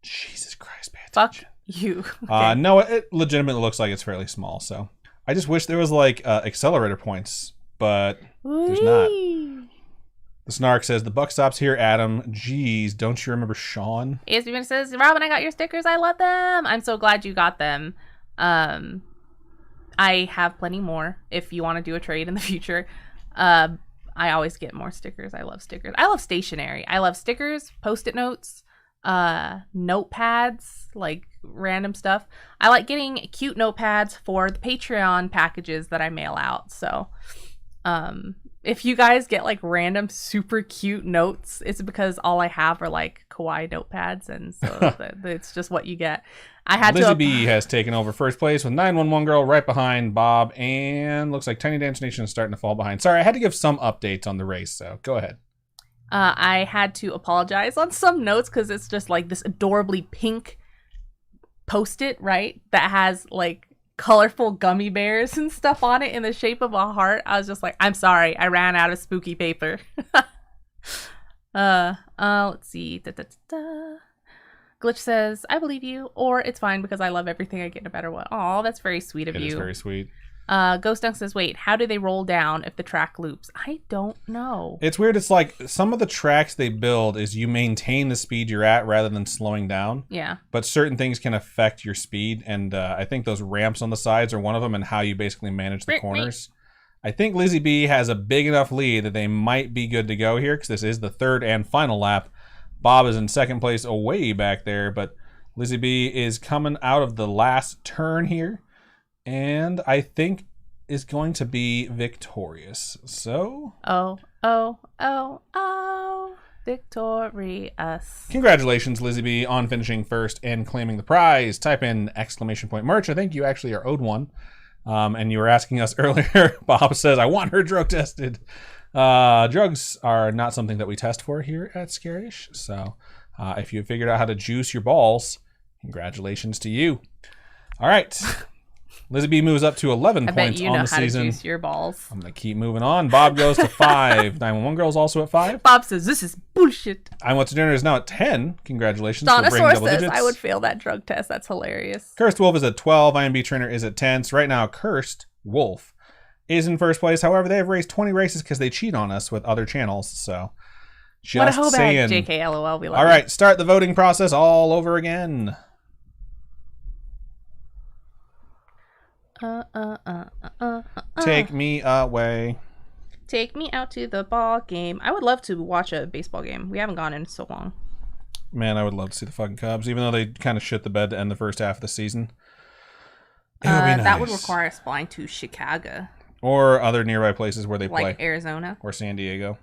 Jesus Christ, man. Fuck you. Okay. No, it legitimately looks like it's fairly small. So I just wish there was like accelerator points, but there's not. The Snark says the buck stops here, Adam. Jeez, don't you remember Sean? ASB says, Robin, I got your stickers. I love them. I'm so glad you got them. I have plenty more if you want to do a trade in the future. I always get more stickers. I love stickers. I love stationery. I love stickers, Post-it notes, notepads, like random stuff. I like getting cute notepads for the Patreon packages that I mail out. So if you guys get like random super cute notes, it's because all I have are like kawaii notepads, and so it's just what you get. I had Lizzie B has taken over first place with 911 Girl right behind Bob, and looks like Tiny Dance Nation is starting to fall behind. Sorry, I had to give some updates on the race, so go ahead. I had to apologize on some notes because it's just like this adorably pink Post-it, right? That has like colorful gummy bears and stuff on it in the shape of a heart. I was just like, I'm sorry, I ran out of spooky paper. Let's see. Glitch says, I believe you, or it's fine because I love everything I get in a better way. Aw, that's very sweet of you. It is very sweet. Ghost Dunk says, wait, how do they roll down if the track loops? I don't know. It's weird. It's like some of the tracks they build is you maintain the speed you're at rather than slowing down. Yeah. But certain things can affect your speed, and I think those ramps on the sides are one of them, and how you basically manage the corners. I think Lizzie B has a big enough lead that they might be good to go here because this is the third and final lap. Bob is in second place way back there, but Lizzie B is coming out of the last turn here, and I think is going to be victorious. So... victorious. Congratulations, Lizzie B, on finishing first and claiming the prize. Type in !merch. I think you actually are owed one. And you were asking us earlier, Bob says, I want her drug tested. Drugs are not something that we test for here at Scaryish. So if you figured out how to juice your balls, congratulations to you. All right. Lizzie B moves up to 11 points on the season. I bet you know how to juice your balls. I'm going to keep moving on. Bob goes to 5. 911 Girl's also at 5. Bob says, this is bullshit. I Went to Dinner is now at 10. Congratulations for bringing double digits. I would fail that drug test. That's hilarious. Cursed Wolf is at 12. IMB Trainer is at 10. So right now, Cursed Wolf is in first place. However, they have raced 20 races because they cheat on us with other channels. So just what a hoe saying. bag, JK, LOL. We love all right, start the voting process all over again. Take me away. Take me out to the ball game. I would love to watch a baseball game. We haven't gone in so long. Man, I would love to see the fucking Cubs, even though they kind of shit the bed to end the first half of the season. It would be nice. That would require us flying to Chicago. Or other nearby places where they play. Like Arizona. Or San Diego.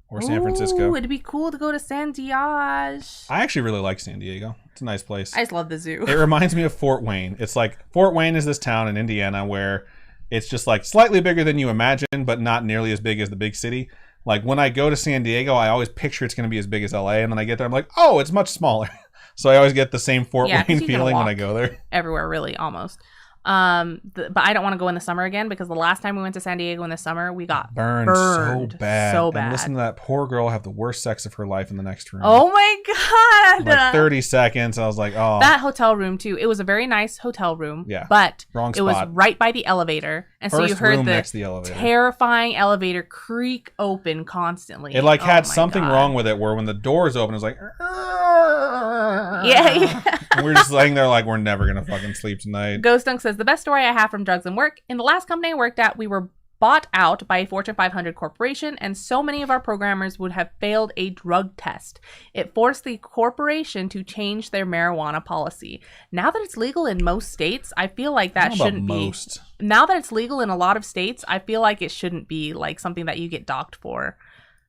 Or San Francisco. It'd be cool to go to San Diaz. I actually really like San Diego. It's a nice place. I just love the zoo. It reminds me of Fort Wayne. It's like Fort Wayne is this town in Indiana where it's just like slightly bigger than you imagine, but not nearly as big as the big city. Like when I go to San Diego, I always picture it's going to be as big as LA, and then I get there, I'm like, oh, it's much smaller. So I always get the same Fort Wayne feeling when I go there. Everywhere, really, almost. But I don't want to go in the summer again because the last time we went to San Diego in the summer, we got burned so bad. And listen to that poor girl have the worst sex of her life in the next room. Oh my God. Like 30 seconds. I was like, oh. That hotel room too. It was a very nice hotel room. Yeah. But wrong spot. It was right by the elevator. And so you heard the terrifying elevator creak open constantly. It like had something wrong with it where when the doors open, it was like, yeah. And we're just laying there like we're never going to fucking sleep tonight. Ghost Dunk says, the best story I have from drugs and work. In the last company I worked at, we were bought out by a Fortune 500 corporation, and so many of our programmers would have failed a drug test. It forced the corporation to change their marijuana policy. Now that it's legal in most states, I feel like that shouldn't be. Now that it's legal in a lot of states, I feel like it shouldn't be like something that you get docked for.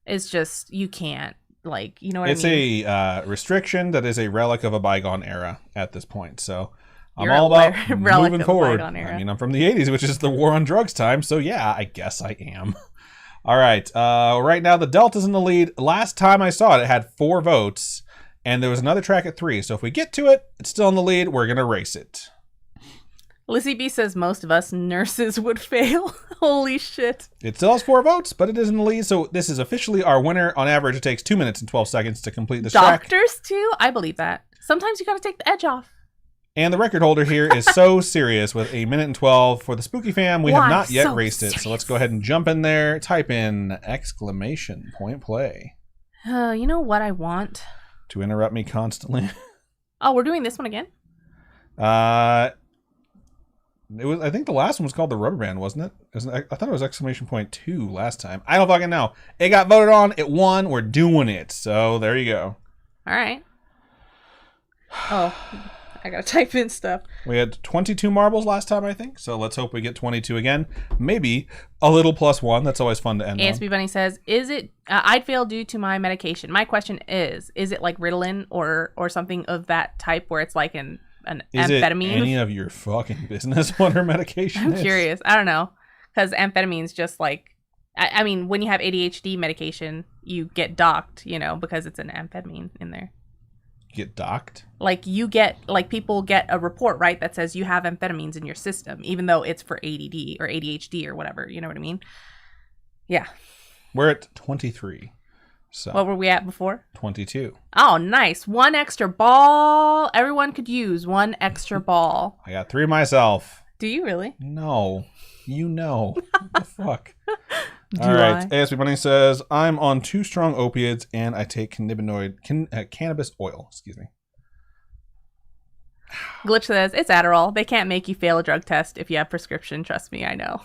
It's just, you can't. Like, you know what I mean? It's a restriction that is a relic of a bygone era at this point. So I'm all about moving forward. I mean, I'm from the 80s, which is the war on drugs time. So yeah, I guess I am. All right. Right now, the Delta's in the lead. Last time I saw it, it had 4 votes. And there was another track at 3. So if we get to it, it's still in the lead. We're going to race it. Lizzie B says most of us nurses would fail. Holy shit. It still has 4 votes, but it is in the lead. So this is officially our winner. On average, it takes 2 minutes and 12 seconds to complete this track. Doctors too? I believe that. Sometimes you got to take the edge off. And the record holder here is so serious with 1 minute and 12 for the Spooky Fam. We have not yet raced it. So let's go ahead and jump in there. Type in exclamation point play. You know what I want? To interrupt me constantly. Oh, we're doing this one again? It was. I think the last one was called the Rubber Band, wasn't it? I thought it was exclamation point 2 last time. I don't fucking know. It got voted on. It won. We're doing it. So there you go. All right. Oh, I gotta type in stuff. We had 22 marbles last time, I think. So let's hope we get 22 again. Maybe a little +1. That's always fun to end on. ASB Bunny says, "Is it? I'd fail due to my medication. My question is it like Ritalin or something of that type where it's like an amphetamine? Is it any of your fucking business what her medication is? I'm curious. I don't know. Because amphetamine's just like, I mean, when you have ADHD medication, you get docked, because it's an amphetamine in there. Get docked? Like people get a report, right, that says you have amphetamines in your system, even though it's for ADD or ADHD or whatever. You know what I mean? Yeah. We're at 23. So what were we at before? 22. Oh, nice. 1 extra ball. Everyone could use 1 extra ball. I got 3 myself. Do you really? No. You know. What the fuck? All right. ASB Bunny says, I'm on 2 strong opiates and I take cannabis oil. Excuse me. Glitch says, it's Adderall. They can't make you fail a drug test if you have prescription. Trust me, I know.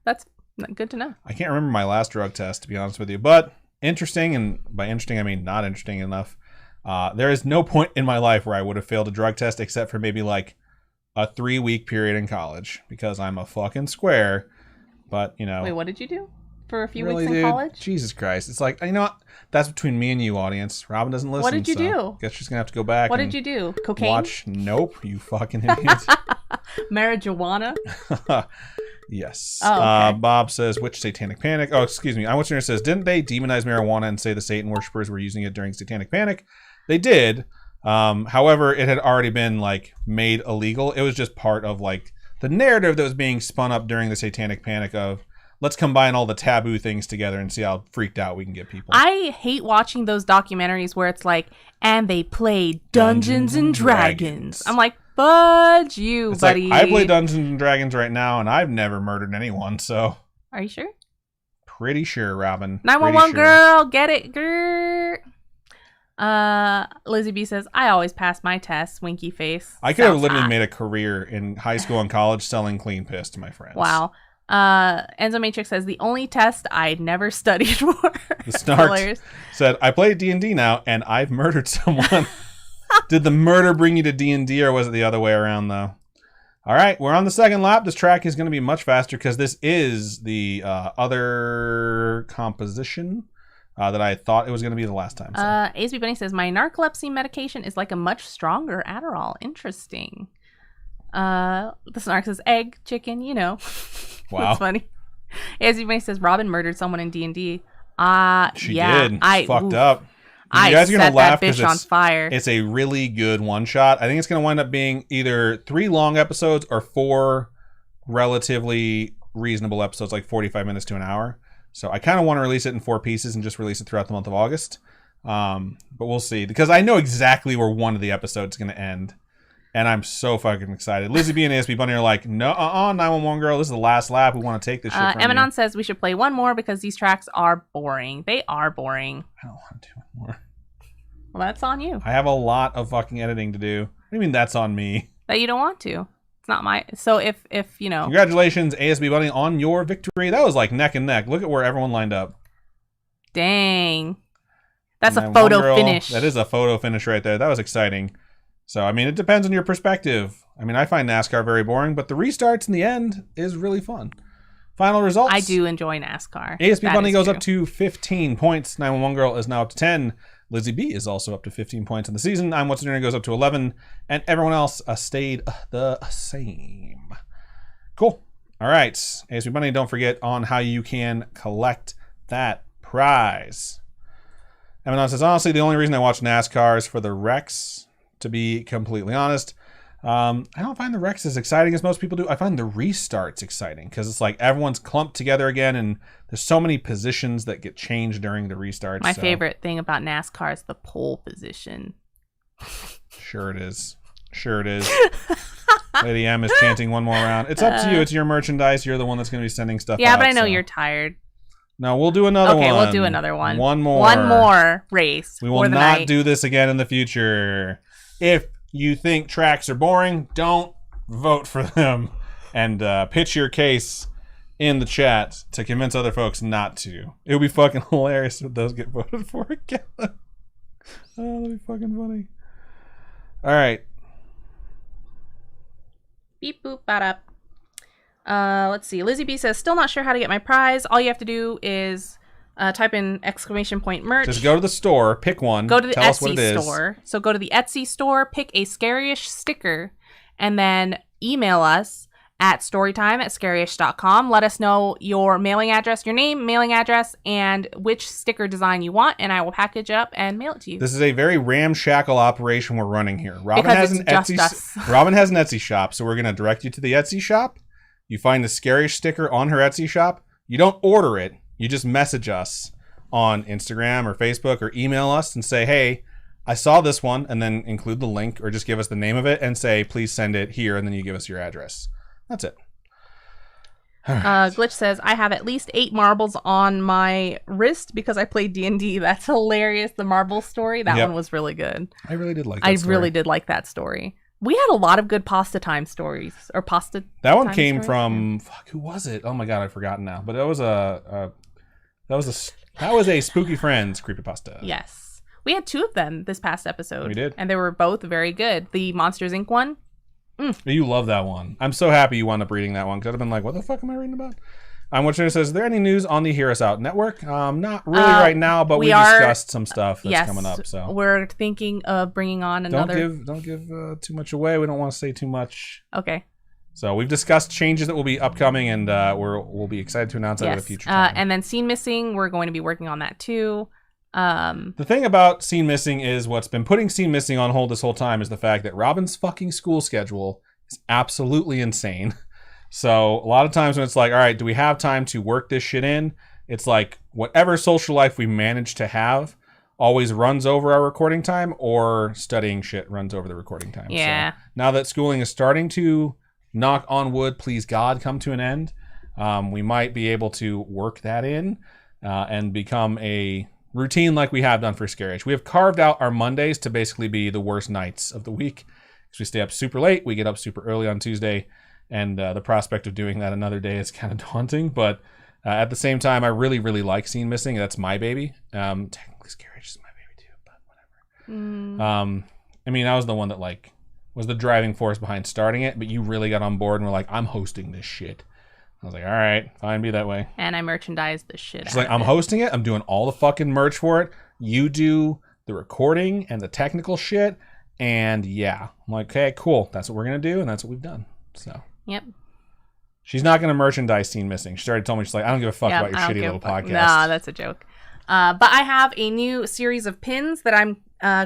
That's good to know. I can't remember my last drug test, to be honest with you, but interesting, and by interesting I mean not interesting enough. There is no point in my life where I would have failed a drug test except for maybe like a 3-week period in college because I'm a fucking square. But Wait, what did you do for a few weeks in college? Jesus Christ! It's like, you know what? That's between me and you, audience. Robin doesn't listen. What did you do? Guess she's gonna have to go back. What did you do? Cocaine? Nope, you fucking idiot. Marijuana? Yes. Oh, okay. Bob says, which satanic panic? Oh, excuse me. I want to says, didn't they demonize marijuana and say the Satan worshippers were using it during satanic panic? They did. However, it had already been like made illegal. It was just part of like the narrative that was being spun up during the satanic panic of let's combine all the taboo things together and see how freaked out we can get people. I hate watching those documentaries where it's like, and they played Dungeons and Dragons. I'm like, fudge you, it's buddy. Like, I play Dungeons and Dragons right now, and I've never murdered anyone, so. Are you sure? Pretty sure, Robin. 911 girl, get it, girl. Lizzie B says, I always pass my tests, winky face. I could have literally made a career in high school and college selling clean piss to my friends. Wow. Enzo Matrix says, the only test I'd never studied for. The Snark said, I play D&D now, and I've murdered someone. Did the murder bring you to D&D, or was it the other way around, though? All right, we're on the second lap. This track is going to be much faster because this is the other composition that I thought it was going to be the last time. So. ASB Bunny says, my narcolepsy medication is like a much stronger Adderall. Interesting. The Snark says, egg, chicken, you know. Wow. That's funny. ASB Bunny says, Robin murdered someone in D&D. She did. It's fucked up. You guys are gonna laugh because on fire. It's a really good one shot. I think it's gonna wind up being either 3 long episodes or 4 relatively reasonable episodes, like 45 minutes to an hour. So I kind of want to release it in 4 pieces and just release it throughout the month of August. But we'll see, because I know exactly where one of the episodes is gonna end, and I'm so fucking excited. Lizzie B and ASB Bunny are like, no, 911 girl, this is the last lap. We want to take this shit from Emanon you. says we should play one more because these tracks are boring. They are boring. I don't want to do one more. Well, that's on you. I have a lot of fucking editing to do. What do you mean that's on me? That you don't want to. It's not my... So if you know... Congratulations, ASB Bunny, on your victory. That was like neck and neck. Look at where everyone lined up. Dang. That's a photo finish. That is a photo finish right there. That was exciting. So, I mean, it depends on your perspective. I mean, I find NASCAR very boring, but the restarts in the end is really fun. Final results. I do enjoy NASCAR. ASB Bunny goes up to 15 points. 911 Girl is now up to 10. Lizzie B is also up to 15 points in the season. I'm What's Dinner goes up to 11. And everyone else stayed the same. Cool. All right. ASB Bunny, don't forget on how you can collect that prize. Emanon says, honestly, the only reason I watch NASCAR is for the wrecks. To be completely honest, I don't find the wrecks as exciting as most people do. I find the restarts exciting because it's like everyone's clumped together again, and there's so many positions that get changed during the restarts. My favorite thing about NASCAR is the pole position. Sure it is. Sure it is. Lady M is chanting one more round. It's up to you. It's your merchandise. You're the one that's going to be sending stuff out. Yeah, but I know you're tired. No, we'll do another one. Okay, we'll do another one. One more. One more race. We will not do this again in the future. If you think tracks are boring, don't vote for them. And pitch your case in the chat to convince other folks not to. It would be fucking hilarious if those get voted for again. Oh, that'd be fucking funny. All right. Beep boop bada. Let's see. Lizzie B says, still not sure how to get my prize. All you have to do is type in exclamation point merch. Just go to the store, pick one. Go to the tell us what it Etsy is. store. So go to the Etsy store, pick a Scaryish sticker, and then email us at storytime@scaryish.com. Let us know your mailing address, your name, mailing address, and which sticker design you want, and I will package it up and mail it to you. This is a very ramshackle operation we're running here. Robin has an Etsy shop, so we're going to direct you to the Etsy shop. You find the Scaryish sticker on her Etsy shop. You don't order it. You just message us on Instagram or Facebook or email us and say, hey, I saw this one, and then include the link or just give us the name of it and say, please send it here, and then you give us your address. That's it. Right. Glitch says, I have at least 8 marbles on my wrist because I played D&D. That's hilarious. The marble story. That one was really good. I really did like that story. really did like that story. We had a lot of good pasta time stories. Or pasta That one time came stories? from... Fuck, who was it? Oh my god, I've forgotten now. But that was a Spooky Friends creepypasta. Yes. We had 2 of them this past episode. We did. And they were both very good. The Monsters, Inc. one. You love that one. I'm so happy you wound up reading that one because I'd have been like, what the fuck am I reading about? Which says, is there any news on the Hear Us Out network? Not really right now, but we discussed some stuff that's coming up. So we're thinking of bringing on another. Don't give too much away. We don't want to say too much. Okay. So we've discussed changes that will be upcoming, and we'll be excited to announce that at a future time. And then Scene Missing, we're going to be working on that too. The thing about Scene Missing is what's been putting Scene Missing on hold this whole time is the fact that Robin's fucking school schedule is absolutely insane. So a lot of times when it's like, all right, do we have time to work this shit in? It's like whatever social life we manage to have always runs over our recording time, or studying shit runs over the recording time. Yeah. So now that schooling is starting to, knock on wood, please God, come to an end, we might be able to work that in and become a routine like we have done for Scaryish. We have carved out our Mondays to basically be the worst nights of the week because we stay up super late, we get up super early on Tuesday, and the prospect of doing that another day is kind of daunting. But at the same time, I really, really like Scene Missing. That's my baby. Technically, Scaryish is my baby too, but whatever. I mean, I was the one that was the driving force behind starting it, but you really got on board and were like, I'm hosting this shit. I was like, all right, fine, be that way. And I merchandise the shit She's like, I'm hosting it. I'm doing all the fucking merch for it. You do the recording and the technical shit. And yeah, I'm like, okay, cool. That's what we're going to do. And that's what we've done. So, yep. She's not going to merchandise Scene Missing. She already told me, she's like, I don't give a fuck about your shitty little podcast. Nah, that's a joke. But I have a new series of pins that I'm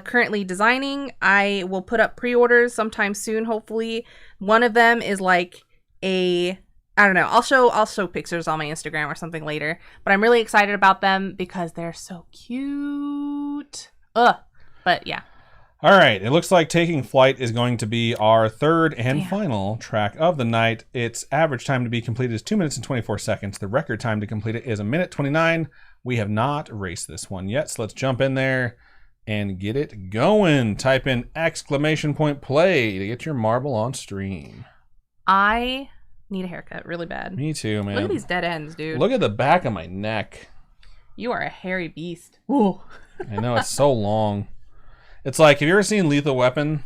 currently designing. I will put up pre-orders sometime soon, hopefully. One of them is like I don't know. I'll show pictures on my Instagram or something later. But I'm really excited about them because they're so cute. But yeah. All right. It looks like Taking Flight is going to be our third and final track of the night. Its average time to be completed is 2 minutes and 24 seconds. The record time to complete it is 1 minute 29. We have not raced this one yet, so let's jump in there and get it going. Type in !play to get your marble on stream. I need a haircut really bad. Me too, man. Look at these dead ends, dude. Look at the back of my neck. You are a hairy beast. Ooh. I know, it's so long. It's like, have you ever seen Lethal Weapon?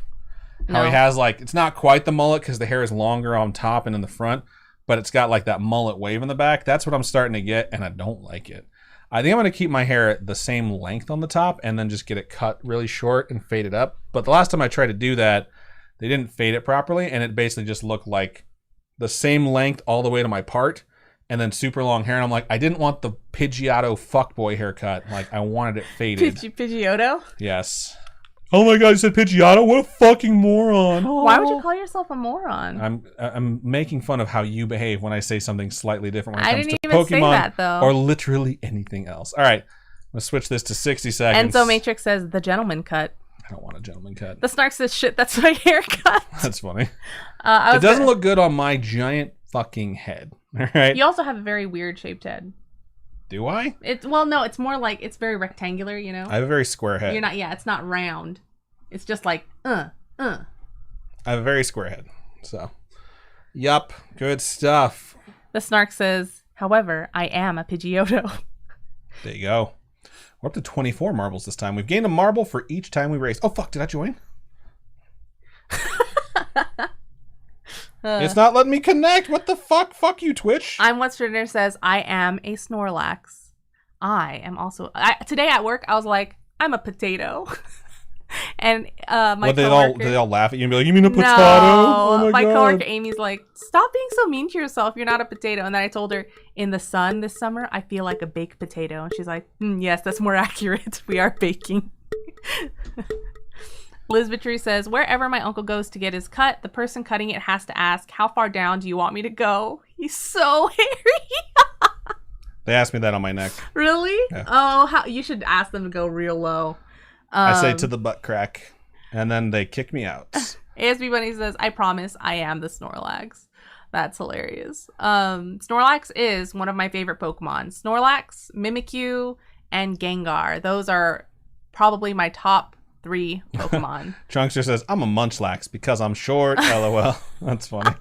How he has it's not quite the mullet because the hair is longer on top and in the front, but it's got like that mullet wave in the back. That's what I'm starting to get, and I don't like it. I think I'm going to keep my hair the same length on the top and then just get it cut really short and fade it up. But the last time I tried to do that, they didn't fade it properly, and it basically just looked like the same length all the way to my part and then super long hair. And I'm like, I didn't want the Pidgeotto fuckboy haircut. Like, I wanted it faded. Pidgeotto? Yes. Oh my God, you said Pidgeotto? What a fucking moron. Oh. Why would you call yourself a moron? I'm making fun of how you behave when I say something slightly different when it comes to even Pokemon say that, though. or literally anything else. All right, let's switch this to 60 seconds. Enzo Matrix says, the gentleman cut. I don't want a gentleman cut. The Snark says, shit, that's my haircut. That's funny. It doesn't look good on my giant fucking head. All right. You also have a very weird shaped head. Do I? No, it's more like, it's very rectangular, you know? I have a very square head. It's not round. It's just like, I have a very square head. So, yup. Good stuff. The Snark says, however, I am a Pidgeotto. There you go. We're up to 24 marbles this time. We've gained a marble for each time we race. Oh, fuck. Did I join? It's not letting me connect. What the fuck? Fuck you, Twitch. I'm What's for Dinner says, I am a Snorlax. I am also... today at work, I was like, I'm a potato. And my coworker... Did they all laugh at you and be like, you mean a potato? No. Oh my God. coworker Amy's like, stop being so mean to yourself. You're not a potato. And then I told her, in the sun this summer, I feel like a baked potato. And she's like, yes, that's more accurate. We are baking. Liz Vitry says, wherever my uncle goes to get his cut, the person cutting it has to ask, how far down do you want me to go? He's so hairy. They asked me that on my neck. Really? Yeah. Oh, you should ask them to go real low. I say to the butt crack, and then they kick me out. ASB Bunny says, I promise I am the Snorlax. That's hilarious. Snorlax is one of my favorite Pokemon. Snorlax, Mimikyu, and Gengar. Those are probably my top 3 Pokemon. Chunkster says, I'm a Munchlax because I'm short. LOL. That's funny.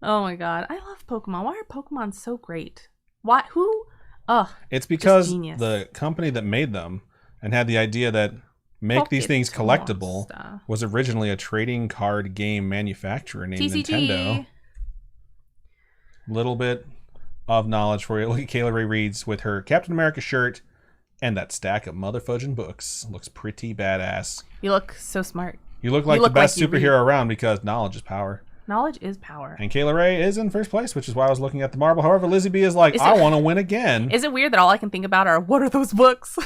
Oh my God. I love Pokemon. Why are Pokemon so great? Why? Who? Ugh. It's because the company that made them and had the idea that make these things collectible was originally a trading card game manufacturer named TCG. Nintendo. Little bit of knowledge for you. Look at Kayla Ray Reeds with her Captain America shirt and that stack of motherfudging books. Looks pretty badass. You look so smart. You look like the best superhero around because knowledge is power. Knowledge is power. And Kayla Ray is in first place, which is why I was looking at the marble. However, Lizzie B is like, I want to win again. Is it weird that all I can think about are, what are those books?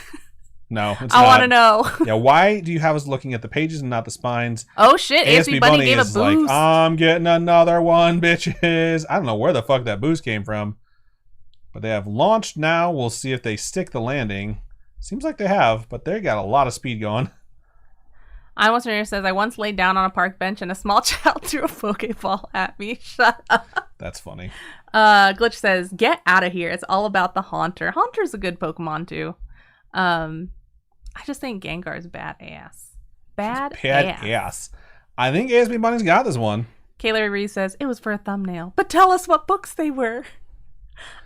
No, it's I want to know. Yeah, why do you have us looking at the pages and not the spines? Oh, shit. ASB Bunny gave a boost. Like, I'm getting another one, bitches. I don't know where the fuck that boost came from. But they have launched now. We'll see if they stick the landing. Seems like they have, but they got a lot of speed going. I Almost Familiar says, I once laid down on a park bench and a small child threw a Pokeball at me. Shut up. That's funny. Glitch says, get out of here. It's all about the Haunter. Haunter's a good Pokemon, too. I just think Gengar's badass. Badass. I think ASB Bunny's got this one. Kayla Reese says, it was for a thumbnail. But tell us what books they were.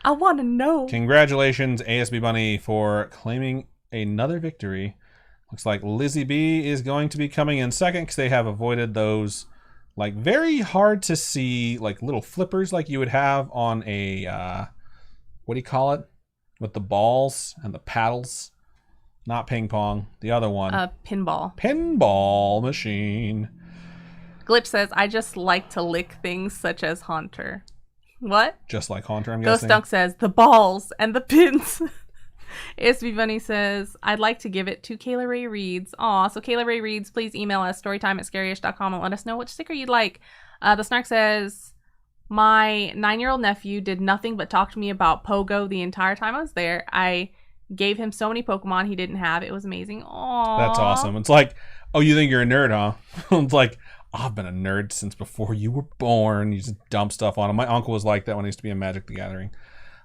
I want to know. Congratulations, ASB Bunny, for claiming another victory. Looks like Lizzie B is going to be coming in second because they have avoided those like very hard to see like little flippers like you would have on a what do you call it? With the balls and the paddles. Not ping pong. The other one. Pinball. Pinball machine. Glitch says, I just like to lick things such as Haunter. What? Just like Haunter, I'm Ghost guessing. Dunk says, the balls and the pins. ASB Bunny says, I'd like to give it to Kayla Ray Reads. Aw, so Kayla Ray Reads, please email us storytime@scaryish.com and let us know which sticker you'd like. The Snark says, my 9-year-old nephew did nothing but talk to me about Pogo the entire time I was there. I gave him so many Pokemon he didn't have. It was amazing. Aww. That's awesome. It's like, oh, you think you're a nerd, huh? It's like, I've been a nerd since before you were born. You just dump stuff on him. My uncle was like that when he used to be in Magic the Gathering.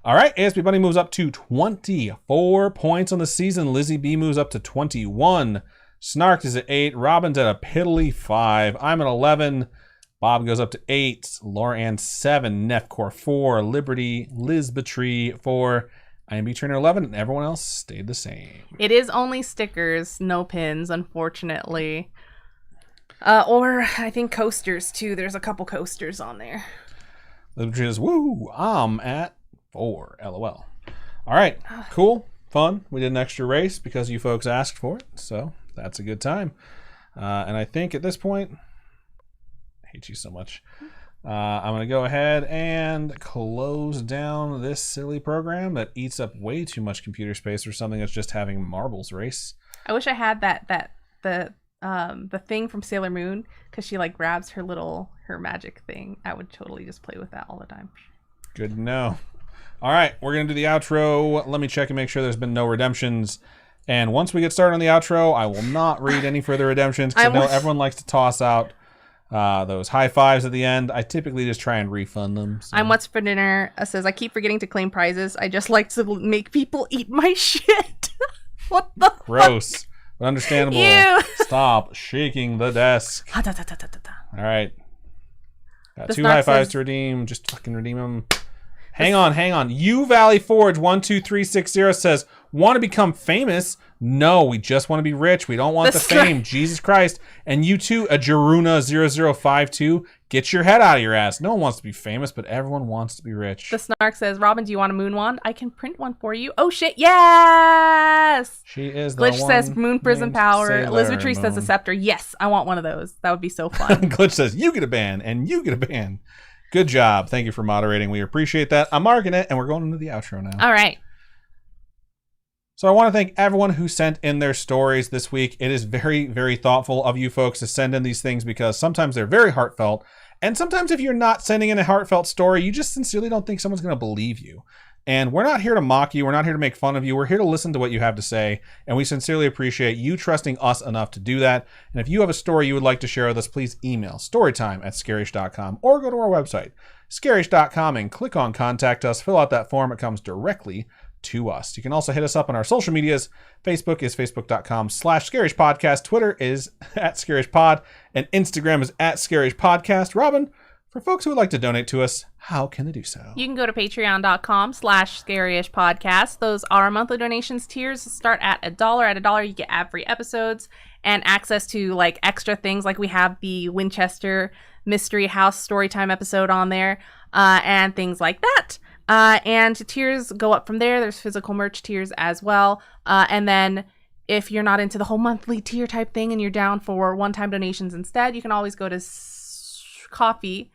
All right, ASB Bunny moves up to 24 points on the season. Lizzie B moves up to 21. Snark is at 8. Robin's at a piddly 5. I'm at 11. Bob goes up to 8. Laura Ann 7. Nefcore 4. Liberty, Lizbatry 4. IMB Trainer 11. And everyone else stayed the same. It is only stickers, no pins, unfortunately. Or I think coasters, too. There's a couple coasters on there. Lizbatry is, woo, I'm at 4. LOL. All right, cool, fun. We did an extra race because you folks asked for it, so that's a good time. And I think at this point, I hate you so much. I'm going to go ahead and close down this silly program that eats up way too much computer space for something that's just having marbles race. I wish I had the thing from Sailor Moon, because she like grabs her magic thing. I would totally just play with that all the time. Good to know. All right, we're going to do the outro. Let me check and make sure there's been no redemptions. And once we get started on the outro, I will not read any further redemptions because I know everyone likes to toss out those high fives at the end. I typically just try and refund them. So. I'm What's for Dinner says, I keep forgetting to claim prizes. I just like to make people eat my shit. What the Gross. fuck? But understandable. Ew. Stop shaking the desk. All right. Got 2 high fives to redeem. Just fucking redeem them. Hang on. U Valley Forge 12360 says, want to become famous? No, we just want to be rich. We don't want the fame. Jesus Christ. And you too, a Jaruna0052, get your head out of your ass. No one wants to be famous, but everyone wants to be rich. The Snark says, Robin, do you want a moon wand? I can print one for you. Oh shit, yes! She is the Glitch one says Moon Prism Power. Sailor Elizabeth Tree says a scepter. Yes, I want one of those. That would be so fun. Glitch says, you get a ban, and you get a ban. Good job. Thank you for moderating. We appreciate that. I'm marking it, and we're going into the outro now. All right. So I want to thank everyone who sent in their stories this week. It is very, very thoughtful of you folks to send in these things because sometimes they're very heartfelt. And sometimes if you're not sending in a heartfelt story, you just sincerely don't think someone's going to believe you. And we're not here to mock you. We're not here to make fun of you. We're here to listen to what you have to say. And we sincerely appreciate you trusting us enough to do that. And if you have a story you would like to share with us, please email storytime@scaryish.com or go to our website, scaryish.com, and click on Contact Us. Fill out that form. It comes directly to us. You can also hit us up on our social medias. Facebook is facebook.com/Scaryish Podcast. Twitter is @ScarishPod. And Instagram is @Scaryish Podcast. Robin, for folks who would like to donate to us, how can they do so? You can go to patreon.com/Scaryish Podcast. Those are monthly donations. Tiers start at $1. At $1, you get ad-free episodes and access to like extra things. Like we have the Winchester Mystery House Storytime episode on there and things like that. And tiers go up from there. There's physical merch tiers as well. And then if you're not into the whole monthly tier type thing and you're down for one-time donations instead, you can always go to Ko-fi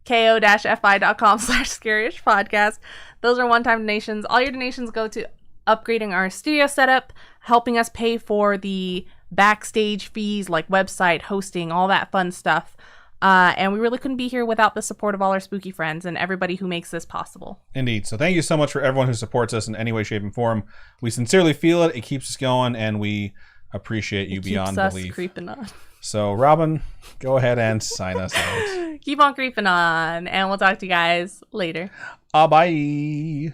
ko-fi.com/Scaryish Podcast. Those are one-time donations. All your donations go to upgrading our studio setup, helping us pay for the backstage fees like website, hosting, all that fun stuff. And we really couldn't be here without the support of all our spooky friends and everybody who makes this possible. Indeed. So thank you so much for everyone who supports us in any way, shape, and form. We sincerely feel it. It keeps us going, and we appreciate you beyond belief. Keeps us creeping on. So, Robin, go ahead and sign us out. Keep on creeping on, and we'll talk to you guys later. Bye.